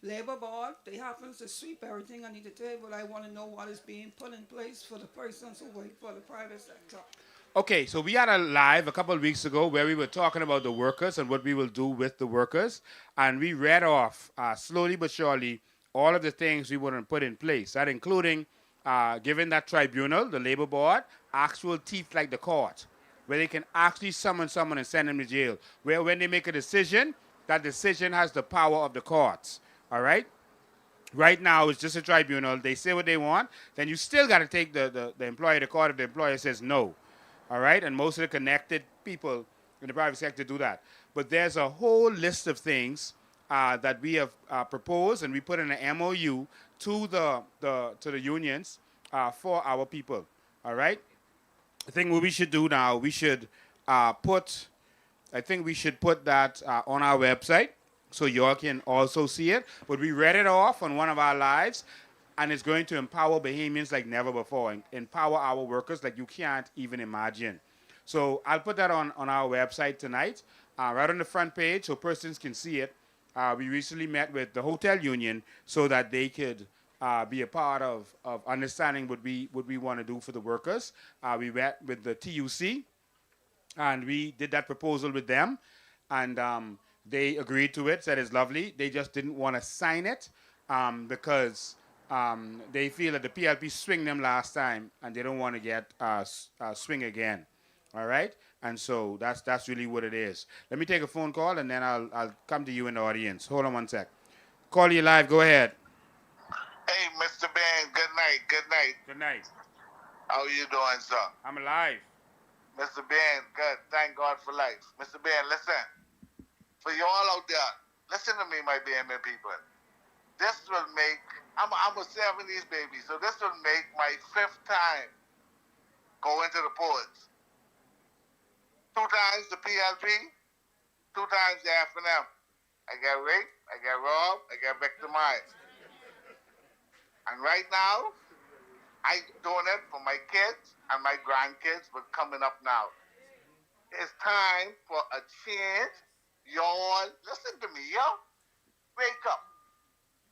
labor board, they happen to sweep everything under the table. I want to know what is being put in place for the persons who work for the private sector. Okay, so we had a live a couple of weeks ago where we were talking about the workers and what we will do with the workers. And we read off slowly but surely all of the things we want to put in place. That including giving that tribunal, the labor board, actual teeth like the court, where they can actually summon someone and send them to jail. Where when they make a decision, that decision has the power of the courts. All right? Right now, it's just a tribunal. They say what they want. Then you still got to take the employer to court if the employer says no. All right? And most of the connected people in the private sector do that. But there's a whole list of things that we have proposed, and we put in an MOU to the unions for our people. All right? I think what we should do now, we should put that on our website so y'all can also see it. But we read it off on one of our lives, and it's going to empower Bahamians like never before, and empower our workers like you can't even imagine. So I'll put that on our website tonight, right on the front page so persons can see it. We recently met with the hotel union so that they could be a part of understanding what we want to do for the workers. We met with the TUC, and we did that proposal with them, and they agreed to it, said it's lovely. They just didn't want to sign it because they feel that the PLP swing them last time, and they don't want to get swing again. All right? And so that's really what it is. Let me take a phone call, and then I'll come to you in the audience. Hold on one sec. Call you live. Go ahead. Hey, Mr. Ben, good night, good night. Good night. How are you doing, sir? I'm alive. Mr. Ben, good. Thank God for life. Mr. Ben, listen. For you all out there, listen to me, my BMA people. This will make, I'm a 70s baby, so this will make my 5th time going to the polls. 2 times the PLP, 2 times the F&M. I got raped, I got robbed, I got victimized. And right now, I'm doing it for my kids and my grandkids, but coming up now. It's time for a change. Y'all, listen to me, yo. Wake up.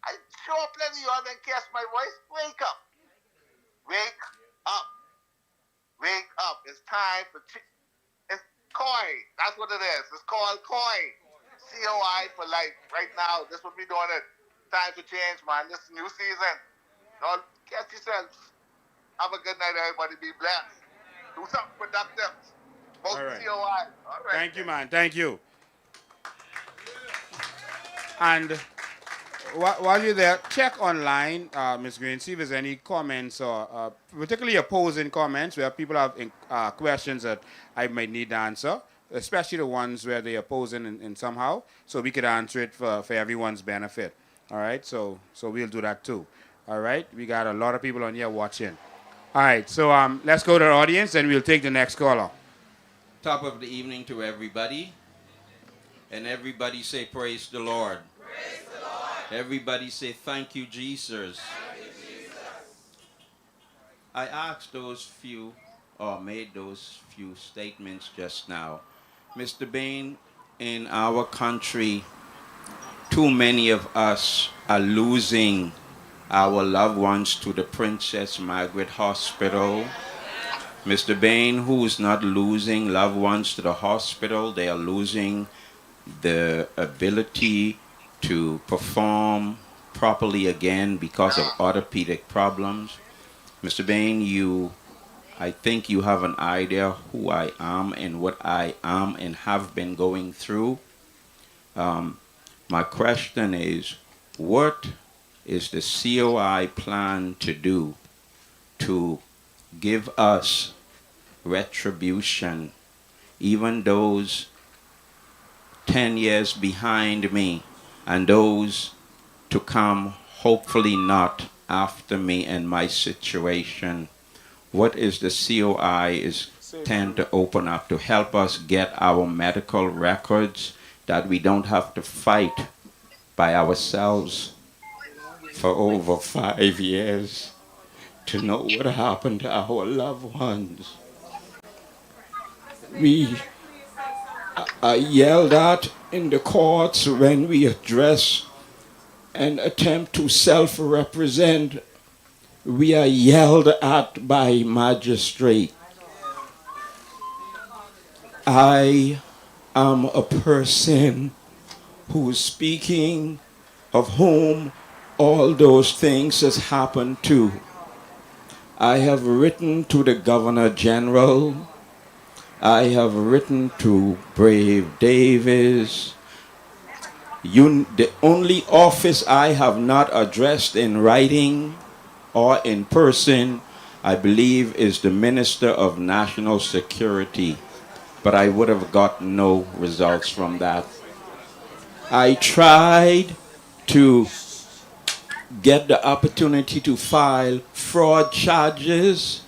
I sure plenty of y'all didn't catch my voice. Wake up. Wake up. Wake up. It's time for it's COI. That's what it is. It's called COI. COI for life. Right now, this is what we doing it. Time for change, man. This is new season. Y'all catch yourselves. Have a good night, everybody. Be blessed. Do something productive. Vote All right. COI. All right. Thank you, man. Thank you. And while you're there, check online, Ms. Green, see if there's any comments, or particularly opposing comments where people have questions that I might need to answer, especially the ones where they're opposing in somehow, so we could answer it for everyone's benefit. All right, so we'll do that too. All right, we got a lot of people on here watching. All right, so let's go to the audience, and we'll take the next caller. Top of the evening to everybody. And everybody say, praise the Lord. Praise the Lord. Everybody say, thank you, Jesus. Thank you, Jesus. I asked those few, or made those few statements just now. Mr. Bain, in our country, too many of us are losing our loved ones to the Princess Margaret Hospital. Mr. Bain, who is not losing loved ones to the hospital, they are losing the ability to perform properly again because of orthopedic problems. Mr. Bain, I think you have an idea who I am and what I am and have been going through. My question is, what is the COI plan to do to give us retribution, even those 10 years behind me and those to come, hopefully not after me and my situation? What is the COI is tend to open up to help us get our medical records, that we don't have to fight by ourselves for over 5 years to know what happened to our loved ones? We are yelled at in the courts when we address and attempt to self-represent. We are yelled at by magistrate. I am a person who is speaking of whom all those things has happened to. I have written to the Governor General. I have written to Brave Davis. The only office I have not addressed in writing or in person, I believe, is the Minister of National Security. But I would have gotten no results from that. I tried to get the opportunity to file fraud charges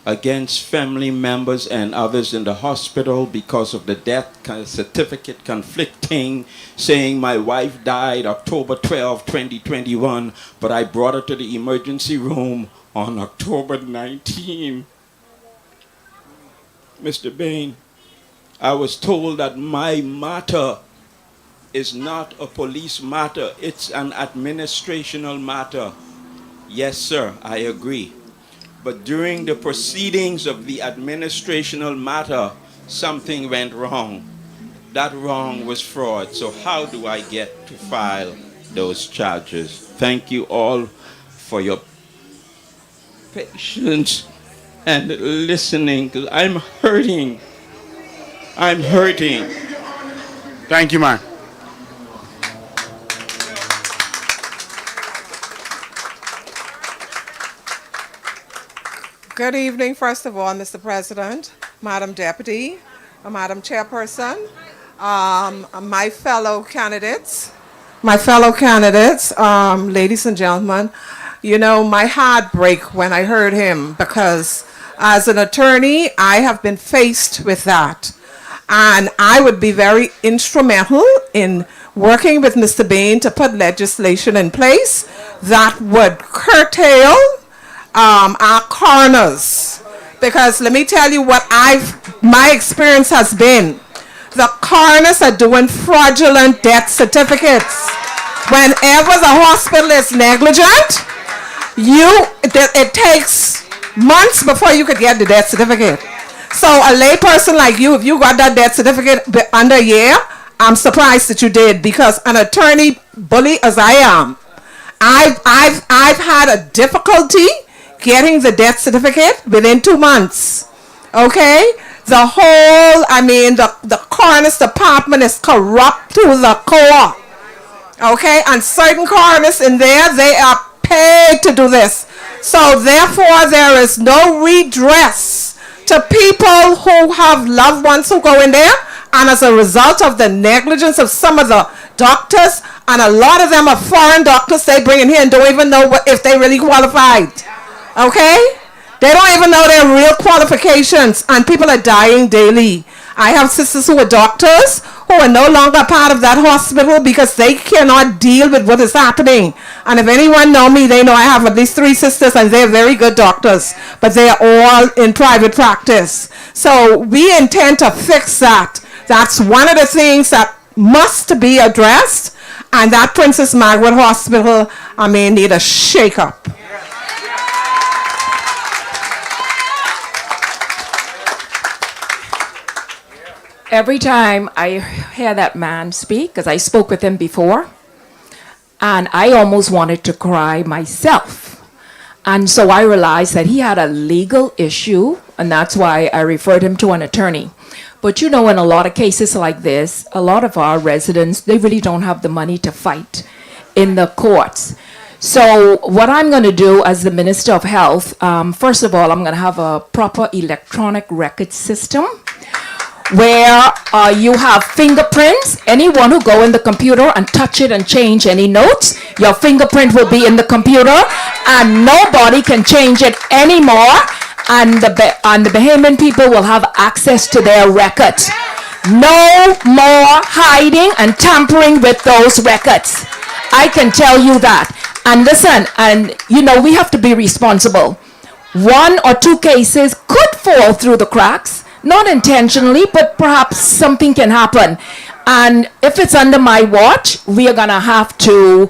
against family members and others in the hospital because of the death certificate conflicting, saying my wife died October 12, 2021, but I brought her to the emergency room on October 19. Mr. Bain, I was told that my matter is not a police matter, it's an administrational matter. Yes, sir, I agree. But during the proceedings of the administrational matter, something went wrong. That wrong was fraud. So how do I get to file those charges? Thank you all for your patience and listening, because I'm hurting. I'm hurting. Thank you, man. Good evening, first of all, Mr. President, Madam Deputy, Madam Chairperson, my fellow candidates, ladies and gentlemen. You know, my heart broke when I heard him because as an attorney, I have been faced with that. And I would be very instrumental in working with Mr. Bain to put legislation in place that would curtail our coroners, because let me tell you what my experience has been. The coroners are doing fraudulent death certificates. Whenever the hospital is negligent, it takes months before you could get the death certificate. So a lay person like you, if you got that death certificate under a year, I'm surprised that you did, because an attorney bully as I am, I've had a difficulty getting the death certificate within 2 months. Okay? The coroner's department is corrupt to the core. Okay? And certain coroners in there, they are paid to do this. So therefore, there is no redress to people who have loved ones who go in there, and as a result of the negligence of some of the doctors, and a lot of them are foreign doctors they bring in here and don't even know if they really qualified. Okay? They don't even know their real qualifications, and people are dying daily. I have sisters who are doctors who are no longer part of that hospital because they cannot deal with what is happening. And if anyone know me, they know I have at least 3 sisters, and they're very good doctors, but they are all in private practice. So we intend to fix that. That's one of the things that must be addressed, and that Princess Margaret Hospital, need a shake-up. Every time I hear that man speak, because I spoke with him before, and I almost wanted to cry myself. And so I realized that he had a legal issue, and that's why I referred him to an attorney. But you know, in a lot of cases like this, a lot of our residents, they really don't have the money to fight in the courts. So what I'm going to do as the Minister of Health, first of all, I'm going to have a proper electronic record system where you have fingerprints. Anyone who go in the computer and touch it and change any notes, your fingerprint will be in the computer, and nobody can change it anymore, and the Bahamian people will have access to their records. No more hiding and tampering with those records. I can tell you that. And listen, and you know, we have to be responsible. 1 or 2 cases could fall through the cracks, not intentionally, but perhaps something can happen. And if it's under my watch, we are gonna have to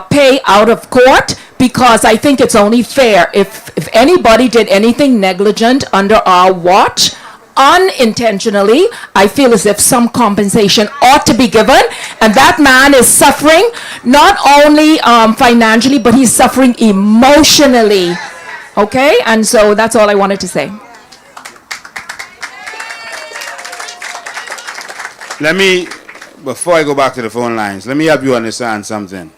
pay out of court, because I think it's only fair if anybody did anything negligent under our watch, unintentionally, I feel as if some compensation ought to be given. And that man is suffering, not only financially, but he's suffering emotionally. Okay? And so that's all I wanted to say. Let me before I go back to the phone lines, let me help you understand something.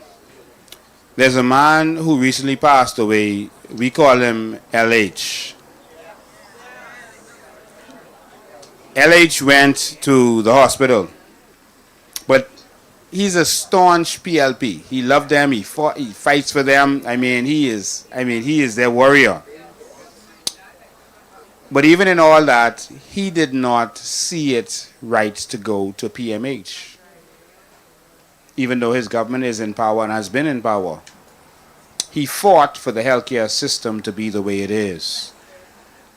There's a man who recently passed away. We call him LH. LH went to the hospital, but he's a staunch PLP. He loved them. He fought. He fights for them. He is their warrior. But even in all that, he did not see it right to go to PMH, even though his government is in power and has been in power. He fought for the healthcare system to be the way it is.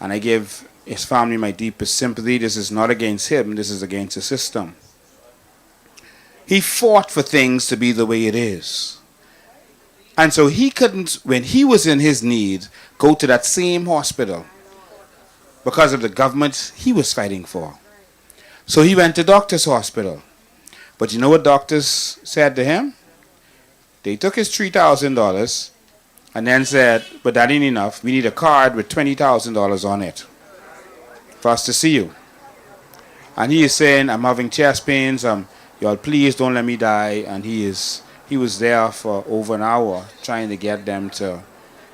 And I give his family my deepest sympathy. This is not against him. This is against the system. He fought for things to be the way it is. And so he couldn't, when he was in his need, go to that same hospital because of the government he was fighting for. So he went to doctor's hospital. But you know what doctors said to him? They took his $3,000 and then said, but that ain't enough. We need a card with $20,000 on it for us to see you. And he is saying, I'm having chest pains. Y'all please don't let me die. And he was there for over an hour trying to get them to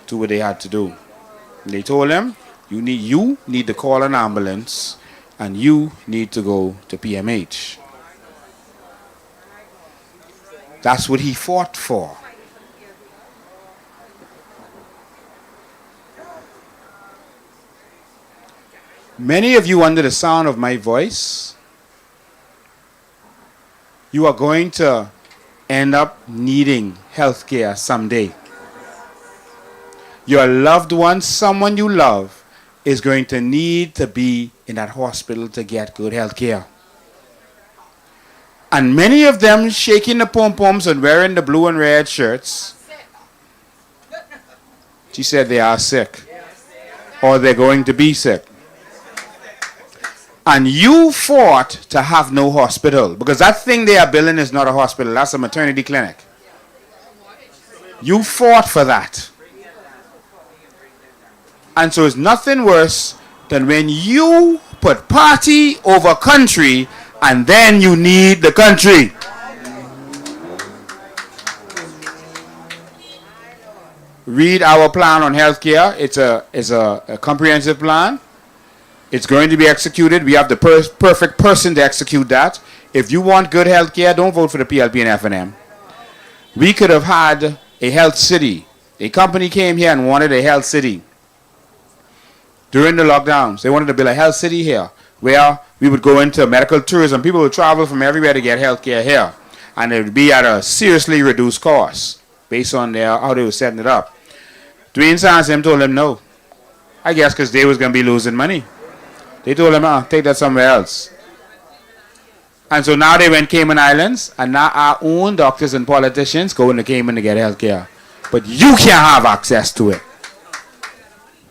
do what they had to do. And they told him, you need to call an ambulance and you need to go to PMH. That's what he fought for. Many of you under the sound of my voice, you are going to end up needing health care someday. Your loved one, someone you love, is going to need to be in that hospital to get good health care. And many of them shaking the pom-poms and wearing the blue and red shirts, she said they are sick or they're going to be sick. And you fought to have no hospital because that thing they are building is not a hospital, that's a maternity clinic. You fought for that. And so it's nothing worse than when you put party over country and then you need the country. Read our plan on healthcare. It's a comprehensive plan. It's going to be executed. We have the perfect person to execute that. If you want good healthcare, don't vote for the PLP and F&M. We could have had a health city. A company came here and wanted a health city. During the lockdowns, they wanted to build a health city here where we would go into medical tourism. People would travel from everywhere to get health care here. And it would be at a seriously reduced cost based on how they were setting it up. Dwayne Sansom told them no. I guess because they was going to be losing money. They told them, take that somewhere else. And so now they went Cayman Islands, and now our own doctors and politicians go into Cayman to get health care. But you can't have access to it.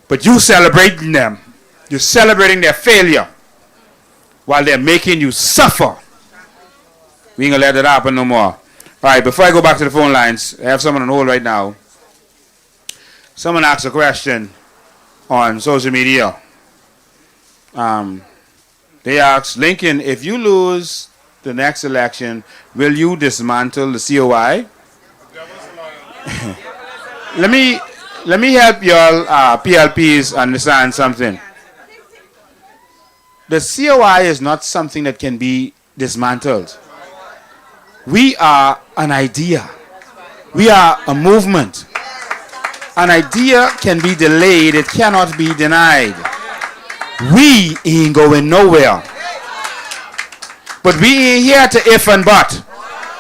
But you celebrating them. You're celebrating their failure while they're making you suffer. We ain't gonna let that happen no more. All right, before I go back to the phone lines, I have someone on hold right now. Someone asked a question on social media. They asked, Lincoln, if you lose the next election, will you dismantle the COI? Let me help y'all PLPs understand something. The COI is not something that can be dismantled. We are an idea. We are a movement. An idea can be delayed. It cannot be denied. We ain't going nowhere. But we ain't here to if and but.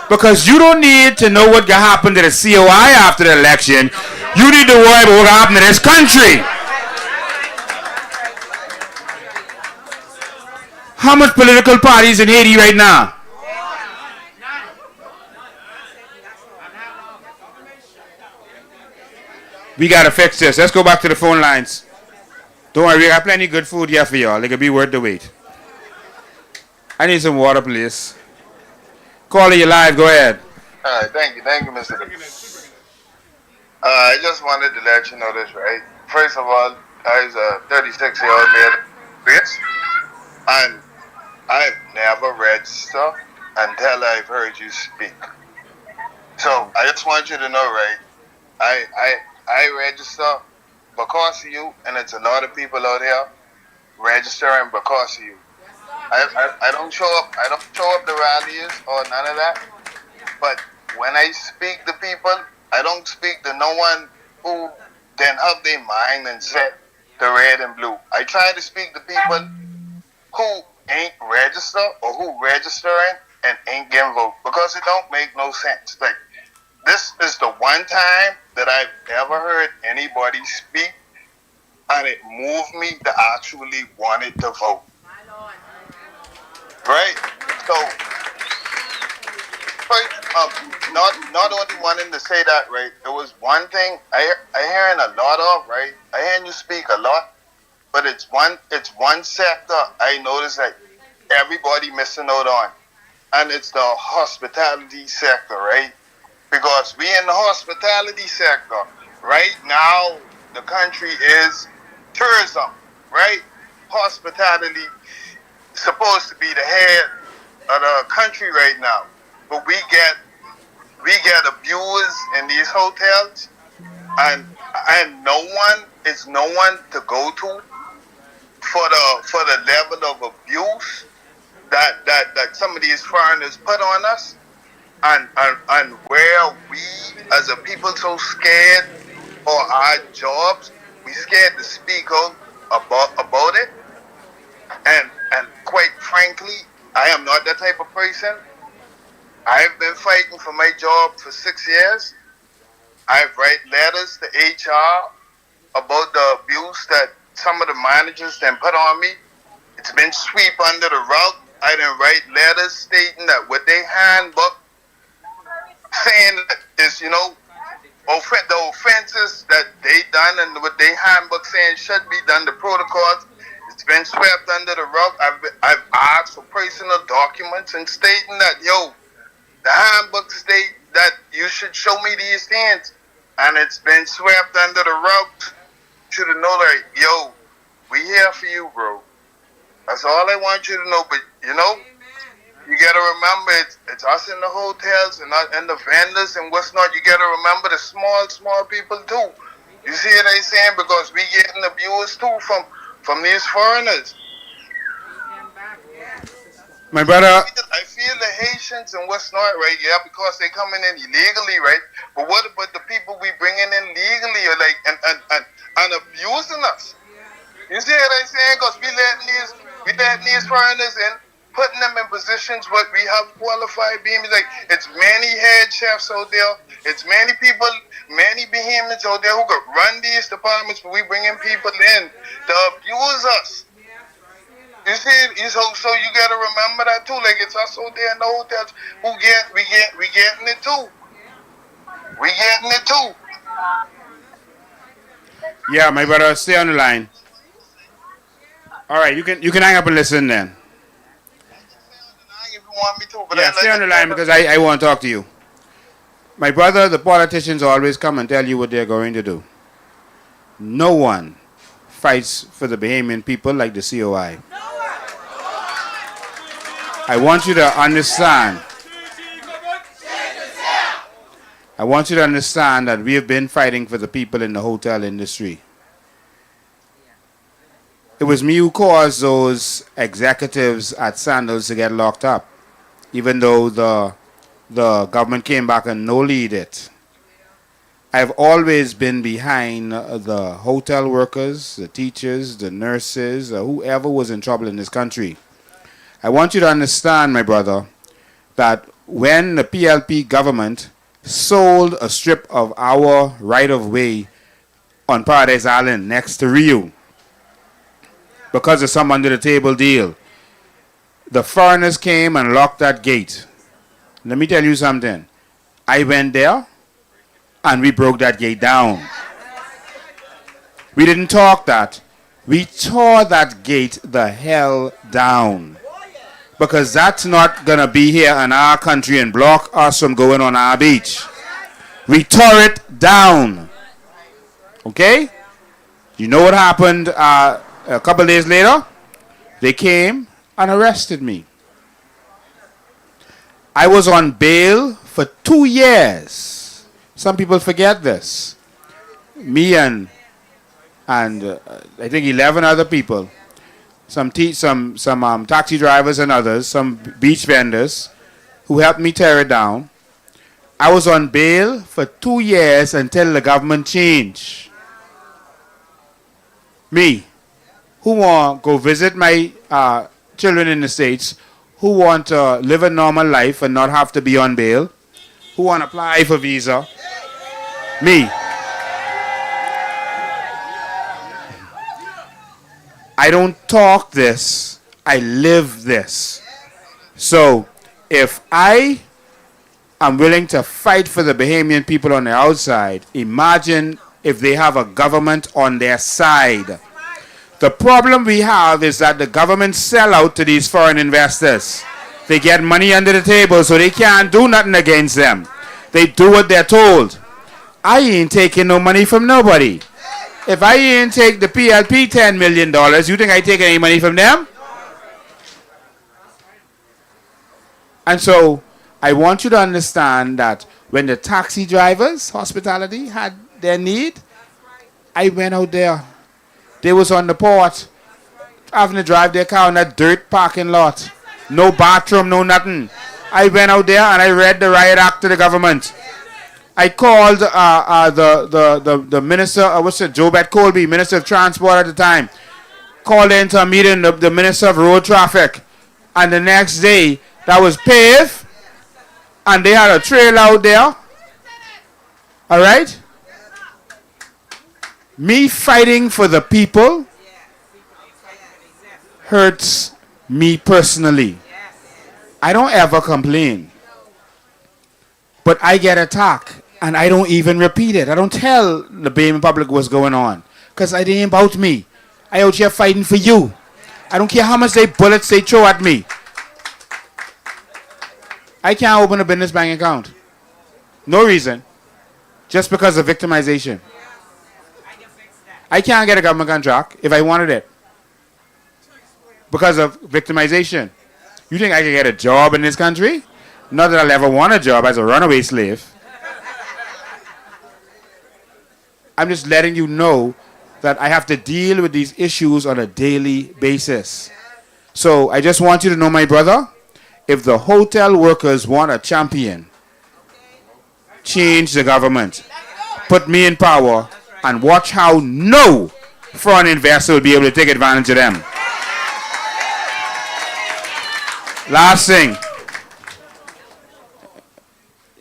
Because you don't need to know what can happen to the COI after the election. You need to worry about what happened to this country. How much political parties in Haiti right now? We gotta fix this. Let's go back to the phone lines. Don't worry, we got plenty of good food here for y'all. It could be worth the wait. I need some water, please. Caller, you live. Go ahead. All right, thank you, Mr. I just wanted to let you know this, right? First of all, I was a 36-year-old male, bitch, and I've never registered until I've heard you speak. So I just want you to know, right? I register because of you, and it's a lot of people out here registering because of you. I don't show up. I don't show up the rallies or none of that. But when I speak to people, I don't speak to no one who then have their mind and set the red and blue. I try to speak to people who ain't registered or who registering and ain't getting vote because it don't make no sense. Like, this is the one time that I've ever heard anybody speak and it moved me to actually wanted to vote. Right? So, not only wanting to say that, right? There was one thing I hearing a lot of, right? I hearing you speak a lot, but it's one sector I noticed that everybody missing out on, and it's the hospitality sector, right? Because we in the hospitality sector right now, the country is tourism, right? Hospitality supposed to be the head of the country right now, but we get abused in these hotels, and no one to go to for the level of abuse that some of these foreigners put on us, and where we as a people so scared for our jobs, we scared to speak out about it, and quite frankly, I am not that type of person. I've been fighting for my job for 6 years. I've write letters to HR about the abuse that some of the managers then put on me. It's been swept under the rug. I didn't write letters stating that with their handbook saying that is, the offenses that they done and what their handbook saying should be done, the protocols, it's been swept under the rug. I've asked for personal documents and stating that, the handbook state that you should show me these things, and it's been swept under the rug. You to know that, we here for you, bro. That's all I want you to know. But you gotta remember it's us in the hotels and the vendors and what's not. You gotta remember the small people too. You see what I'm saying? Because we getting abused too from these foreigners. My brother, I feel the Haitians and what's not, right? Yeah, because they coming in illegally, right? But what about the people we bringing in legally, or like and abusing us? You see what I'm saying? Because we letting these foreigners in, putting them in positions what we have qualified being. Like, it's many head chefs out there. It's many people, many behemoths out there who could run these departments, but we bringing people in to abuse us. You see, so you gotta remember that too. Like, it's us out there in the hotels who we getting it too. We getting it too. yeah, my brother, stay on the line. All right, you can hang up and listen then. If you want me to, but Yeah, stay on the line because I want to talk to you. My brother, the politicians always come and tell you what they're going to do. No one fights for the Bahamian people like the COI. I want you to understand. I want you to understand that we have been fighting for the people in the hotel industry. It was me who caused those executives at Sandals to get locked up, even though the government came back and no-lead it. I've always been behind the hotel workers, the teachers, the nurses, whoever was in trouble in this country. I want you to understand, my brother, that when the PLP government sold a strip of our right-of-way on Paradise Island next to Rio, because of some under-the-table deal, the foreigners came and locked that gate. Let me tell you something. I went there, and we broke that gate down. We didn't talk that. We tore that gate the hell down. Because that's not going to be here in our country and block us from going on our beach. We tore it down. Okay? You know what happened a couple days later? They came and arrested me. I was on bail for 2 years. Some people forget this. Me and I think 11 other people, some taxi drivers and others, some beach vendors who helped me tear it down. I was on bail for 2 years until the government changed. Me, who want to go visit my children in the States, who want to live a normal life and not have to be on bail, who want to apply for visa. Me. I don't talk this, I live this. So if I am willing to fight for the Bahamian people on the outside, imagine if they have a government on their side. The problem we have is that the government sell out to these foreign investors. They get money under the table so they can't do nothing against them. They do what they're told. I ain't taking no money from nobody. If I ain't take the PLP $10 million, you think I take any money from them? And so I want you to understand that when the taxi drivers, hospitality, had their need, I went out there. They was on the port, having to drive their car in that dirt parking lot. No bathroom, no nothing. I went out there and I read the riot act to the government. I called the minister, what's it, Jobet Colby, Minister of Transport at the time. Called into a meeting, the Minister of Road Traffic. And the next day, that was paved. And they had a trail out there. All right? Me fighting for the people hurts me personally. I don't ever complain. But I get attacked. And I don't even repeat it. I don't tell the Bahamian public what's going on. Because it ain't about me. I out here fighting for you. I don't care how much bullets they throw at me. I can't open a business bank account. No reason. Just because of victimization. I can't get a government contract if I wanted it. Because of victimization. You think I can get a job in this country? Not that I'll ever want a job as a runaway slave. I'm just letting you know that I have to deal with these issues on a daily basis. So I just want you to know, my brother, if the hotel workers want a champion, change the government. Put me in power and watch how no foreign investor will be able to take advantage of them. Last thing.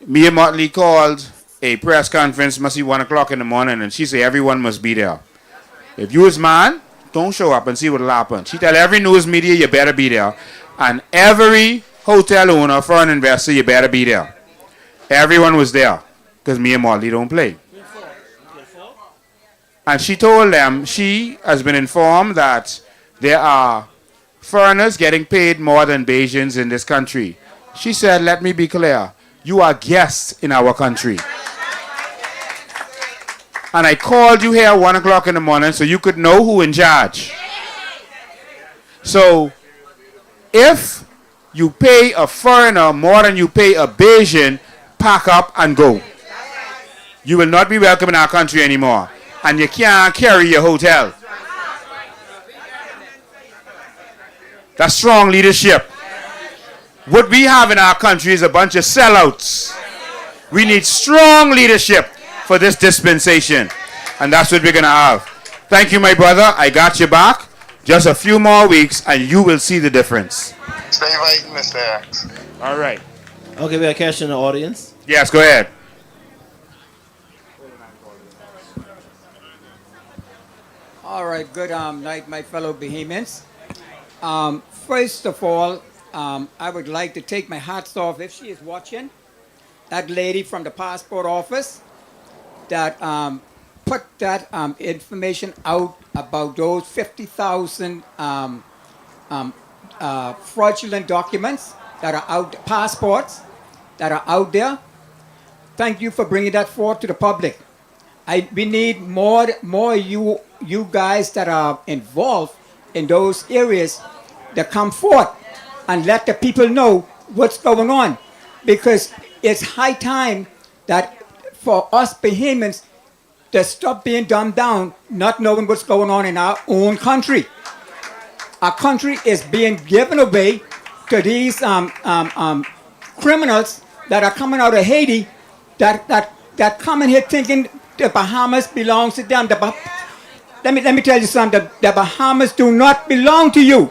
Mia Motley called a press conference, must be 1 o'clock in the morning, and she said everyone must be there. If you is man, don't show up and see what'll happen. She tell every news media you better be there. And every hotel owner, foreign investor, you better be there. Everyone was there. Because Mia Motley don't play. And she told them she has been informed that there are foreigners getting paid more than Bajans in this country. She said, let me be clear. You are guests in our country. And I called you here 1 o'clock in the morning so you could know who in charge. So, if you pay a foreigner more than you pay a Bajan, pack up and go. You will not be welcome in our country anymore. And you can't carry your hotel. That's strong leadership. What we have in our country is a bunch of sellouts. We need strong leadership for this dispensation. And that's what we're going to have. Thank you, my brother. I got your back. Just a few more weeks and you will see the difference. Stay fighting, Mr. X. All right. Okay, we have a question in the audience. Yes, go ahead. All right, good night, my fellow Bahamians. First of all, I would like to take my hats off, if she is watching, that lady from the passport office that put that information out about those 50,000 fraudulent documents that are out, passports that are out there. Thank you for bringing that forth to the public. We need more you guys that are involved in those areas that come forth and let the people know what's going on. because it's high time that for us Bahamians to stop being dumbed down, not knowing what's going on in our own country. Our country is being given away to these criminals that are coming out of Haiti, that come in here thinking the Bahamas belongs to them. Let me tell you something. The Bahamas do not belong to you.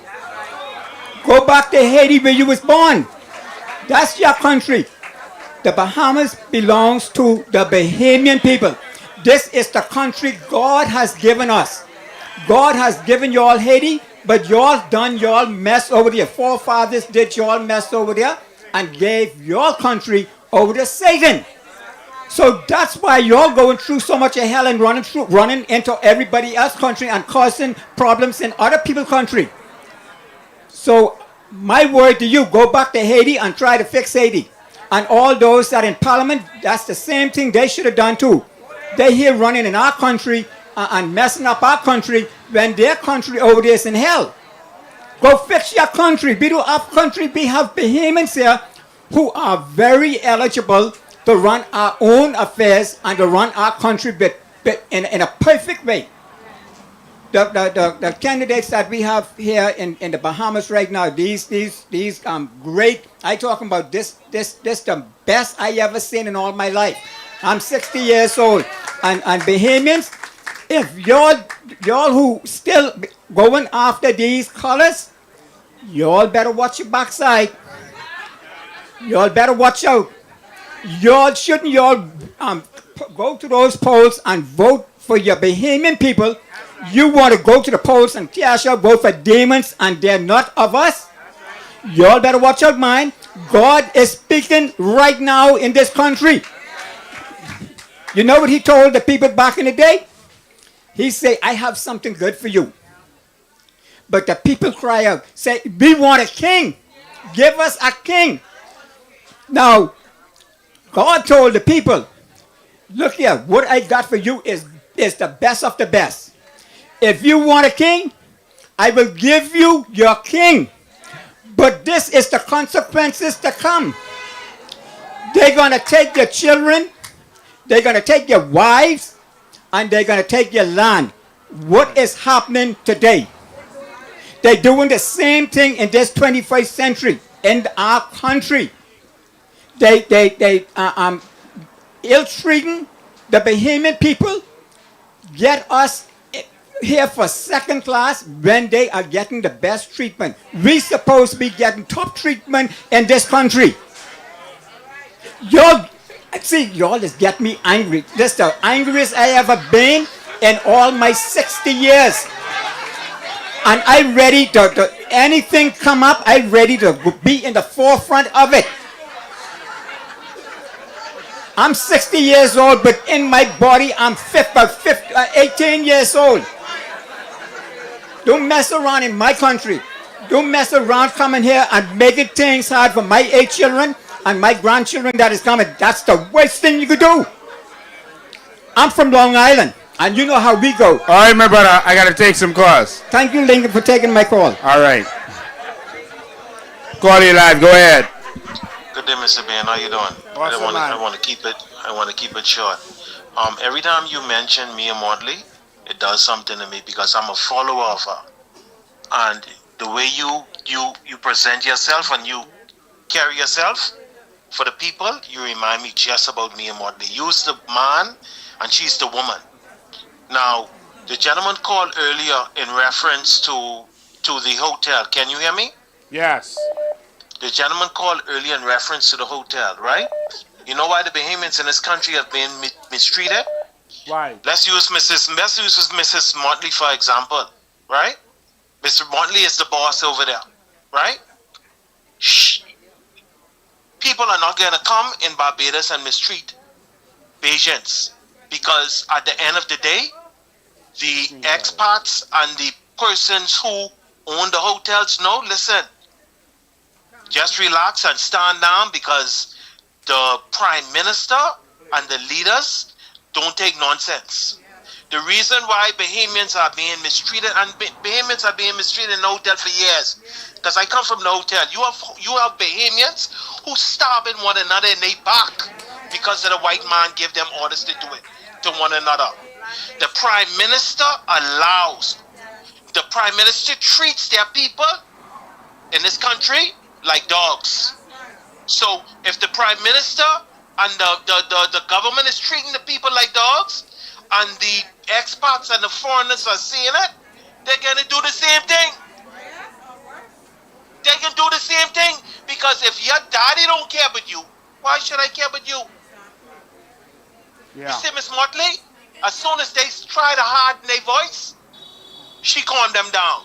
Go back to Haiti where you was born. That's your country. The Bahamas belongs to the Bahamian people. This is the country God has given us. God has given y'all Haiti, but y'all done y'all mess over there. Forefathers did y'all mess over there and gave your country over to Satan. So that's why y'all going through so much of hell and running into everybody else's country and causing problems in other people's country. So my word to you, go back to Haiti and try to fix Haiti. And all those that in parliament, that's the same thing they should have done too. They here running in our country and messing up our country when their country over there is in hell. Go fix your country. We do our country. We have Bahamians here who are very eligible to run our own affairs and to run our country in a perfect way. The candidates that we have here in the Bahamas right now, these great, I talking about this the best I ever seen in all my life. I'm 60 years old. And Bahamians, if y'all who still going after these colors, y'all better watch your backside. Y'all better watch out. Y'all shouldn't go to those polls and vote for your Bahamian people. You want to go to the polls and vote for demons and they're not of us? Y'all better watch out, man. God is speaking right now in this country. You know what he told the people back in the day? He said, I have something good for you. But the people cry out, say, we want a king. Give us a king. Now, God told the people, look here, what I got for you is the best of the best. If you want a king, I will give you your king. But this is the consequences to come. They're going to take your children, they're going to take your wives, and they're going to take your land. What is happening today? They're doing the same thing in this 21st century in our country. They ill-treating the Bahamian people, get us here for second class when they are getting the best treatment. We supposed to be getting top treatment in this country. Y'all just get me angry. This is the angriest I ever been in all my 60 years. And I'm ready to anything come up, I'm ready to be in the forefront of it. I'm 60 years old, but in my body, I'm 18 years old. Don't mess around in my country. Don't mess around coming here and making things hard for my 8 children and my grandchildren that is coming. That's the worst thing you could do. I'm from Long Island, and you know how we go. All right, my brother, I got to take some calls. Thank you, Lincoln, for taking my call. All right. Call you live. Go ahead. Good day, Mr. Ben. How you doing? Awesome, I want to keep it short. Every time you mention Mia Motley, it does something to me because I'm a follower of her. And the way you present yourself and you carry yourself for the people, you remind me just about Mia Motley. You're the man and she's the woman. Now, the gentleman called earlier in reference to the hotel. Can you hear me? Yes. The gentleman called earlier in reference to the hotel, right? You know why the Bahamians in this country have been mistreated? Why? Let's use Mrs. Motley for example, right? Mr. Motley is the boss over there, right? Shh. People are not going to come in Barbados and mistreat Bajans because at the end of the day, the expats and the persons who own the hotels know, listen, just relax and stand down because the prime minister and the leaders don't take nonsense. The reason why Bahamians are being mistreated, and Bahamians are being mistreated in the hotel for years, because I come from the hotel. You have Bahamians who stabbing one another in their back because of the white man give them orders to do it to one another. The Prime Minister allows, the Prime Minister treats their people in this country like dogs. So if the Prime Minister and the government is treating the people like dogs, and the expats and the foreigners are seeing it, they're going to do the same thing. They can do the same thing, because if your daddy don't care about you, why should I care about you? Yeah. You see Miss Motley? As soon as they try to harden their voice, she calmed them down,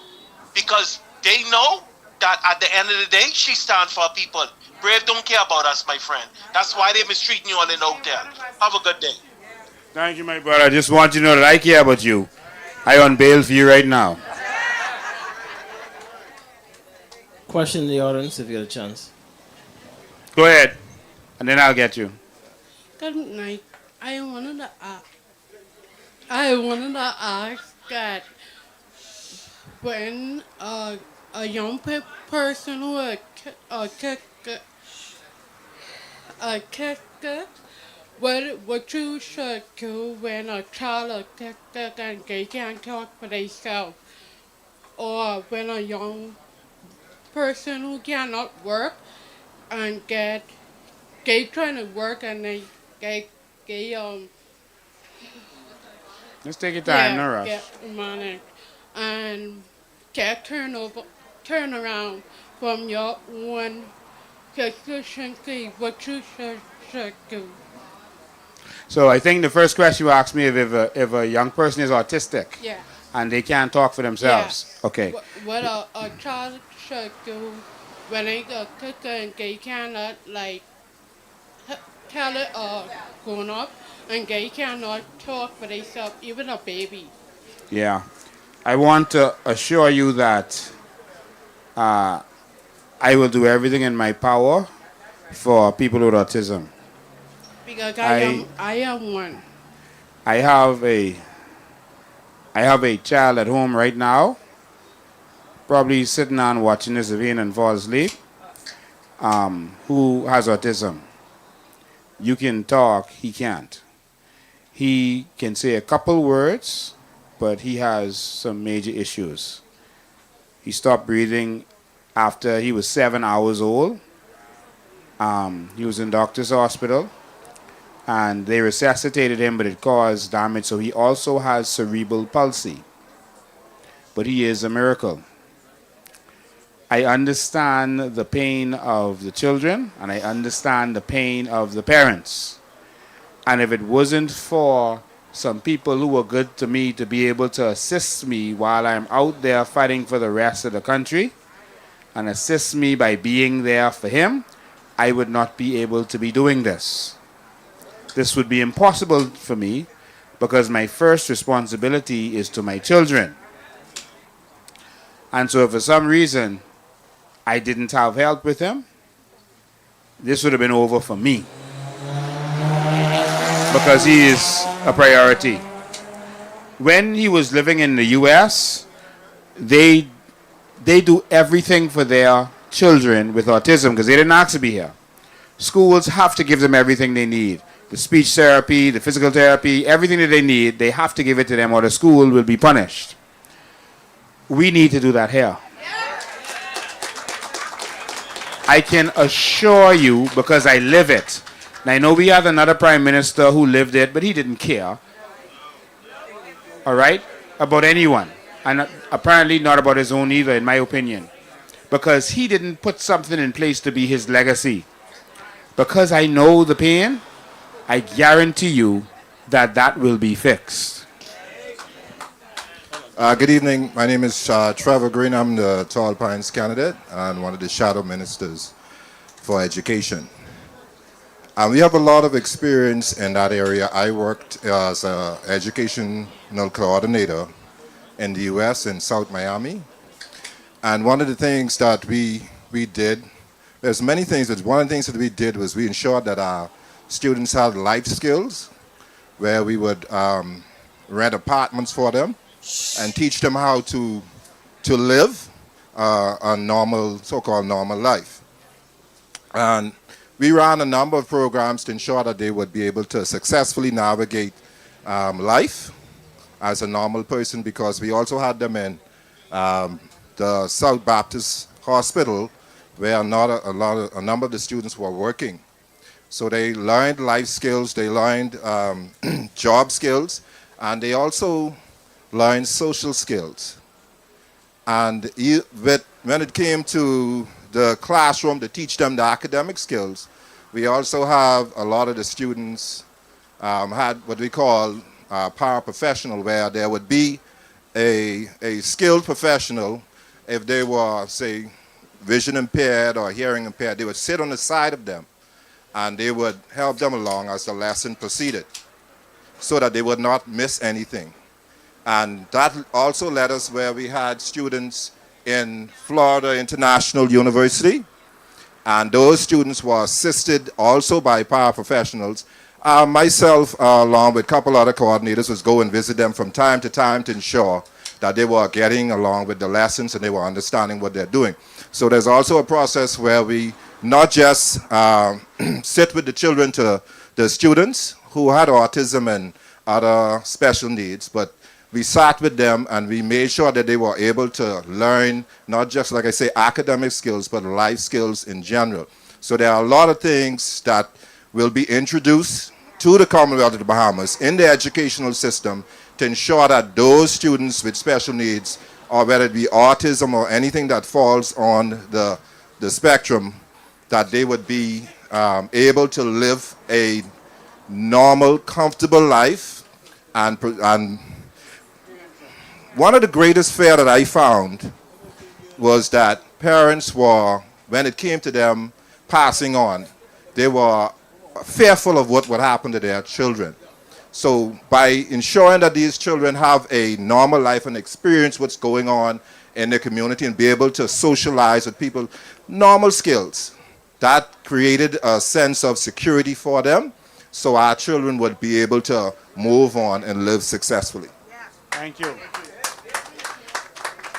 because they know that at the end of the day, she stands for people. Brave don't care about us, my friend. That's why they mistreating you all in the hotel. Have a good day. Thank you, my brother. I just want you to know that I care about you. I on bail for you right now. Question in the audience if you get a chance. Go ahead, and then I'll get you. Good night. I wanted to ask that when a young person who kicked what you should do when a child is kicked and they can't talk for themselves, or when a young person who cannot work and they trying to work and they Let's take your time, no rush. get money and get turn around from your own constituency, what you should do. So I think the first question you asked me if a young person is autistic, Yeah. and they can't talk for themselves. Yeah. Okay. What a child should do when they get kicked and they cannot tell it grown up and they cannot talk for themselves, even a baby. Yeah. I want to assure you that I will do everything in my power for people with autism. Because I am one. I have a child at home right now, probably sitting on watching this event and fall asleep, who has autism. You can talk, he can't. He can say a couple words, but he has some major issues. He stopped breathing after he was 7 hours old. He was in doctor's hospital, and they resuscitated him, but it caused damage. So he also has cerebral palsy. But he is a miracle. I understand the pain of the children, and I understand the pain of the parents. And if it wasn't for some people who were good to me to be able to assist me while I'm out there fighting for the rest of the country, and assist me by being there for him, I would not be able to be doing this. This would be impossible for me because my first responsibility is to my children. And so if for some reason I didn't have help with him, this would have been over for me, because he is a priority. When he was living in the U.S., they do everything for their children with autism because they didn't ask to be here. Schools have to give them everything they need. The speech therapy, the physical therapy, everything that they need, they have to give it to them or the school will be punished. We need to do that here. I can assure you, because I live it. And I know we had another prime minister who lived it, but he didn't care. All right? About anyone. And apparently not about his own either, in my opinion. Because he didn't put something in place to be his legacy. Because I know the pain, I guarantee you that that will be fixed. Good evening. My name is Trevor Green. I'm the Tall Pines candidate and one of the shadow ministers for education. We have a lot of experience in that area. I worked as an educational coordinator in the U.S. in South Miami. And one of the things that we did, there's many things, but one of the things that we did was we ensured that our students had life skills, where we would rent apartments for them, and teach them how to live a normal, so-called normal life. And we ran a number of programs to ensure that they would be able to successfully navigate life as a normal person, because we also had them in the South Baptist Hospital, where a number of the students were working. So they learned life skills, they learned job skills, and they also learned social skills. And when it came to the classroom to teach them the academic skills, we also have a lot of the students had what we call paraprofessional, where there would be a skilled professional. If they were, say, vision impaired or hearing impaired, they would sit on the side of them and they would help them along as the lesson proceeded so that they would not miss anything. And that also led us where we had students in Florida International University, and those students were assisted also by paraprofessionals. Myself, along with a couple other coordinators, was go and visit them from time to time to ensure that they were getting along with the lessons and they were understanding what they're doing. So there's also a process where we not just sit with the children to the students who had autism and other special needs, but we sat with them and we made sure that they were able to learn not just, like I say, academic skills, but life skills in general. So there are a lot of things that will be introduced to the Commonwealth of the Bahamas in the educational system to ensure that those students with special needs, or whether it be autism or anything that falls on the spectrum, that they would be able to live a normal, comfortable life. And one of the greatest fear that I found was that parents were, when it came to them passing on, they were fearful of what would happen to their children. So by ensuring that these children have a normal life and experience what's going on in their community and be able to socialize with people, normal skills, that created a sense of security for them, so our children would be able to move on and live successfully. Thank you.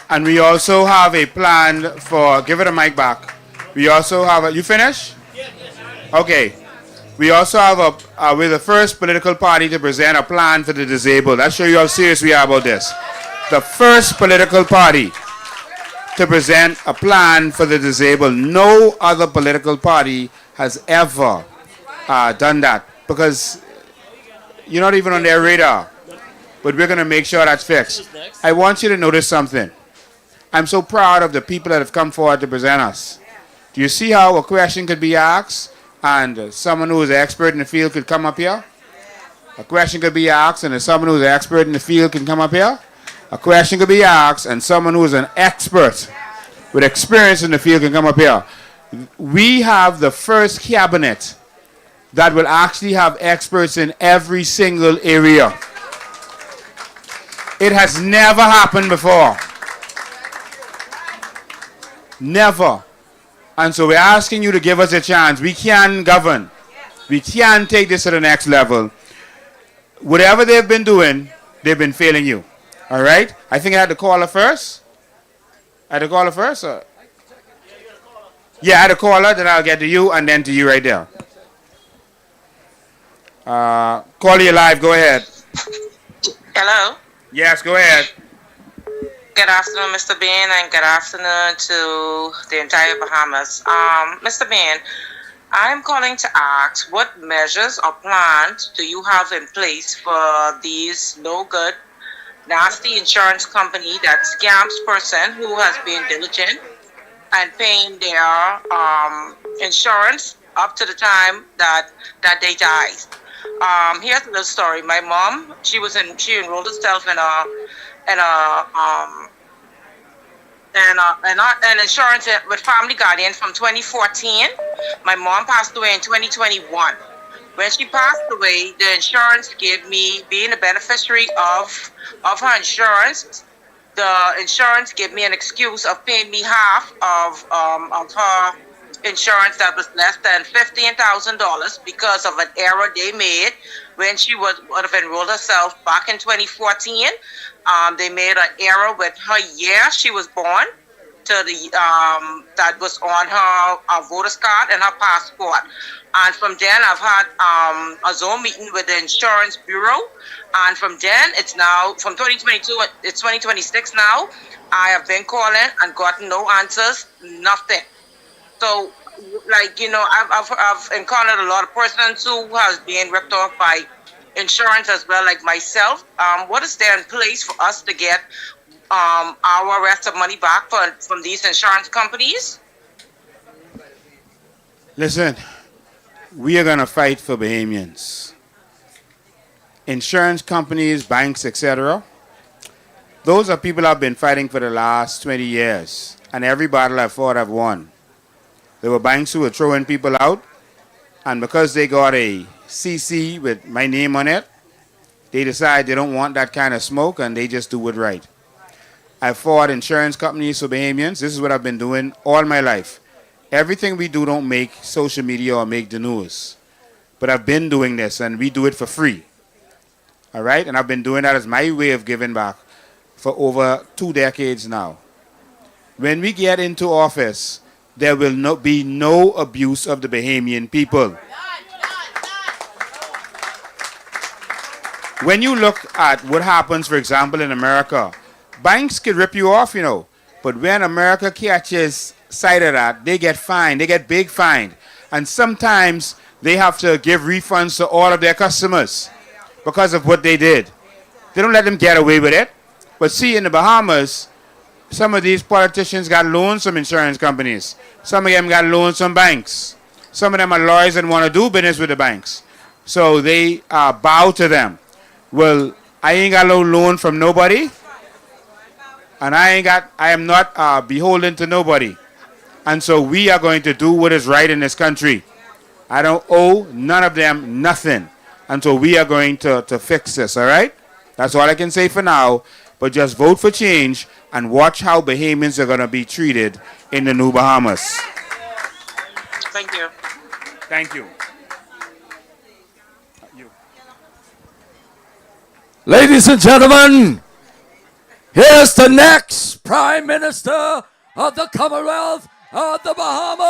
And we also have a plan for, give it a mic back. We also have a, you finish? Okay. We also have we're the first political party to present a plan for the disabled. That shows you how serious we are about this. The first political party to present a plan for the disabled. No other political party has ever done that, because you're not even on their radar. But we're going to make sure that's fixed. I want you to notice something. I'm so proud of the people that have come forward to present us. Do you see how a question could be asked and someone who is an expert in the field could come up here? A question could be asked and someone who is an expert in the field can come up here? A question could be asked and someone who is an expert with experience in the field can come up here. We have the first cabinet that will actually have experts in every single area. It has never happened before. Never. And so we're asking you to give us a chance. We can govern. We can take this to the next level. Whatever they've been doing, they've been failing you. All right? I think I had to call her first. I had to call her first? Or? Yeah, I had to call her, then I'll get to you, and then to you right there. Call you live. Go ahead. Hello? Yes, go ahead. Good afternoon, Mr. Ben, and good afternoon to the entire Bahamas. Mr. Ben, I'm calling to ask what measures or plans do you have in place for these no good, nasty insurance company that scams person who has been diligent and paying their insurance up to the time that they die. Here's a little story. My mom, she enrolled herself in an insurance with Family Guardian from 2014. My mom passed away in 2021. When she passed away, the insurance gave me, being a beneficiary of her insurance, the insurance gave me an excuse of paying me half of insurance that was less than $15,000 because of an error they made when she would have enrolled herself back in 2014. They made an error with her year she was born to the that was on her voter's card and her passport. And from then I've had a Zoom meeting with the insurance bureau. And from then it's now from 2022, it's 2026 now. I have been calling and gotten no answers, nothing. So, like, you know, I've encountered a lot of persons who has been ripped off by insurance as well, like myself. What is there in place for us to get our rest of money back from these insurance companies? Listen, we are going to fight for Bahamians. Insurance companies, banks, etc. Those are people I've been fighting for the last 20 years. And every battle I've fought, I've won. There were banks who were throwing people out. And because they got a CC with my name on it, they decide they don't want that kind of smoke and they just do it right. I fought insurance companies for Bahamians. This is what I've been doing all my life. Everything we do don't make social media or make the news. But I've been doing this and we do it for free. All right? And I've been doing that as my way of giving back for over 2 decades now. When we get into office, there will be no abuse of the Bahamian people. When you look at what happens, for example, in America, banks can rip you off, you know. But when America catches sight of that, they get fined. They get big fined. And sometimes they have to give refunds to all of their customers because of what they did. They don't let them get away with it. But see, in the Bahamas, some of these politicians got loans from insurance companies. Some of them got loans from banks. Some of them are lawyers and want to do business with the banks. So they bow to them. Well, I ain't got no loan from nobody. And I am not beholden to nobody. And so we are going to do what is right in this country. I don't owe none of them nothing. And so we are going to fix this, all right? That's all I can say for now. But just vote for change and watch how Bahamians are going to be treated in the new Bahamas. Thank you. Thank you. Ladies and gentlemen, here's the next Prime Minister of the Commonwealth of the Bahamas.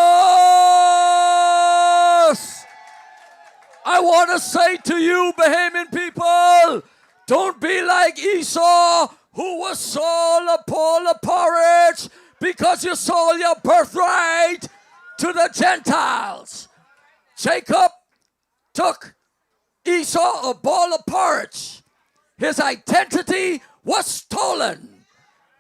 I want to say to you, Bahamian people, don't be like Esau, who was sold a bowl of porridge because you sold your birthright to the Gentiles. Jacob took Esau a bowl of porridge. His identity was stolen.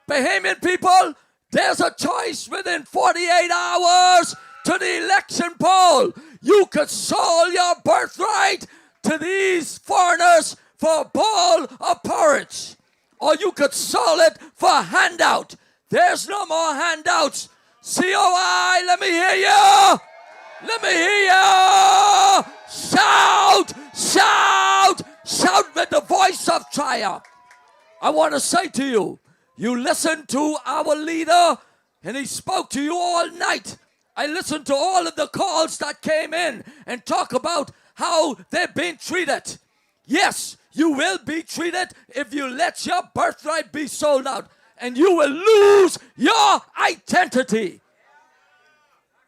Bahamian people, there's a choice within 48 hours to the election poll. You could sell your birthright to these foreigners for a bowl of porridge. Or you could sell it for a handout. There's no more handouts. COI, let me hear you. Let me hear you. Shout, shout, shout with the voice of triumph. I want to say to you, you listened to our leader and he spoke to you all night. I listened to all of the calls that came in and talk about how they've been treated. Yes, you will be treated if you let your birthright be sold out, and you will lose your identity.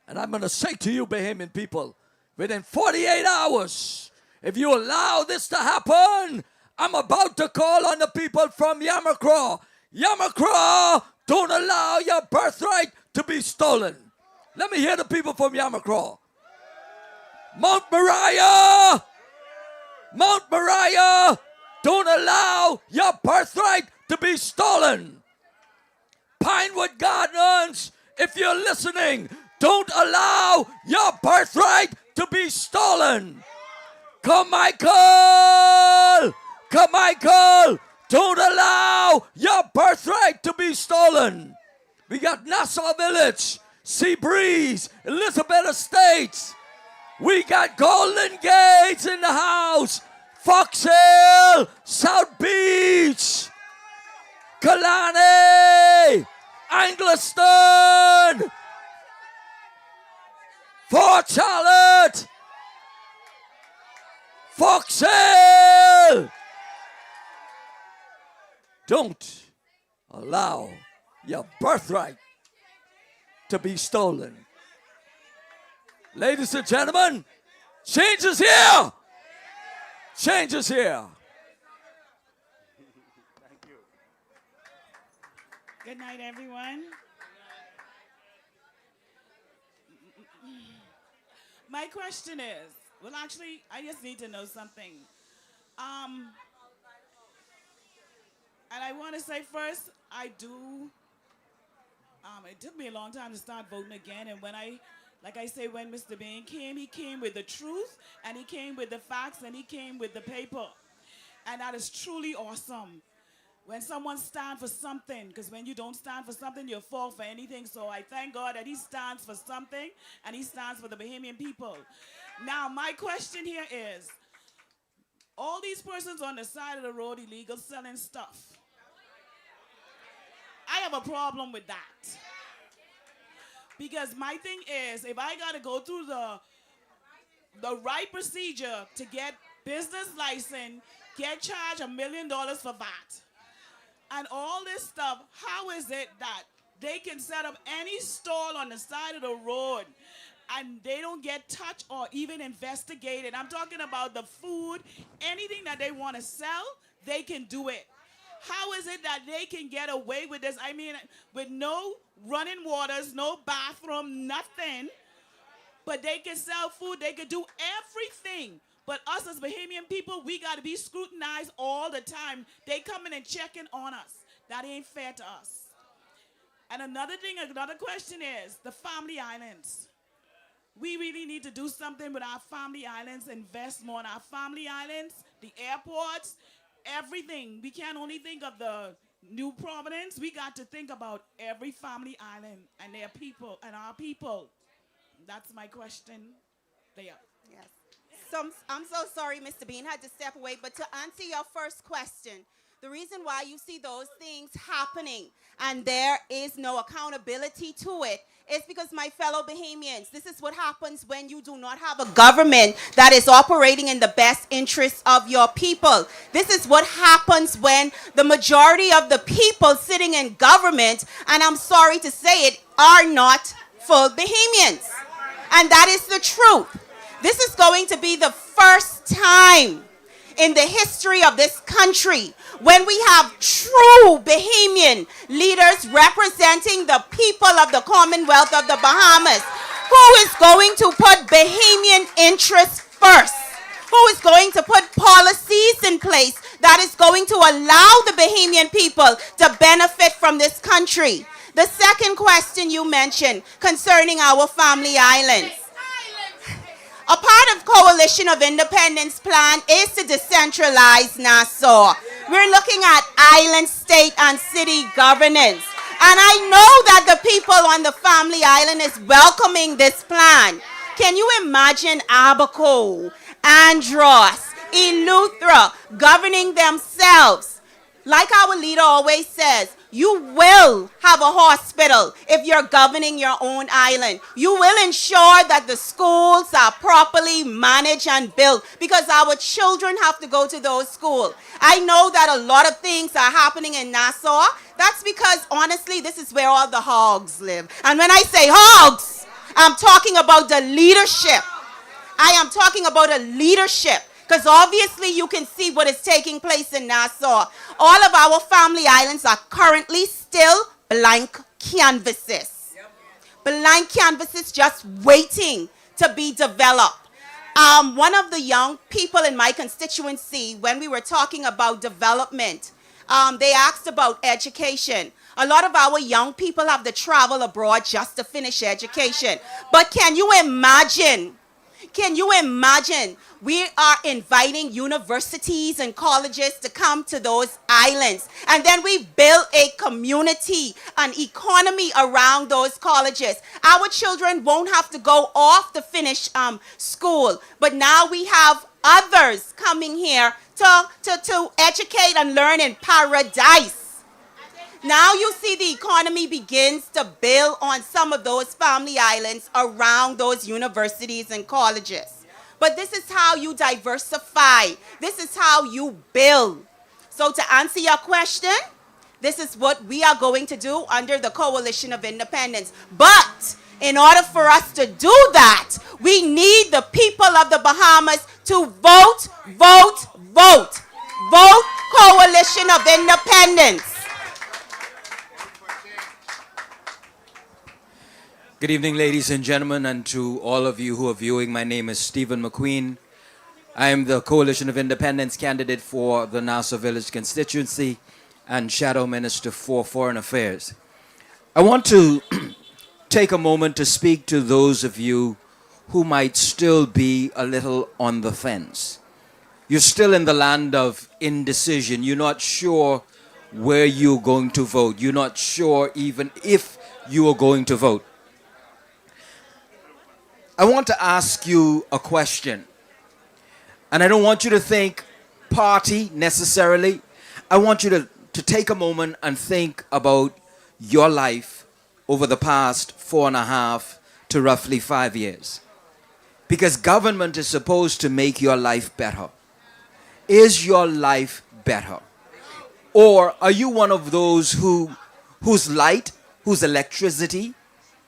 And I'm going to say to you, Bahamian people, within 48 hours, if you allow this to happen, I'm about to call on the people from Yamacraw. Yamacraw, don't allow your birthright to be stolen. Let me hear the people from Yamacraw. Mount Moriah, Mount Moriah, don't allow your birthright to be stolen. Pinewood Gardens, if you're listening, don't allow your birthright to be stolen. Carmichael, Carmichael, don't allow your birthright to be stolen. We got Nassau Village, Sea Breeze, Elizabeth Estates. We got Golden Gates in the house. Fox Hill, South Beach, Kalani, Angleton, for Charlotte, Foxhill. Don't allow your birthright to be stolen. Ladies and gentlemen, change is here. Change is here. Good night, everyone. My question is, well, actually, I just need to know something. And I want to say first, it took me a long time to start voting again. And like I say, when Mr. Bain came, he came with the truth, and he came with the facts, and he came with the paper. And that is truly awesome. When someone stands for something, because when you don't stand for something, you fall for anything. So I thank God that he stands for something, and he stands for the Bahamian people. Now, my question here is, all these persons on the side of the road illegal selling stuff, I have a problem with that. Because my thing is, if I got to go through the right procedure to get business license, get charged $1 million for VAT, and all this stuff, how is it that they can set up any stall on the side of the road and they don't get touched or even investigated? I'm talking about the food, anything that they want to sell, they can do it. How is it that they can get away with this? I mean, with no running waters, no bathroom, nothing, but they can sell food, they can do everything. But us as Bahamian people, we got to be scrutinized all the time. They coming and checking on us. That ain't fair to us. And another question is the family islands. We really need to do something with our family islands, invest more in our family islands, the airports, everything. We can't only think of the New Providence. We got to think about every family island and their people and our people. That's my question there. Yes. So I'm so sorry, Mr. Bean had to step away, but to answer your first question, the reason why you see those things happening and there is no accountability to it is because, my fellow Bahamians, this is what happens when you do not have a government that is operating in the best interests of your people. This is what happens when the majority of the people sitting in government, and I'm sorry to say it, are not full Bahamians. And that is the truth. This is going to be the first time in the history of this country when we have true Bahamian leaders representing the people of the Commonwealth of the Bahamas, who is going to put Bahamian interests first, who is going to put policies in place that is going to allow the Bahamian people to benefit from this country. The second question you mentioned concerning our family islands. A part of Coalition of Independence plan is to decentralize Nassau. We're looking at island, state, and city governance. And I know that the people on the family island is welcoming this plan. Can you imagine Abaco, Andros, Eleuthera governing themselves? Like our leader always says, you will have a hospital if you're governing your own island. You will ensure that the schools are properly managed and built because our children have to go to those schools. I know that a lot of things are happening in Nassau. That's because, honestly, this is where all the hogs live. And when I say hogs, I'm talking about the leadership. I am talking about a leadership. Because obviously you can see what is taking place in Nassau. All of our family islands are currently still blank canvases. Blank canvases just waiting to be developed. One of the young people in my constituency, when we were talking about development, they asked about education. A lot of our young people have to travel abroad just to finish education. But can you imagine? Can you imagine? We are inviting universities and colleges to come to those islands. And then we build a community, an economy around those colleges. Our children won't have to go off to finish school. But now we have others coming here to educate and learn in paradise. Now you see the economy begins to build on some of those family islands around those universities and colleges. But this is how you diversify. This is how you build. So to answer your question, this is what we are going to do under the Coalition of Independence. But in order for us to do that, we need the people of the Bahamas to vote, vote, vote. Vote Coalition of Independence. Good evening, ladies and gentlemen, and to all of you who are viewing. My name is Stephen McQueen. I am the Coalition of Independence candidate for the Nassau Village constituency and Shadow Minister for Foreign Affairs. I want to take a moment to speak to those of you who might still be a little on the fence. You're still in the land of indecision. You're not sure where you're going to vote. You're not sure even if you are going to vote. I want to ask you a question. And I don't want you to think party necessarily. I want you to take a moment and think about your life over the past 4.5 to roughly 5 years. Because government is supposed to make your life better. Is your life better? Or are you one of those whose light, whose electricity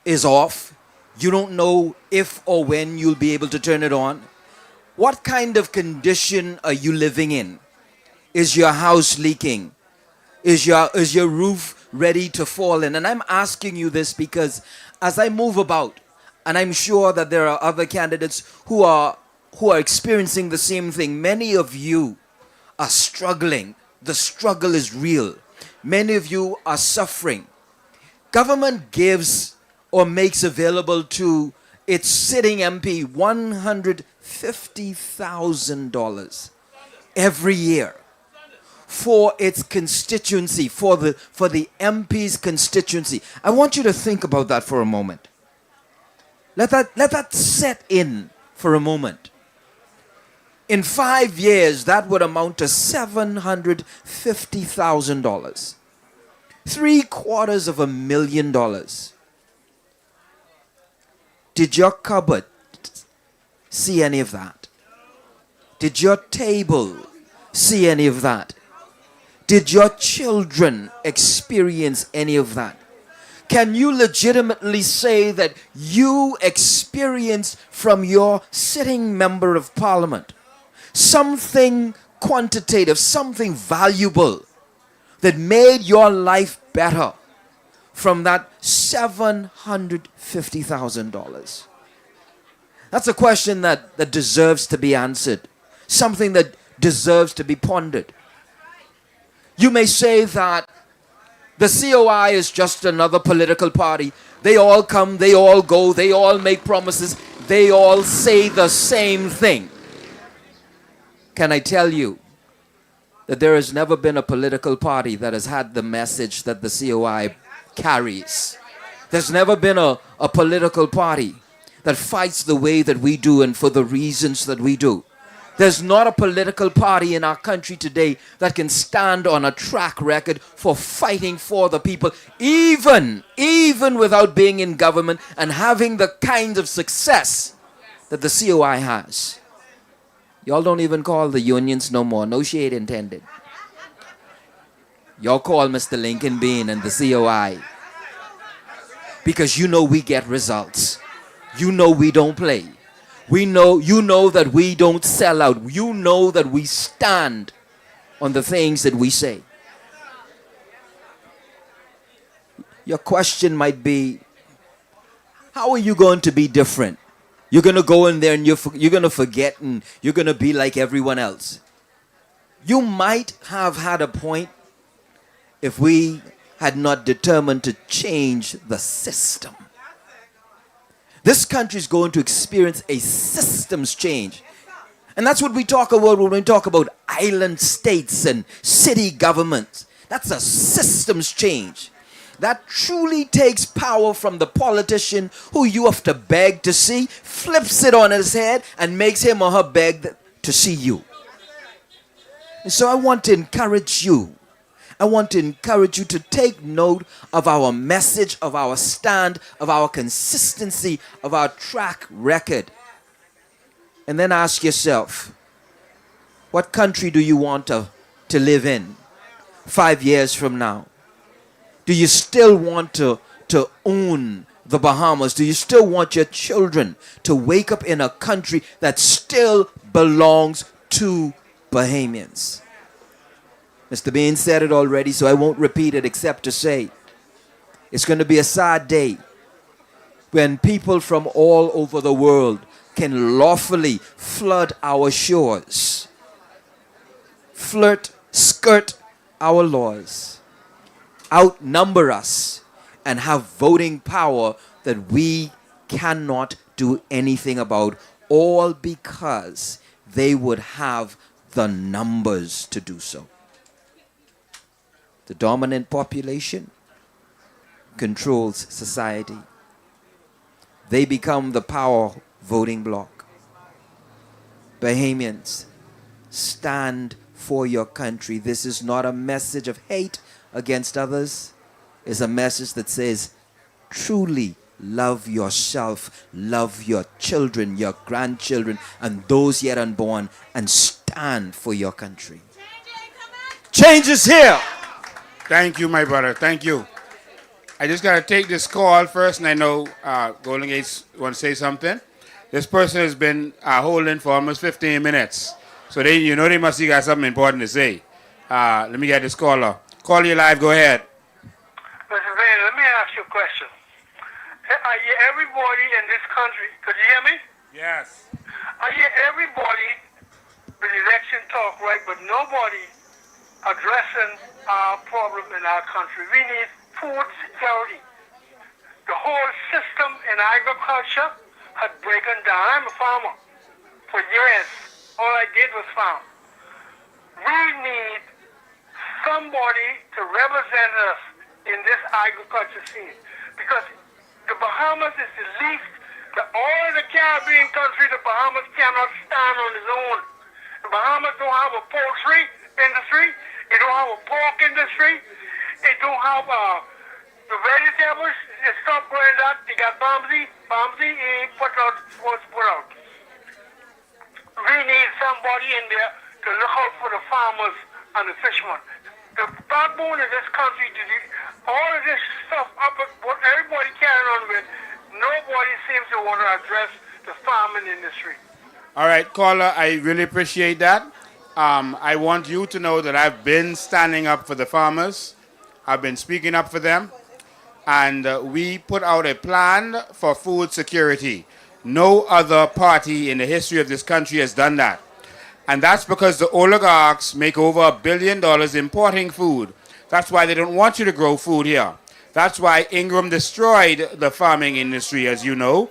is off? You don't know if or when you'll be able to turn it on. What kind of condition are you living in? Is your house leaking? Is your roof ready to fall in? And I'm asking you this because as I move about, and I'm sure that there are other candidates who are experiencing the same thing. Many of you are struggling. The struggle is real. Many of you are suffering. Government gives or makes available to its sitting MP $150,000 every year for its constituency, for the MP's constituency. I want you to think about that for a moment. Let that set in for a moment. In 5 years, that would amount to $750,000. $750,000. Did your cupboard see any of that? Did your table see any of that? Did your children experience any of that? Can you legitimately say that you experienced from your sitting member of parliament something quantitative, something valuable that made your life better from that $750,000? That's a question that deserves to be answered. Something that deserves to be pondered. You may say that the COI is just another political party. They all come, they all go, they all make promises, they all say the same thing. Can I tell you that there has never been a political party that has had the message that the COI carries? There's never been a political party that fights the way that we do and for the reasons that we do. There's not a political party in our country today that can stand on a track record for fighting for the people, even without being in government and having the kinds of success that the COI has. Y'all don't even call the unions no more. No shade intended. Y'all call Mr. Lincoln Bean and the COI. Because you know we get results. You know we don't play. You know that we don't sell out. You know that we stand on the things that we say. Your question might be, how are you going to be different? You're going to go in there and you're going to forget and you're going to be like everyone else. You might have had a point if we had not determined to change the system. This country is going to experience a systems change. And that's what we talk about when we talk about island states and city governments. That's a systems change. That truly takes power from the politician who you have to beg to see, flips it on his head, and makes him or her beg to see you. And so I want to encourage you I want to encourage you to take note of our message, of our stand, of our consistency, of our track record. And then ask yourself, what country do you want to live in 5 years from now? Do you still want to own the Bahamas? Do you still want your children to wake up in a country that still belongs to Bahamians? Mr. Bean said it already, so I won't repeat it except to say it's going to be a sad day when people from all over the world can lawfully flood our shores, skirt our laws, outnumber us, and have voting power that we cannot do anything about, all because they would have the numbers to do so. The dominant population controls society. They become the power voting bloc. Bahamians, stand for your country. This is not a message of hate against others. It's a message that says, truly love yourself, love your children, your grandchildren, and those yet unborn, and stand for your country. Change is here. Thank you, my brother. Thank you. I just got to take this call first, and I know Golden Gates want to say something. This person has been holding for almost 15 minutes. So they must have got something important to say. Let me get this caller. Call you live. Go ahead. Mr. Van, let me ask you a question. Everybody in this country, could you hear me? Yes. I hear everybody with election talk, right, but nobody addressing our problem in our country. We need food security. The whole system in agriculture had broken down. I'm a farmer. For years, all I did was farm. We need somebody to represent us in this agriculture scene, because the Bahamas is the least, all the Caribbean countries, the Bahamas cannot stand on its own. The Bahamas don't have a poultry industry, it don't have a pork industry, it don't have the vegetables, they stopped growing that, they got Bombsy put out what's put out. We need somebody in there to look out for the farmers and the fishermen. The backbone of this country, all of this stuff, what everybody carrying on with, nobody seems to want to address the farming industry. All right, caller, I really appreciate that. I want you to know that I've been standing up for the farmers. I've been speaking up for them. And we put out a plan for food security. No other party in the history of this country has done that. And that's because the oligarchs make over $1 billion importing food. That's why they don't want you to grow food here. That's why Ingram destroyed the farming industry, as you know.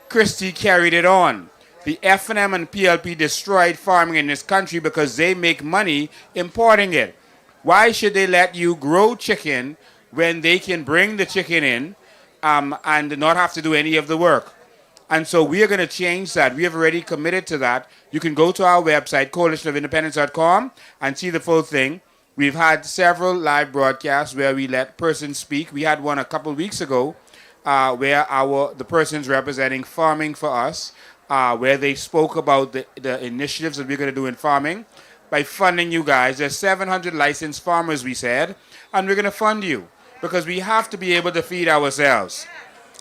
Christie carried it on. The F&M and PLP destroyed farming in this country because they make money importing it. Why should they let you grow chicken when they can bring the chicken in and not have to do any of the work? And so we are going to change that. We have already committed to that. You can go to our website, coalitionofindependence.com, and see the full thing. We've had several live broadcasts where we let persons speak. We had one a couple weeks ago where the persons representing Farming for Us, where they spoke about the initiatives that we're going to do in farming by funding you guys. There's 700 licensed farmers, we said, and we're going to fund you because we have to be able to feed ourselves.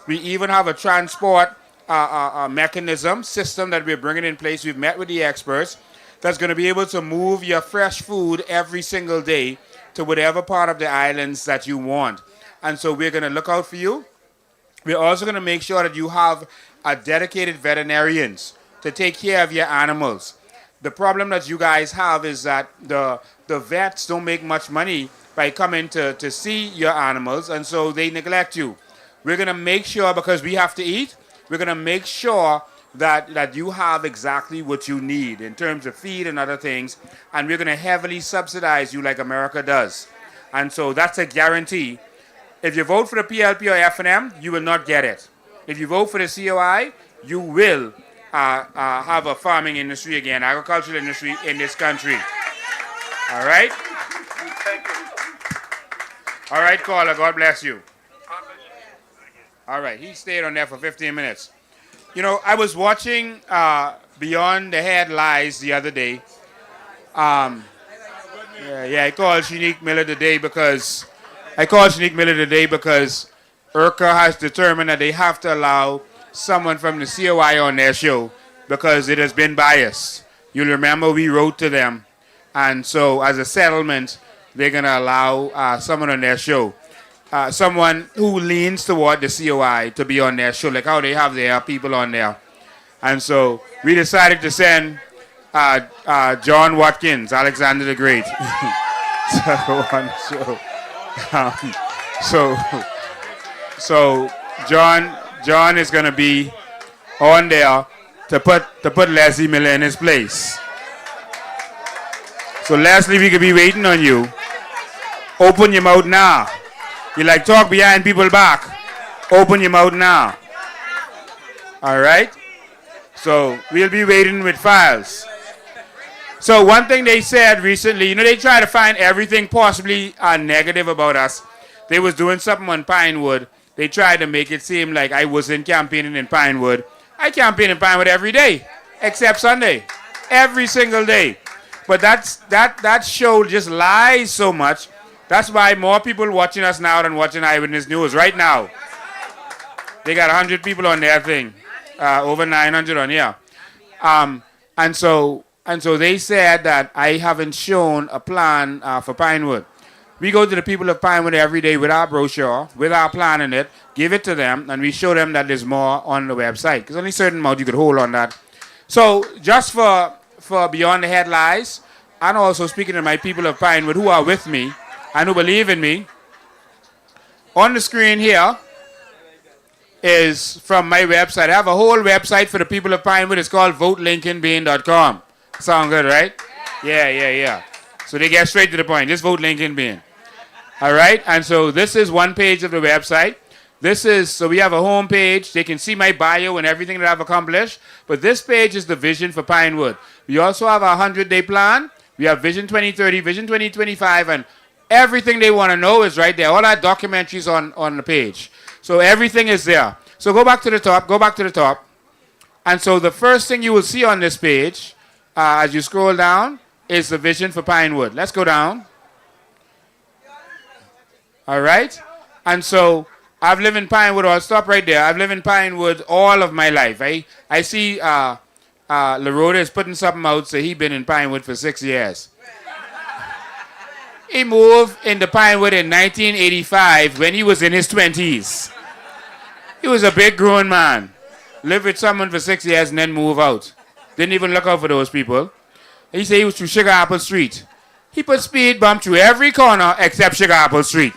We even have a transport system that we're bringing in place. We've met with the experts that's going to be able to move your fresh food every single day to whatever part of the islands that you want. And so we're going to look out for you. We're also going to make sure that you have dedicated veterinarians to take care of your animals. The problem that you guys have is that the vets don't make much money by coming to see your animals, and so they neglect you. We're going to make sure, because we have to eat, we're going to make sure that you have exactly what you need in terms of feed and other things, and we're going to heavily subsidize you like America does. And so that's a guarantee. If you vote for the PLP or F&M, you will not get it. If you vote for the COI, you will have a farming industry again, agricultural industry in this country. All right? Thank you. All right, caller. God bless you. All right, he stayed on there for 15 minutes. You know, I was watching Beyond the Headlights the other day. I called Shanique Miller today because IRCA has determined that they have to allow someone from the COI on their show because it has been biased. You'll remember we wrote to them, and so as a settlement, they're going to allow someone on their show. Someone who leans toward the COI to be on their show, like how they have their people on there. And so we decided to send John Watkins, Alexander the Great, to go on the show. So John is going to be on there to put Leslie Miller in his place. So Leslie, we could be waiting on you. Open your mouth now. You like talk behind people back. Open your mouth now. All right? So we'll be waiting with files. So one thing they said recently, you know, they try to find everything possibly negative about us. They was doing something on Pinewood. They tried to make it seem like I wasn't campaigning in Pinewood. I campaign in Pinewood every day, except Sunday. Every single day. But that show just lies so much. That's why more people watching us now than watching Eyewitness News right now. They got 100 people on their thing, over 900 on here. And so they said that I haven't shown a plan for Pinewood. We go to the people of Pinewood every day with our brochure, with our plan in it, give it to them, and we show them that there's more on the website. There's only a certain amount you could hold on that. So just for Beyond the Headlights, and also speaking to my people of Pinewood who are with me and who believe in me, on the screen here is from my website. I have a whole website for the people of Pinewood. It's called votelincolnbean.com. Sound good, right? Yeah. So they get straight to the point. Just vote Lincoln Bean. All right? And so this is one page of the website. So we have a home page. They can see my bio and everything that I've accomplished. But this page is the vision for Pinewood. We also have a 100-day plan. We have Vision 2030, Vision 2025, and everything they want to know is right there. All our documentaries on the page. So everything is there. So go back to the top. And so the first thing you will see on this page, as you scroll down, is the vision for Pinewood. Let's go down. All right? And so I've lived in Pinewood. I'll stop right there. I've lived in Pinewood all of my life. I see LaRoda is putting something out, so he's been in Pinewood for 6 years. He moved into Pinewood in 1985 when he was in his 20s. He was a big grown man. Lived with someone for 6 years and then move out. Didn't even look out for those people. He said he was through Sugar Apple Street. He put speed bump through every corner except Sugar Apple Street.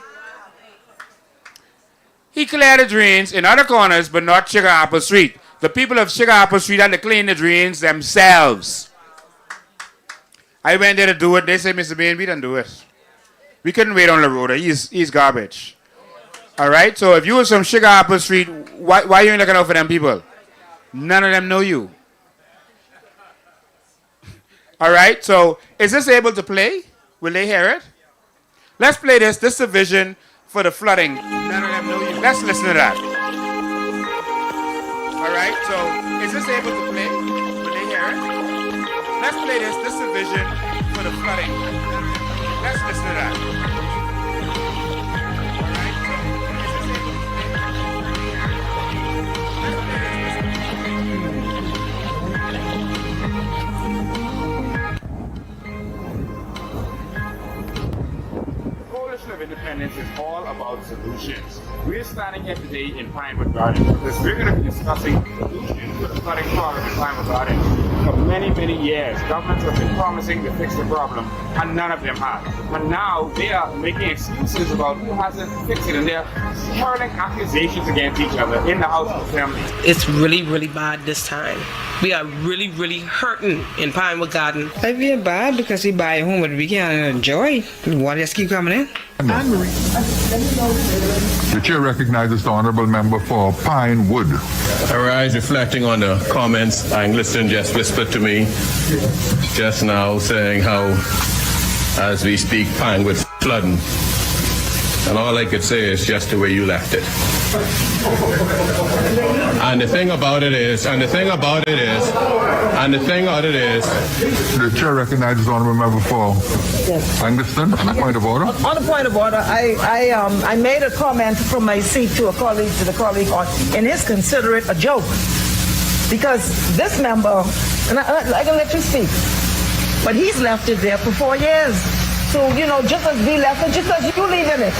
He cleared the drains in other corners, but not Sugar Apple Street. The people of Sugar Apple Street had to clean the drains themselves. I went there to do it. They said, Mr. Bain, we didn't do it. We couldn't wait on LaRoda. He's garbage. All right? So if you was from Sugar Apple Street, why you ain't looking out for them people? None of them know you. All right, so is this able to play? Will they hear it? Let's play this. This is a vision for the flooding. None of them know you. Let's listen to that. All right, so is this able to play? Will they hear it? Let's play this. This is a vision for the flooding. Let's listen to that. All right, so is this able to play? Let's play this. Coalition of Independence is all about solutions. We're standing here today in Pinewood Gardens because we're going to be discussing solutions to the flooding problem in Pinewood Gardens. For many, many years, governments have been promising to fix the problem, and none of them have. And now they are making excuses about who hasn't fixed it, and they're hurling accusations against each other in the House of Assembly. It's really, really bad this time. We are really, really hurting in Pinewood Garden. I feel bad because we buy a home but we can't enjoy. Why just keep coming in? The chair recognizes the honorable member for Pinewood. I rise reflecting on the comments Angleston just whispered to me just now, saying how, as we speak, Pinewood flooding. And all I could say is just the way you left it. And the thing about it is, The chair recognizes honorable member for Anglican. On the point of order. On a point of order, I made a comment from my seat to the colleague, and his consider it a joke. Because this member, and I can let you speak, but he's left it there for 4 years. So, just as we left it, just as you leave in it.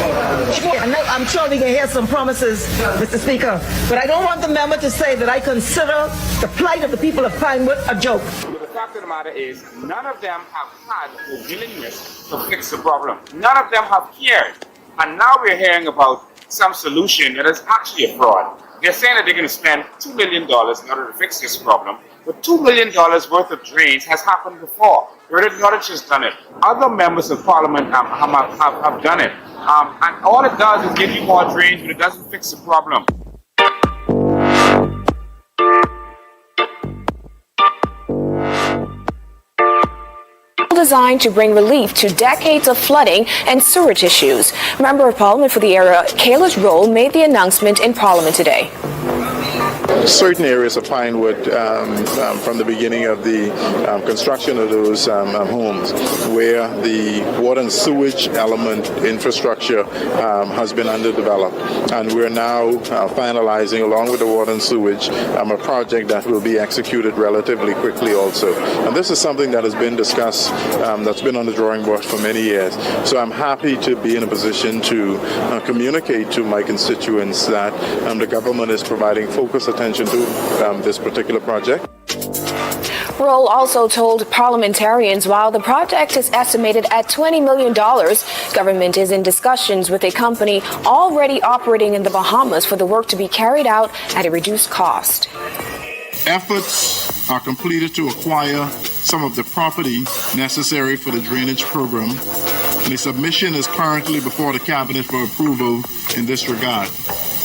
And I'm sure we can hear some promises, Mr. Speaker, but I don't want the member to say that I consider the plight of the people of Pinewood a joke. The fact of the matter is, none of them have had the willingness to fix the problem. None of them have cared. And now we're hearing about some solution that is actually a fraud. They're saying that they're going to spend $2 million in order to fix this problem. But $2 million worth of drains has happened before. Reddit Norwich has done it. Other members of parliament have done it. And all it does is give you more drains, but it doesn't fix the problem. Designed to bring relief to decades of flooding and sewerage issues. Member of Parliament for the area, Kayla's Roll, made the announcement in Parliament today. Certain areas of Pinewood from the beginning of the construction of those homes where the water and sewage element infrastructure has been underdeveloped. And we're now finalizing, along with the water and sewage, a project that will be executed relatively quickly also. And this is something that has been discussed, that's been on the drawing board for many years. So I'm happy to be in a position to communicate to my constituents that the government is providing focused attention to this particular project. Roll also told parliamentarians while the project is estimated at $20 million, government is in discussions with a company already operating in the Bahamas for the work to be carried out at a reduced cost. Efforts are completed to acquire some of the property necessary for the drainage program, and a submission is currently before the Cabinet for approval in this regard.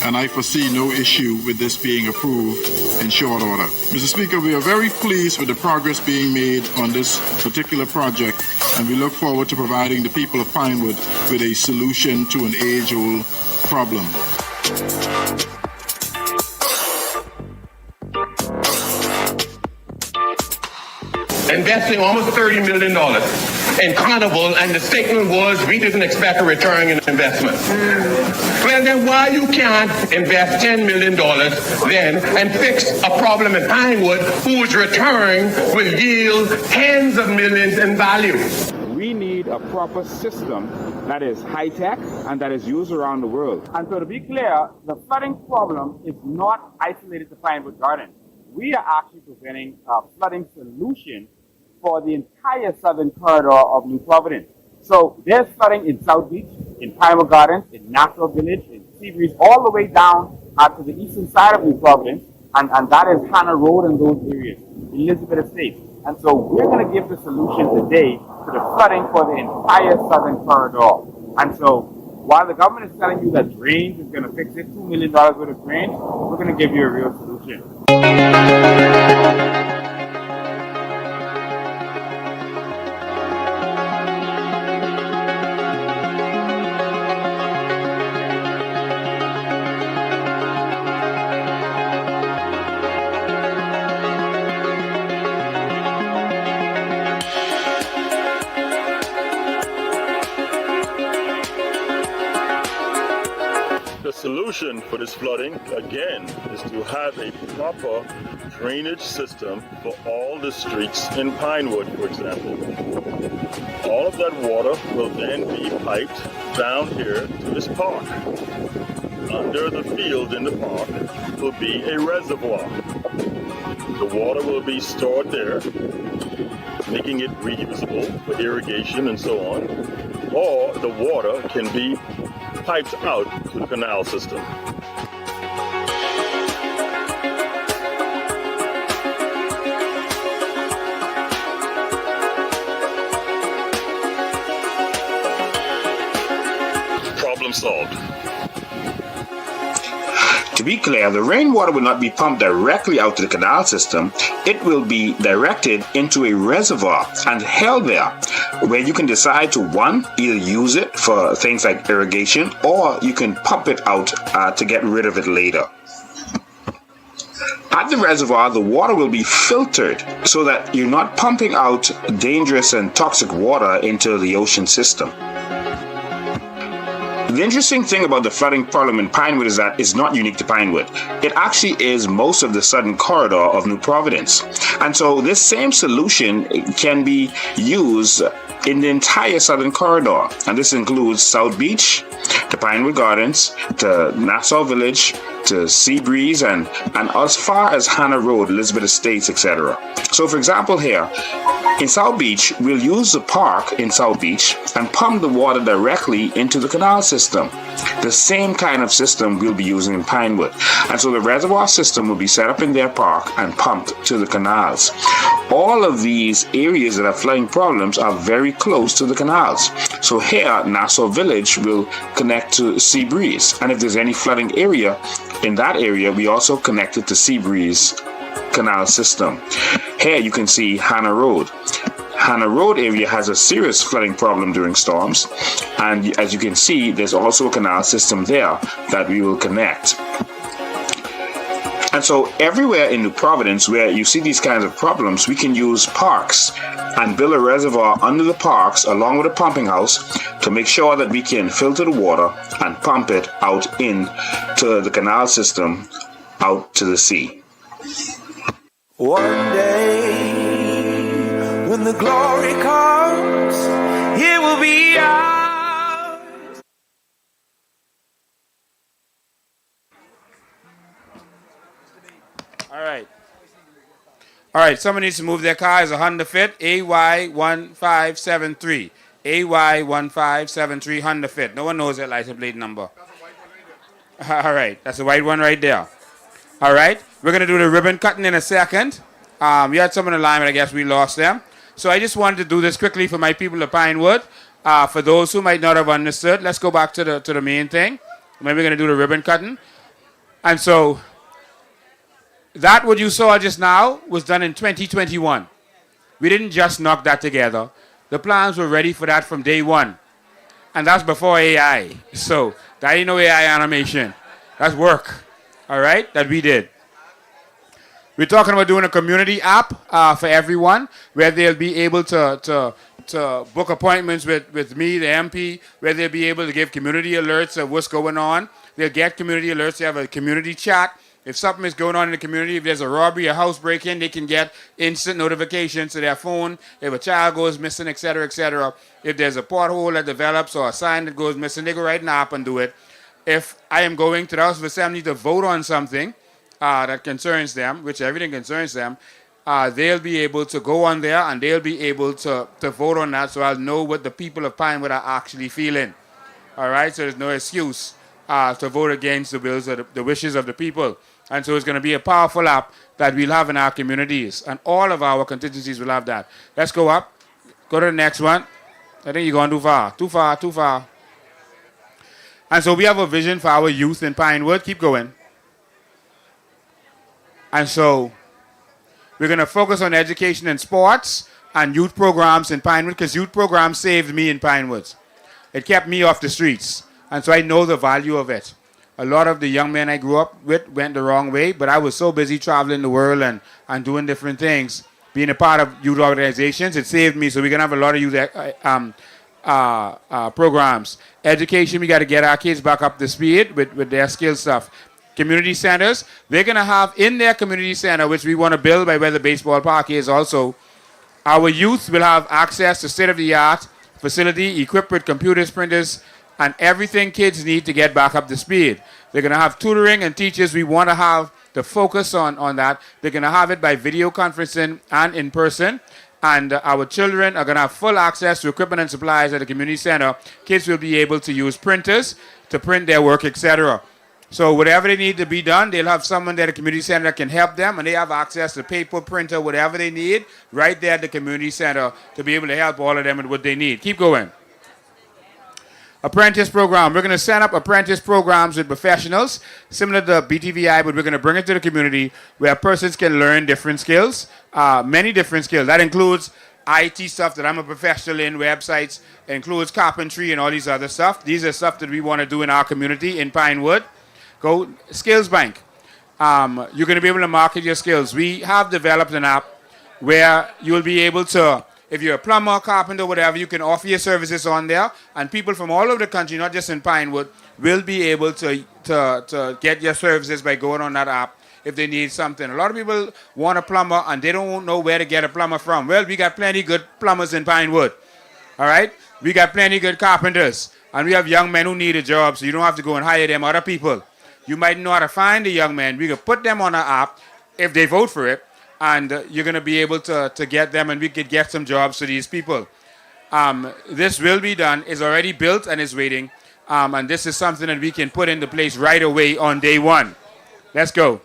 And I foresee no issue with this being approved in short order. Mr. Speaker, we are very pleased with the progress being made on this particular project, and we look forward to providing the people of Pinewood with a solution to an age-old problem. Investing almost $30 million in Carnival, and the statement was we didn't expect a return in investment. Well, then why you can't invest $10 million then and fix a problem in Pinewood whose return will yield tens of millions in value? We need a proper system that is high-tech and that is used around the world. And so to be clear, the flooding problem is not isolated to Pinewood Gardens. We are actually presenting a flooding solution for the entire southern corridor of New Providence. So there's flooding in South Beach, in Pinewood Gardens, in Nassau Village, in Seabreeze, all the way down to the eastern side of New Providence, and that is Hannah Road and those areas, Elizabeth Estates. And so we're going to give the solution today to the flooding for the entire southern corridor. And so while the government is telling you that drains is going to fix it, $2 million worth of drains, we're going to give you a real solution. The solution for this flooding, again, is to have a proper drainage system for all the streets in Pinewood, for example. All of that water will then be piped down here to this park. Under the field in the park will be a reservoir. The water will be stored there, making it reusable for irrigation and so on. Or the water can be piped out to the canal system. Problem solved. To be clear, the rainwater will not be pumped directly out to the canal system. It will be directed into a reservoir and held there, where you can decide to, one, either use it for things like irrigation, or you can pump it out to get rid of it later. At the reservoir, the water will be filtered so that you're not pumping out dangerous and toxic water into the ocean system. The interesting thing about the flooding problem in Pinewood is that it's not unique to Pinewood. It actually is most of the southern corridor of New Providence. And so this same solution can be used in the entire southern corridor. And this includes South Beach, to Pinewood Gardens, to Nassau Village, to Seabreeze, and as far as Hannah Road, Elizabeth Estates, etc. So for example here, in South Beach, we'll use the park in South Beach and pump the water directly into the canal system. The same kind of system we'll be using in Pinewood. And so the reservoir system will be set up in their park and pumped to the canals. All of these areas that have flooding problems are very close to the canals. So here, Nassau Village will connect to Seabreeze. And if there's any flooding area, in that area, we also connect it to Seabreeze canal system. Here you can see Hannah Road. Hannah Road area has a serious flooding problem during storms, and as you can see, there's also a canal system there that we will connect. And so everywhere in New Providence where you see these kinds of problems, we can use parks and build a reservoir under the parks along with a pumping house to make sure that we can filter the water and pump it out into the canal system out to the sea. One day, when the glory comes, it will be ours. All right, someone needs to move their car. It's a Honda Fit, AY1573. AY1573 Honda Fit. No one knows that license plate number. All right, that's the white one right there. All right, we're going to do the ribbon cutting in a second. We had some on the line, but I guess we lost them. So I just wanted to do this quickly for my people of Pinewood. For those who might not have understood, let's go back to the main thing. Maybe we're going to do the ribbon cutting. And so that what you saw just now was done in 2021. We didn't just knock that together. The plans were ready for that from day one. And that's before AI. So that ain't no AI animation. That's work. All right, that we did. We're talking about doing a community app for everyone where they'll be able to book appointments with me, the MP, where they'll be able to give community alerts of what's going on. They'll get community alerts. They have a community chat. If something is going on in the community, if there's a robbery, a house break-in, they can get instant notifications to their phone. If a child goes missing, etc., etc. If there's a pothole that develops or a sign that goes missing, they go right in the app and do it. If I am going to the House of Assembly to vote on something that concerns them, which everything concerns them, they'll be able to go on there and they'll be able to vote on that, so I'll know what the people of Pinewood are actually feeling. All right, so there's no excuse to vote against the wills of the wishes of the people. And so it's going to be a powerful app that we'll have in our communities, and all of our contingencies will have that. Let's go up. Go to the next one. I think you're going too far. Too far, too far. And so we have a vision for our youth in Pinewood. Keep going. And so we're going to focus on education and sports and youth programs in Pinewood, because youth programs saved me in Pinewood. It kept me off the streets. And so I know the value of it. A lot of the young men I grew up with went the wrong way, but I was so busy traveling the world and doing different things. Being a part of youth organizations, it saved me. So we're going to have a lot of youth programs. Education, we got to get our kids back up to speed with their skill stuff. Community centers, they're going to have in their community center, which we want to build by where the baseball park is also, our youth will have access to state-of-the-art facility equipped with computers, printers, and everything kids need to get back up to speed. They're going to have tutoring and teachers. We want to have the focus on that. They're going to have it by video conferencing and in person. And our children are going to have full access to equipment and supplies at the community center. Kids will be able to use printers to print their work, etc. So whatever they need to be done, they'll have someone there at the community center that can help them, and they have access to paper, printer, whatever they need, right there at the community center to be able to help all of them with what they need. Keep going. Apprentice program. We're going to set up apprentice programs with professionals, similar to BTVI, but we're going to bring it to the community where persons can learn different skills, many different skills. That includes IT stuff that I'm a professional in, websites, it includes carpentry and all these other stuff. These are stuff that we want to do in our community in Pinewood. Go Skills Bank. You're going to be able to market your skills. We have developed an app where you'll be able to, if you're a plumber, carpenter, whatever, you can offer your services on there, and people from all over the country, not just in Pinewood, will be able to get your services by going on that app if they need something. A lot of people want a plumber, and they don't know where to get a plumber from. Well, we got plenty good plumbers in Pinewood, all right? We got plenty good carpenters, and we have young men who need a job, so you don't have to go and hire them other people. You might know how to find a young man. We could put them on an app if they vote for it, and you're going to be able to get them, and we could get some jobs to these people. This will be done. It's already built and is waiting, and this is something that we can put into place right away on day one. Let's go.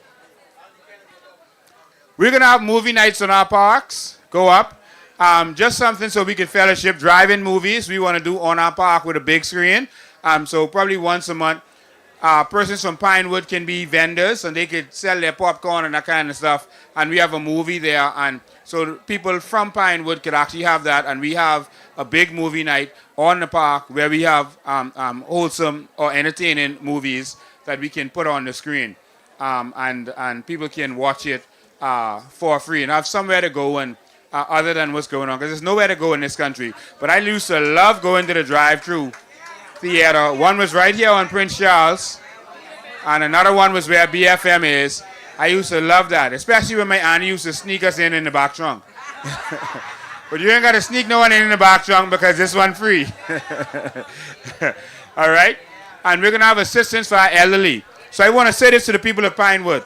We're going to have movie nights on our parks. Go up. Just something so we can fellowship. Drive-in movies we want to do on our park with a big screen. So probably once a month. Persons from Pinewood can be vendors, and they could sell their popcorn and that kind of stuff. And we have a movie there, and so people from Pinewood could actually have that. And we have a big movie night on the park where we have wholesome or entertaining movies that we can put on the screen, and people can watch it for free and have somewhere to go and other than what's going on, because there's nowhere to go in this country. But I used to love going to the drive-through theater. One was right here on Prince Charles, and another one was where BFM is. I used to love that, especially when my auntie used to sneak us in the back trunk. But you ain't got to sneak no one in the back trunk because this one free. All right? And we're going to have assistance for our elderly. So I want to say this to the people of Pinewood.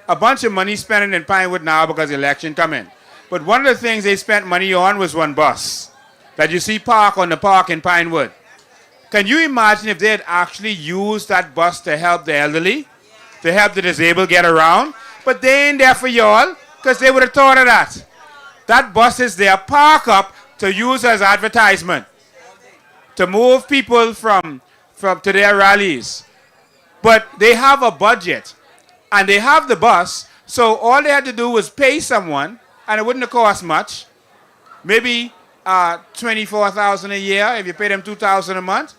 A bunch of money spending in Pinewood now because the election coming. But one of the things they spent money on was one bus that you see park on the park in Pinewood. Can you imagine if they had actually used that bus to help the elderly, to help the disabled get around? But they ain't there for y'all, because they would have thought of that. That bus is there, park up, to use as advertisement, to move people from to their rallies. But they have a budget, and they have the bus, so all they had to do was pay someone, and it wouldn't have cost much. Maybe $24,000 a year if you pay them $2,000 a month,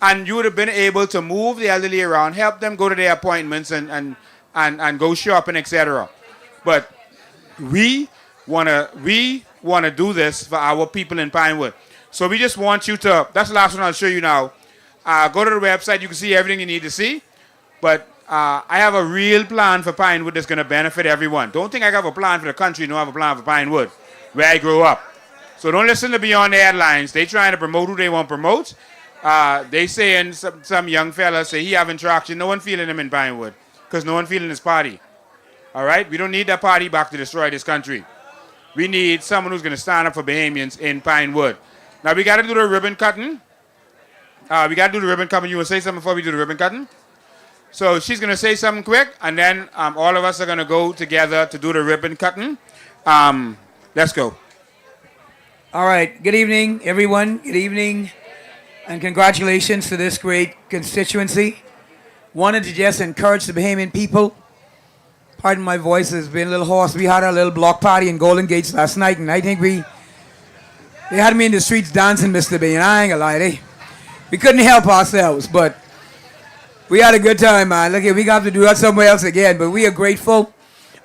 and you would have been able to move the elderly around, help them go to their appointments and go shopping, etc. But we want to do this for our people in Pinewood. So we just want you to. That's the last one I'll show you now. Go to the website. You can see everything you need to see. But I have a real plan for Pinewood that's going to benefit everyone. Don't think I have a plan for the country. No, I have a plan for Pinewood, where I grew up. So don't listen to Beyond the Headlines. They trying to promote who they want to promote. They saying some young fella say he having traction. No one feeling him in Pinewood because no one feeling his party. All right? We don't need that party back to destroy this country. We need someone who's going to stand up for Bahamians in Pinewood. Now, we got to do the ribbon cutting. You want to say something before we do the ribbon cutting? So she's going to say something quick, and then all of us are going to go together to do the ribbon cutting. Let's go. All right. Good evening, everyone. Good evening, and congratulations to this great constituency. Wanted to just encourage the Bahamian people. Pardon my voice, has been a little hoarse. We had a little block party in Golden Gates last night, and I think they had me in the streets dancing, Mr. B, and I ain't gonna lie, we couldn't help ourselves, but we had a good time, man. Look, we got to do that somewhere else again, but we are grateful.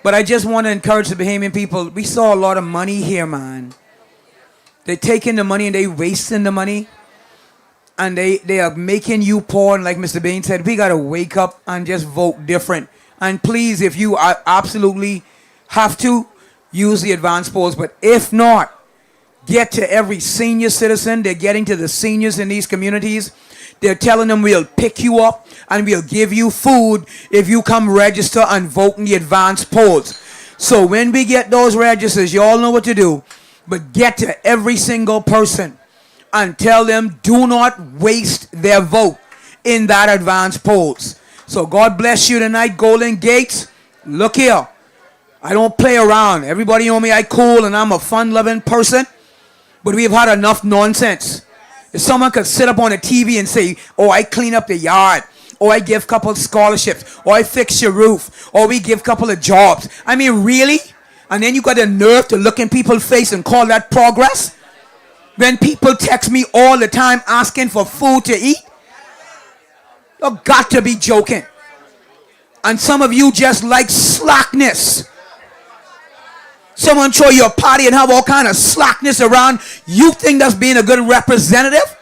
But I just want to encourage the Bahamian people. We saw a lot of money here, man. They're taking the money and they wasting the money. And they are making you poor. And like Mr. Bain said, we got to wake up and just vote different. And please, if you absolutely have to, use the advance polls. But if not, get to every senior citizen. They're getting to the seniors in these communities. They're telling them we'll pick you up and we'll give you food if you come register and vote in the advance polls. So when we get those registers, you all know what to do. But get to every single person and tell them do not waste their vote in that advance polls. So God bless you tonight, Golden Gates. Look here. I don't play around. Everybody know me, I cool and I'm a fun-loving person. But we've had enough nonsense. If someone could sit up on the TV and say, oh, I clean up the yard, or I give couple scholarships, or I fix your roof, or we give couple of jobs. I mean, really? And then you got the nerve to look in people's face and call that progress? When people text me all the time asking for food to eat? You got to be joking. And some of you just like slackness. Someone throw you a party and have all kind of slackness around. You think that's being a good representative?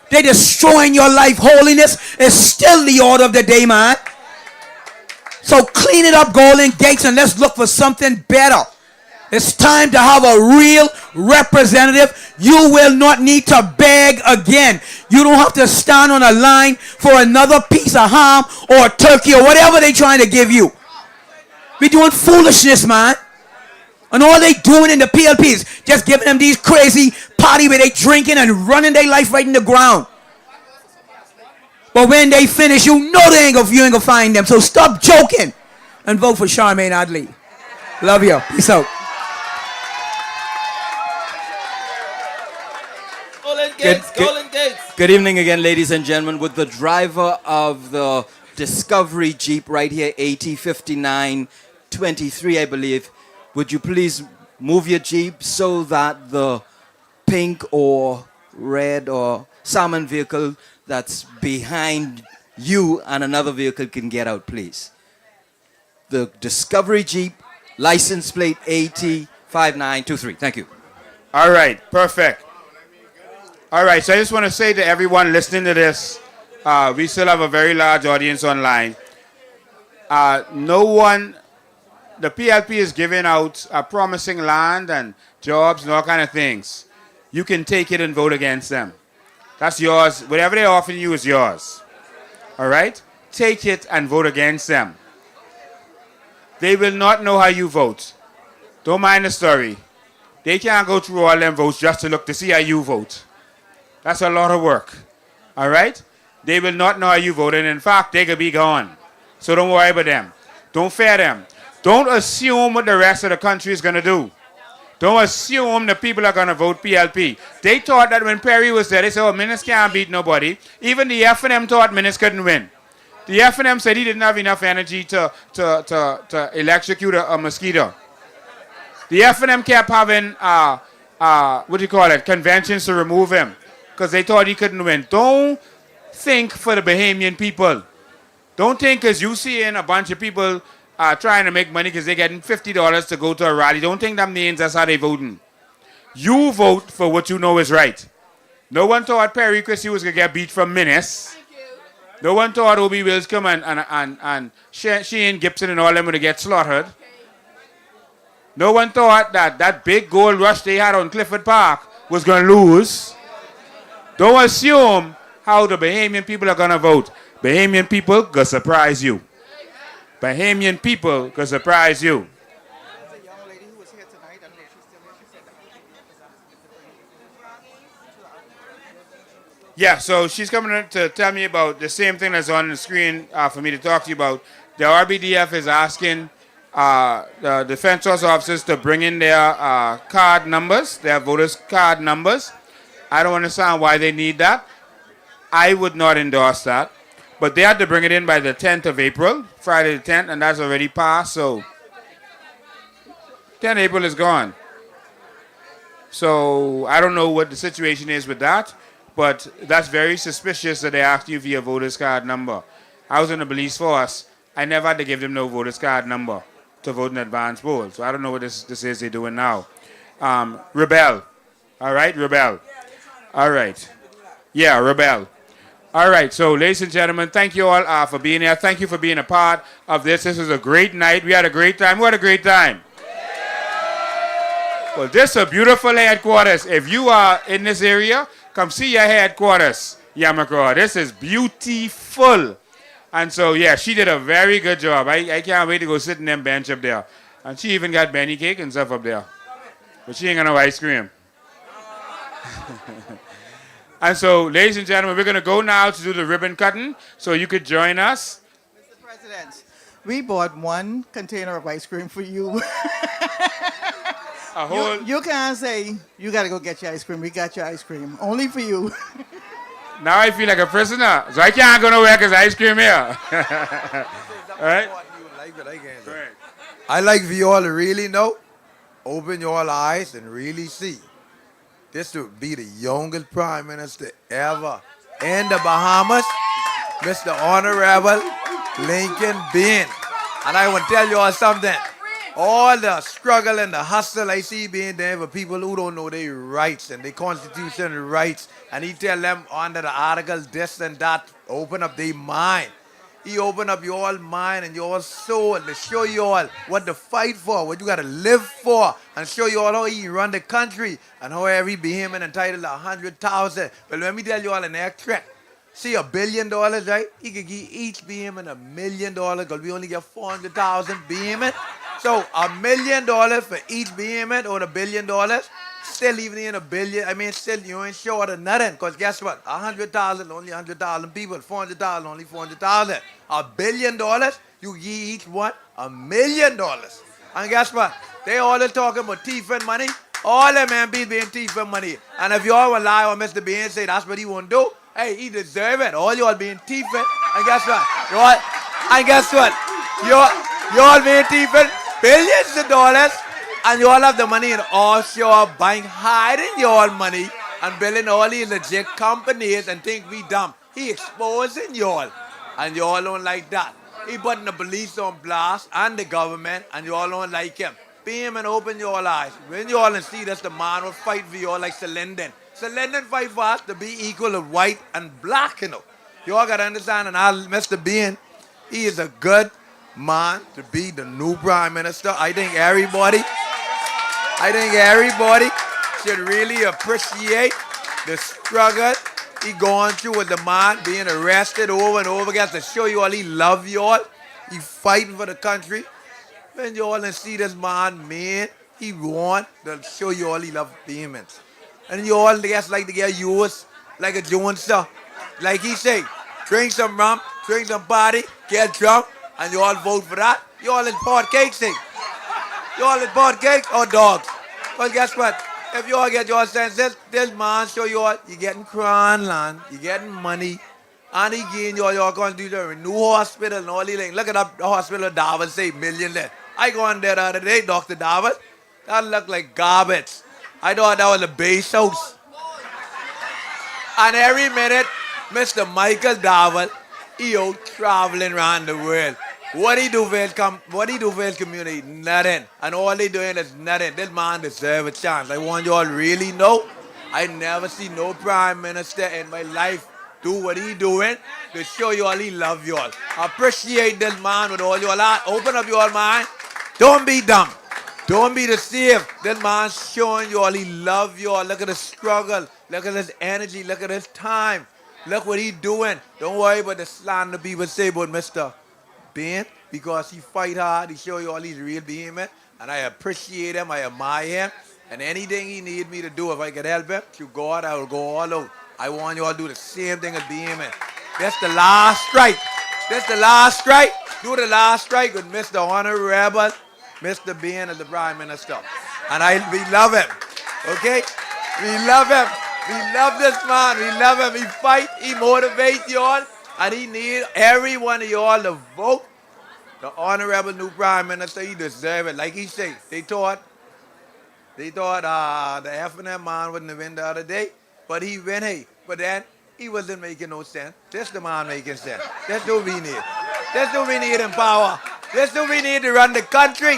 They're destroying your life. Holiness is still the order of the day, man. So clean it up, Golden Gates, and let's look for something better. It's time to have a real representative. You will not need to beg again. You don't have to stand on a line for another piece of ham or a turkey or whatever they're trying to give you. We're doing foolishness, man. And all they doing in the PLP is just giving them these crazy party where they drinking and running their life right in the ground. But when they finish, you know you ain't gonna find them. So stop joking and vote for Charmaine Adley. Love you. Peace out. Good evening again, ladies and gentlemen. With the driver of the Discovery Jeep right here, AT5923, I believe. Would you please move your Jeep so that the pink or red or salmon vehicle that's behind you and another vehicle can get out, please? The Discovery Jeep, license plate AT5923. Thank you. All right, perfect. All right, so I just want to say to everyone listening to this, we still have a very large audience online. The PLP is giving out promising land and jobs and all kind of things. You can take it and vote against them. That's yours. Whatever they're offering you is yours. All right? Take it and vote against them. They will not know how you vote. Don't mind the story. They can't go through all them votes just to look to see how you vote. That's a lot of work. All right? They will not know how you vote, and in fact, they could be gone. So don't worry about them. Don't fear them. Don't assume what the rest of the country is going to do. Don't assume the people are going to vote PLP. They thought that when Perry was there, they said, oh, Minnis can't beat nobody. Even the F&M thought Minnis couldn't win. The F&M said he didn't have enough energy to electrocute a mosquito. The F&M kept having, conventions to remove him because they thought he couldn't win. Don't think for the Bahamian people. Don't think because you see in a bunch of people trying to make money because they're getting $50 to go to a rally. Don't think that means that's how they're voting. You vote for what you know is right. No one thought Perry Christie was going to get beat from Minnis. No one thought Obi Wilscombe and Shane Gibson and all them would get slaughtered. No one thought that big gold rush they had on Clifford Park was going to lose. Don't assume how the Bahamian people are going to vote. Bahamian people going to surprise you. Bahamian people could surprise you. Yeah, so she's coming to tell me about the same thing that's on the screen for me to talk to you about. The RBDF is asking the Defense Force officers to bring in their card numbers, their voters' card numbers. I don't understand why they need that. I would not endorse that. But they had to bring it in by the 10th of April, Friday the 10th, and that's already passed, so 10th April is gone. So I don't know what the situation is with that, but that's very suspicious that they asked you for your voter's card number. I was in the police force. I never had to give them no voter's card number to vote in advance poll, so I don't know what this is they're doing now. Rebel. All right, rebel. All right. Yeah, rebel. All right, so ladies and gentlemen, thank you all for being here. Thank you for being a part of this. This was a great night. We had a great time. We had a great time. Well, this is a beautiful headquarters. If you are in this area, come see your headquarters, Yamacraw. This is beautiful. And so, yeah, she did a very good job. I can't wait to go sit in them bench up there. And she even got Benny cake and stuff up there. But she ain't got no ice cream. And so, ladies and gentlemen, we're going to go now to do the ribbon cutting, so you could join us. Mr. President, we bought one container of ice cream for you. a whole. You can't say you gotta go get your ice cream. We got your ice cream only for you. Now I feel like a prisoner, so I can't go nowhere because ice cream here. All right? I like for you all to really know, open your eyes and really see. This would be the youngest prime minister ever in the Bahamas, Mr. Honorable Lincoln Bean. And I want to tell you all something. All the struggle and the hustle I see being there for people who don't know their rights and their constitutional rights. And he tell them under the articles this and that, open up their mind. He open up your mind and your soul to show you all what to fight for, what you got to live for, and show you all how he run the country and how every behemoth entitled 100,000. But let me tell you all an extra. See $1 billion, right? He could give each behemoth $1 million because we only get 400,000 behemoth. So $1 million for each behemoth or $1 billion. Still even in $1 billion, I mean, still you ain't short of nothing. Because guess what? 100,000, only 100,000 people. 400,000, only 400,000. $1 billion, you give each one $1 million. And guess what? They all talking about thief and money. All them man be being thief and money. And if you all will lie on Mr. B and say that's what he won't do, hey, he deserve it. All you all being thiefing. And guess what? You all being thiefing billions of dollars. And you all have the money in offshore bank hiding your money and building all these legit companies and think we dumb. He exposing y'all. And you all don't like that. He putting the police on blast and the government and you all don't like him. Be him and open your eyes. When you all see that's the man will fight for you all like Selindon. Selindon fight for us to be equal to white and black, you know. You all got to understand, and Mr. Bean, he is a good man to be the new prime minister. I think everybody should really appreciate the struggle he going through with the man being arrested over and over again to show you all he love you all. He fighting for the country. When you all see this man, he want to show you all he love payments. And you all just like to get used like a Jones sir. Like he say, drink some rum, drink some party, get drunk, and you all vote for that. You all in pot cake, say. You all in pot cake or dogs. But guess what? If you all get your senses, this man show you all, you getting crown land, you getting money, and he giving you all your constitution, new hospital and all these things. Look at that hospital Davos say million there. I go on there the other day, Dr. Davos. That looked like garbage. I thought that was a base house. And every minute, Mr. Michael Davos, he out traveling around the world. What he do for his community? Nothing. And all he doing is nothing. This man deserves a chance. I want you all really know, I never see no prime minister in my life do what he doing to show you all he love you all. Appreciate this man with all your heart. Open up your mind. Don't be dumb. Don't be deceived. This man showing you all he love you all. Look at the struggle. Look at his energy. Look at his time. Look what he doing. Don't worry about the slander people say about Mr. Bean, because he fight hard. He show you all he's real behemoth. And I appreciate him. I admire him. And anything he need me to do, if I can help him, to God, I will go all out. I want you all to do the same thing as behemoth. That's the last strike. That's the last strike. Do the last strike with Mr. Honorable Mr. Bean as the Prime Minister. And we love him. Okay? We love him. We love this man. We love him. He fight. He motivates you all. And he need every one of you all to vote the Honorable new Prime Minister. He deserve it. Like he said, they thought the F&M man wouldn't have win the other day. But he win, hey. But then he wasn't making no sense. This the man making sense. That's what we need. That's what we need in power. That's what we need to run the country.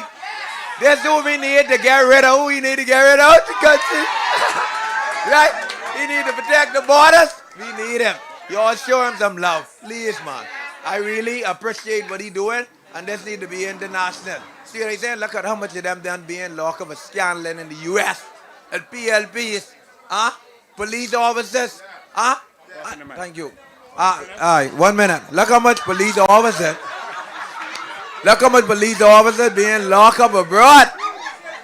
That's what we need to get rid of. Who we need to get rid of the country. Right? We need to protect the borders. We need him. You all show him some love. Please, man. I really appreciate what he doing. And this need to be international. See what I saying? Look at how much of them done being locked up for scandaling in the U.S. And PLPs. Police officers. Thank you. All right, 1 minute. Look how much police officers. Look how much police officers being locked up abroad.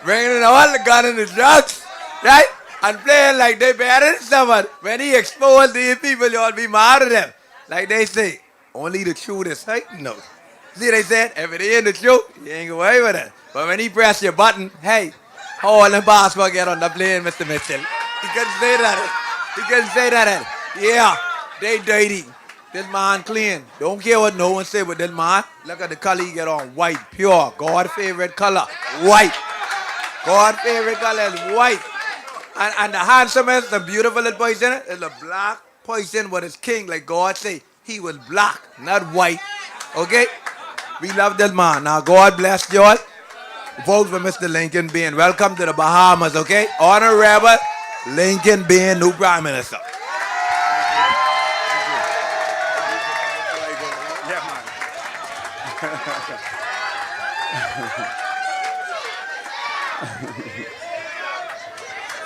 Bringing in all the gun and the drugs. Right? And playing like they better than someone. When he exposed these people, you all be mad at them. Like they say, only the truth is right. No. See they said, if it ain't the truth, you ain't going away with it. But when he press your button, hey, All the passport get on the plane, Mr. Mitchell. He can say that. He can say that. Yeah, they dirty. This man clean. Don't care what no one say, but this man, look at the color he get on. White, pure. God's favorite color. White. God's favorite color is white. And the handsomest, the beautiful little person is a black person, but it's king, like God say. He was black, not white. Okay? We love this man. Now, God bless you all. Vote for Mr. Lincoln Bain. Welcome to the Bahamas, okay? Honorable Lincoln Bain, new Prime Minister.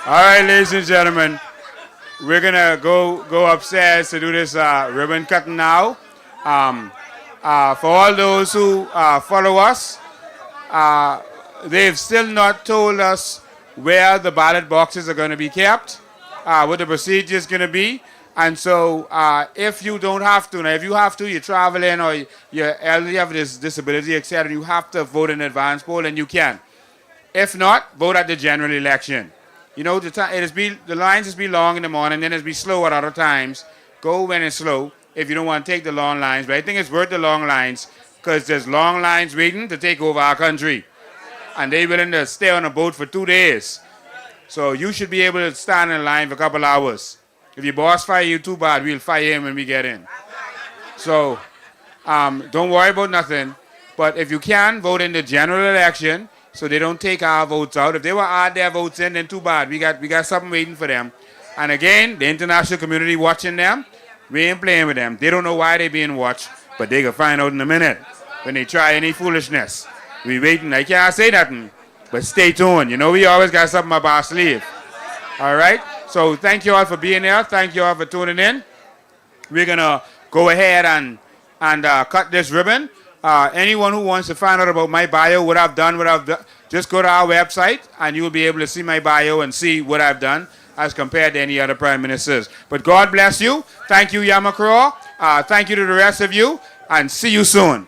All right, ladies and gentlemen, we're gonna go upstairs to do this ribbon cutting now. For all those who follow us, they've still not told us where the ballot boxes are going to be kept, what the procedure is going to be. And so if you don't have to, now if you have to, you're traveling or you're elderly, have this disability, etc., you have to vote in advance poll, and you can. If not, vote at the general election. You know, the lines just be long in the morning, then it's be slow at other times. Go when it's slow if you don't want to take the long lines. But I think it's worth the long lines because there's long lines waiting to take over our country. And they're willing to stay on a boat for 2 days. So you should be able to stand in line for a couple hours. If your boss fire you too bad, we'll fire him when we get in. So don't worry about nothing. But if you can, vote in the general election so they don't take our votes out. If they want to add their votes in, then too bad. We got something waiting for them. And again, the international community watching them, we ain't playing with them. They don't know why they're being watched, but they can find out in a minute when they try any foolishness. We waiting. I can't say nothing, but stay tuned. You know, we always got something up our sleeve. All right? So thank you all for being here. Thank you all for tuning in. We're going to go ahead and cut this ribbon. Anyone who wants to find out about my bio, what I've done, just go to our website, and you'll be able to see my bio and see what I've done as compared to any other prime ministers. But God bless you. Thank you, Yamacraw. Thank you to the rest of you, and see you soon.